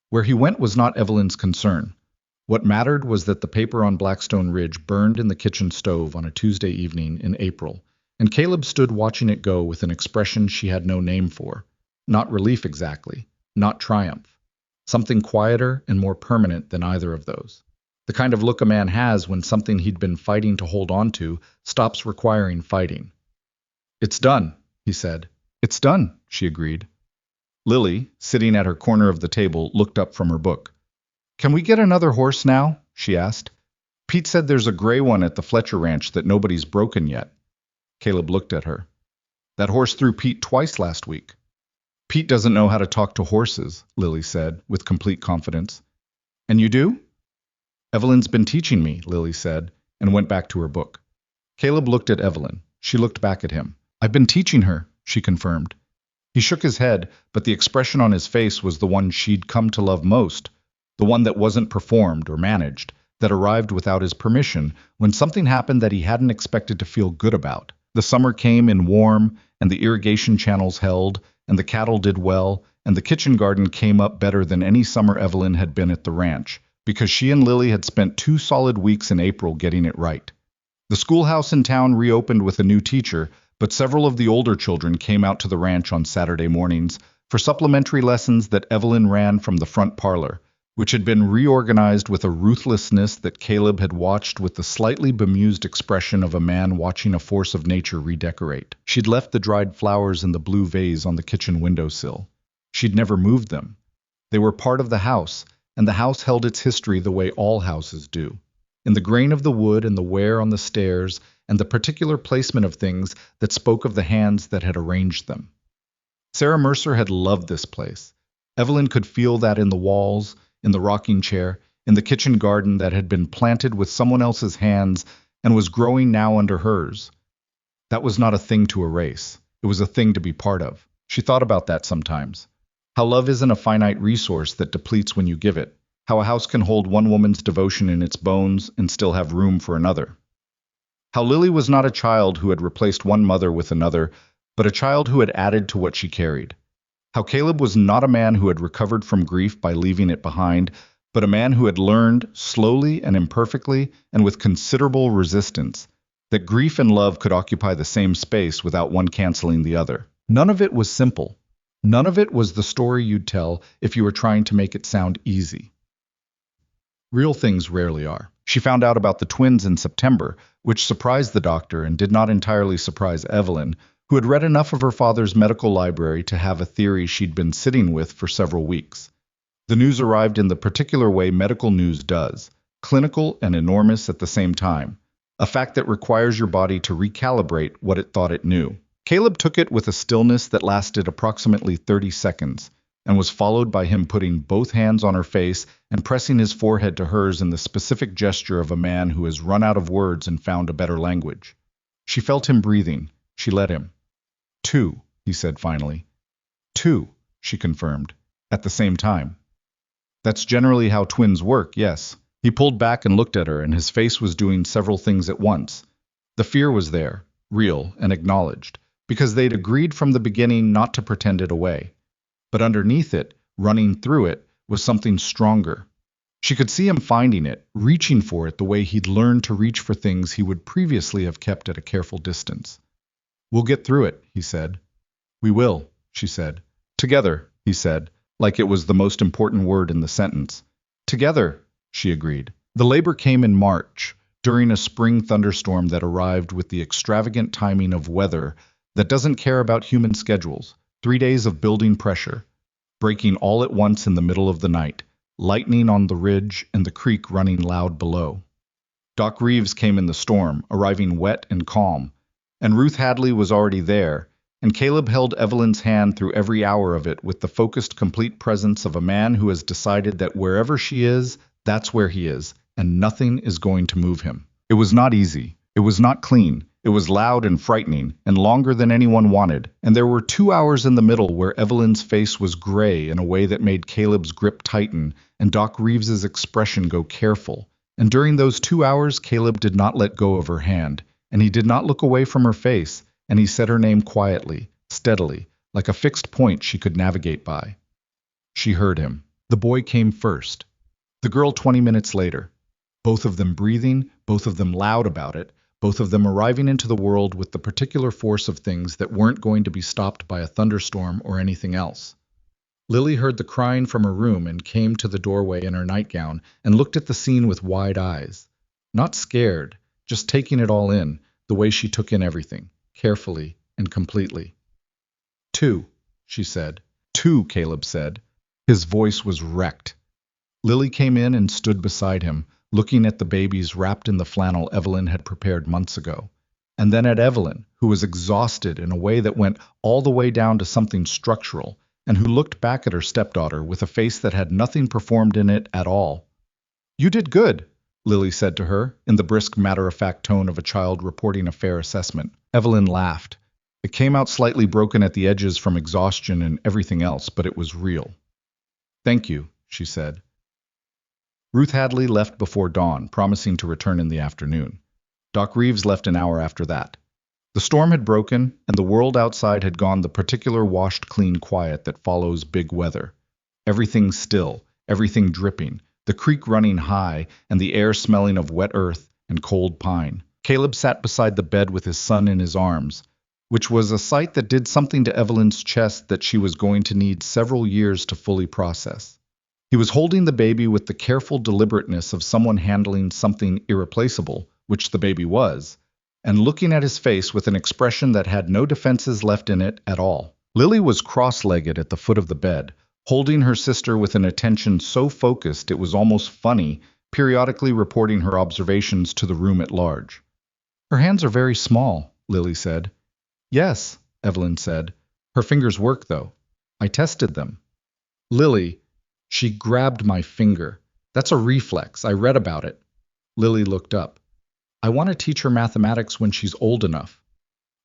Where he went was not Evelyn's concern. What mattered was that the paper on Blackstone Ridge burned in the kitchen stove on a Tuesday evening in April, and Caleb stood watching it go with an expression she had no name for. Not relief exactly, not triumph. Something quieter and more permanent than either of those. The kind of look a man has when something he'd been fighting to hold on to stops requiring fighting. "It's done," he said. "It's done," she agreed. Lily, sitting at her corner of the table, looked up from her book. "Can we get another horse now?" she asked. "Pete said there's a gray one at the Fletcher Ranch that nobody's broken yet." Caleb looked at her. "That horse threw Pete twice last week." "Pete doesn't know how to talk to horses," Lily said, with complete confidence. "And you do?" "Evelyn's been teaching me," Lily said, and went back to her book. Caleb looked at Evelyn. She looked back at him. "I've been teaching her," she confirmed. He shook his head, but the expression on his face was the one she'd come to love most, the one that wasn't performed or managed, that arrived without his permission when something happened that he hadn't expected to feel good about. The summer came in warm, and the irrigation channels held, and the cattle did well, and the kitchen garden came up better than any summer Evelyn had been at the ranch, because she and Lily had spent 2 solid weeks in April getting it right. The schoolhouse in town reopened with a new teacher, but several of the older children came out to the ranch on Saturday mornings for supplementary lessons that Evelyn ran from the front parlor, which had been reorganized with a ruthlessness that Caleb had watched with the slightly bemused expression of a man watching a force of nature redecorate. She'd left the dried flowers in the blue vase on the kitchen windowsill. She'd never moved them. They were part of the house, and the house held its history the way all houses do. In the grain of the wood and the wear on the stairs, and the particular placement of things that spoke of the hands that had arranged them. Sarah Mercer had loved this place. Evelyn could feel that in the walls, in the rocking chair, in the kitchen garden that had been planted with someone else's hands and was growing now under hers. That was not a thing to erase. It was a thing to be part of. She thought about that sometimes. How love isn't a finite resource that depletes when you give it. How a house can hold one woman's devotion in its bones and still have room for another. How Lily was not a child who had replaced one mother with another, but a child who had added to what she carried. How Caleb was not a man who had recovered from grief by leaving it behind, but a man who had learned, slowly and imperfectly and with considerable resistance, that grief and love could occupy the same space without one canceling the other. None of it was simple. None of it was the story you'd tell if you were trying to make it sound easy. Real things rarely are. She found out about the twins in September, which surprised the doctor and did not entirely surprise Evelyn, who had read enough of her father's medical library to have a theory she'd been sitting with for several weeks. The news arrived in the particular way medical news does, clinical and enormous at the same time, a fact that requires your body to recalibrate what it thought it knew. Caleb took it with a stillness that lasted approximately 30 seconds, and was followed by him putting both hands on her face and pressing his forehead to hers in the specific gesture of a man who has run out of words and found a better language. She felt him breathing. She let him. 2, he said finally. 2, she confirmed, at the same time. That's generally how twins work, yes. He pulled back and looked at her, and his face was doing several things at once. The fear was there, real and acknowledged, because they'd agreed from the beginning not to pretend it away. But underneath it, running through it, was something stronger. She could see him finding it, reaching for it the way he'd learned to reach for things he would previously have kept at a careful distance. "We'll get through it," he said. "We will," she said. "Together," he said, like it was the most important word in the sentence. "Together," she agreed. The labor came in March, during a spring thunderstorm that arrived with the extravagant timing of weather that doesn't care about human schedules. 3 days of building pressure, breaking all at once in the middle of the night, lightning on the ridge and the creek running loud below. Doc Reeves came in the storm, arriving wet and calm, and Ruth Hadley was already there, and Caleb held Evelyn's hand through every hour of it with the focused, complete presence of a man who has decided that wherever she is, that's where he is, and nothing is going to move him. It was not easy. It was not clean. It was loud and frightening, and longer than anyone wanted, and there were 2 hours in the middle where Evelyn's face was gray in a way that made Caleb's grip tighten and Doc Reeves's expression go careful. And during those 2 hours, Caleb did not let go of her hand, and he did not look away from her face, and he said her name quietly, steadily, like a fixed point she could navigate by. She heard him. The boy came first. The girl 20 minutes later. Both of them breathing, both of them loud about it, both of them arriving into the world with the particular force of things that weren't going to be stopped by a thunderstorm or anything else. Lily heard the crying from her room and came to the doorway in her nightgown and looked at the scene with wide eyes. Not scared, just taking it all in, the way she took in everything, carefully and completely. "Two," she said. "Two," Caleb said. His voice was wrecked. Lily came in and stood beside him, looking at the babies wrapped in the flannel Evelyn had prepared months ago, and then at Evelyn, who was exhausted in a way that went all the way down to something structural, and who looked back at her stepdaughter with a face that had nothing performed in it at all. "You did good," Lily said to her, in the brisk, matter-of-fact tone of a child reporting a fair assessment. Evelyn laughed. It came out slightly broken at the edges from exhaustion and everything else, but it was real. "Thank you," she said. Ruth Hadley left before dawn, promising to return in the afternoon. Doc Reeves left an hour after that. The storm had broken, and the world outside had gone the particular washed clean quiet that follows big weather. Everything still, everything dripping, the creek running high, and the air smelling of wet earth and cold pine. Caleb sat beside the bed with his son in his arms, which was a sight that did something to Evelyn's chest that she was going to need several years to fully process. He was holding the baby with the careful deliberateness of someone handling something irreplaceable, which the baby was, and looking at his face with an expression that had no defenses left in it at all. Lily was cross-legged at the foot of the bed, holding her sister with an attention so focused it was almost funny, periodically reporting her observations to the room at large. "Her hands are very small," Lily said. "Yes," Evelyn said. "Her fingers work, though. I tested them." "Lily," she grabbed my finger. "That's a reflex. I read about it." Lily looked up. "I want to teach her mathematics when she's old enough."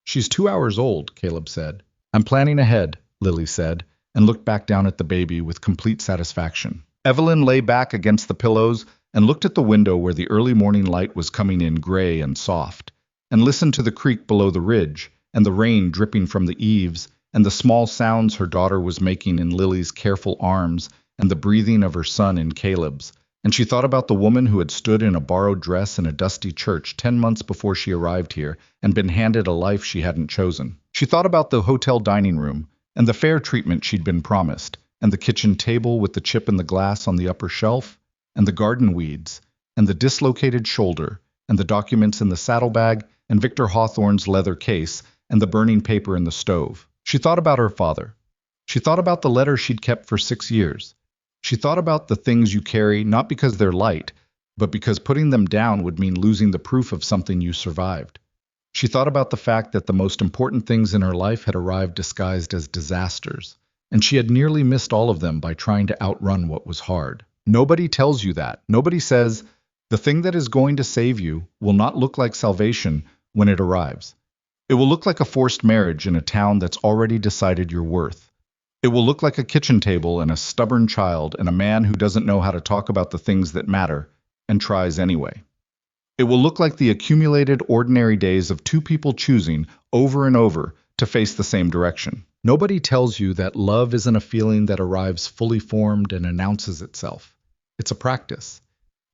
"She's 2 hours old," Caleb said. "I'm planning ahead," Lily said, and looked back down at the baby with complete satisfaction. Evelyn lay back against the pillows and looked at the window where the early morning light was coming in gray and soft, and listened to the creek below the ridge, and the rain dripping from the eaves, and the small sounds her daughter was making in Lily's careful arms, and the breathing of her son in Caleb's, and she thought about the woman who had stood in a borrowed dress in a dusty church 10 months before she arrived here and been handed a life she hadn't chosen. She thought about the hotel dining room, and the fair treatment she'd been promised, and the kitchen table with the chip in the glass on the upper shelf, and the garden weeds, and the dislocated shoulder, and the documents in the saddlebag, and Victor Hawthorne's leather case, and the burning paper in the stove. She thought about her father. She thought about the letter she'd kept for 6 years. She thought about the things you carry not because they're light, but because putting them down would mean losing the proof of something you survived. She thought about the fact that the most important things in her life had arrived disguised as disasters, and she had nearly missed all of them by trying to outrun what was hard. Nobody tells you that. Nobody says, the thing that is going to save you will not look like salvation when it arrives. It will look like a forced marriage in a town that's already decided your worth. It will look like a kitchen table and a stubborn child and a man who doesn't know how to talk about the things that matter and tries anyway. It will look like the accumulated ordinary days of two people choosing over and over to face the same direction. Nobody tells you that love isn't a feeling that arrives fully formed and announces itself. It's a practice.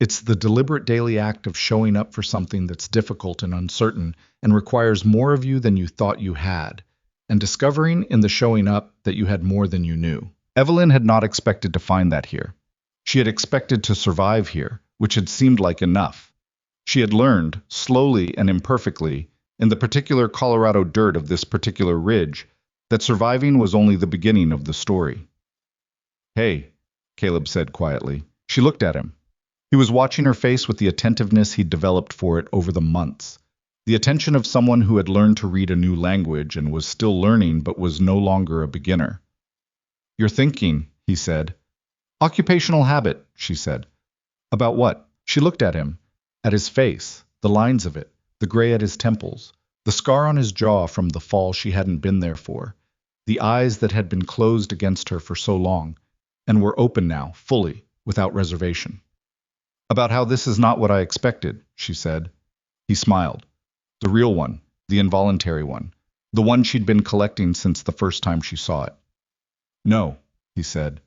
It's the deliberate daily act of showing up for something that's difficult and uncertain and requires more of you than you thought you had, and discovering in the showing up that you had more than you knew. Evelyn had not expected to find that here. She had expected to survive here, which had seemed like enough. She had learned, slowly and imperfectly, in the particular Colorado dirt of this particular ridge, that surviving was only the beginning of the story. "Hey," Caleb said quietly. She looked at him. He was watching her face with the attentiveness he'd developed for it over the months. The attention of someone who had learned to read a new language and was still learning but was no longer a beginner. "You're thinking," he said. "Occupational habit," she said. "About what?" She looked at him, at his face, the lines of it, the gray at his temples. The scar on his jaw from the fall she hadn't been there for, the eyes that had been closed against her for so long, and were open now, fully, without reservation. About how this is not what I expected, she said. He smiled. The real one, the involuntary one, the one she'd been collecting since the first time she saw it. No, he said.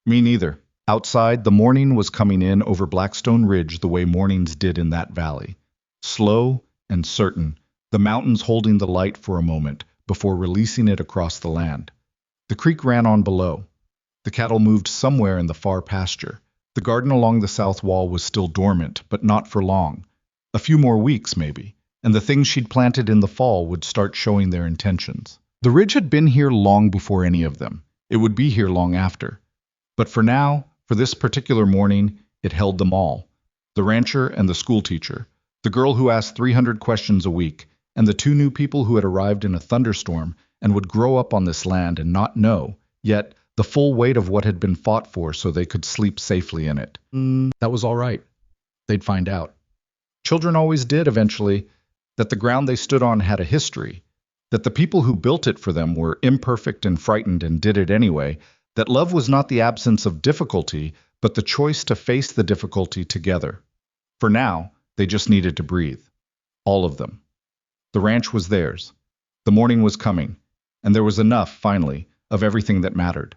Me neither. Outside, the morning was coming in over Blackstone Ridge the way mornings did in that valley. Slow and certain, the mountains holding the light for a moment before releasing it across the land. The creek ran on below. The cattle moved somewhere in the far pasture. The garden along the south wall was still dormant, but not for long. A few more weeks, maybe, and the things she'd planted in the fall would start showing their intentions. The ridge had been here long before any of them. It would be here long after. But for now, for this particular morning, it held them all. The rancher and the schoolteacher, the girl who asked 300 questions a week, and the two new people who had arrived in a thunderstorm and would grow up on this land and not know, yet the full weight of what had been fought for so they could sleep safely in it. That was all right. They'd find out. Children always did eventually, that the ground they stood on had a history, that the people who built it for them were imperfect and frightened and did it anyway, that love was not the absence of difficulty, but the choice to face the difficulty together. For now, they just needed to breathe. All of them. The ranch was theirs. The morning was coming, and there was enough, finally, of everything that mattered.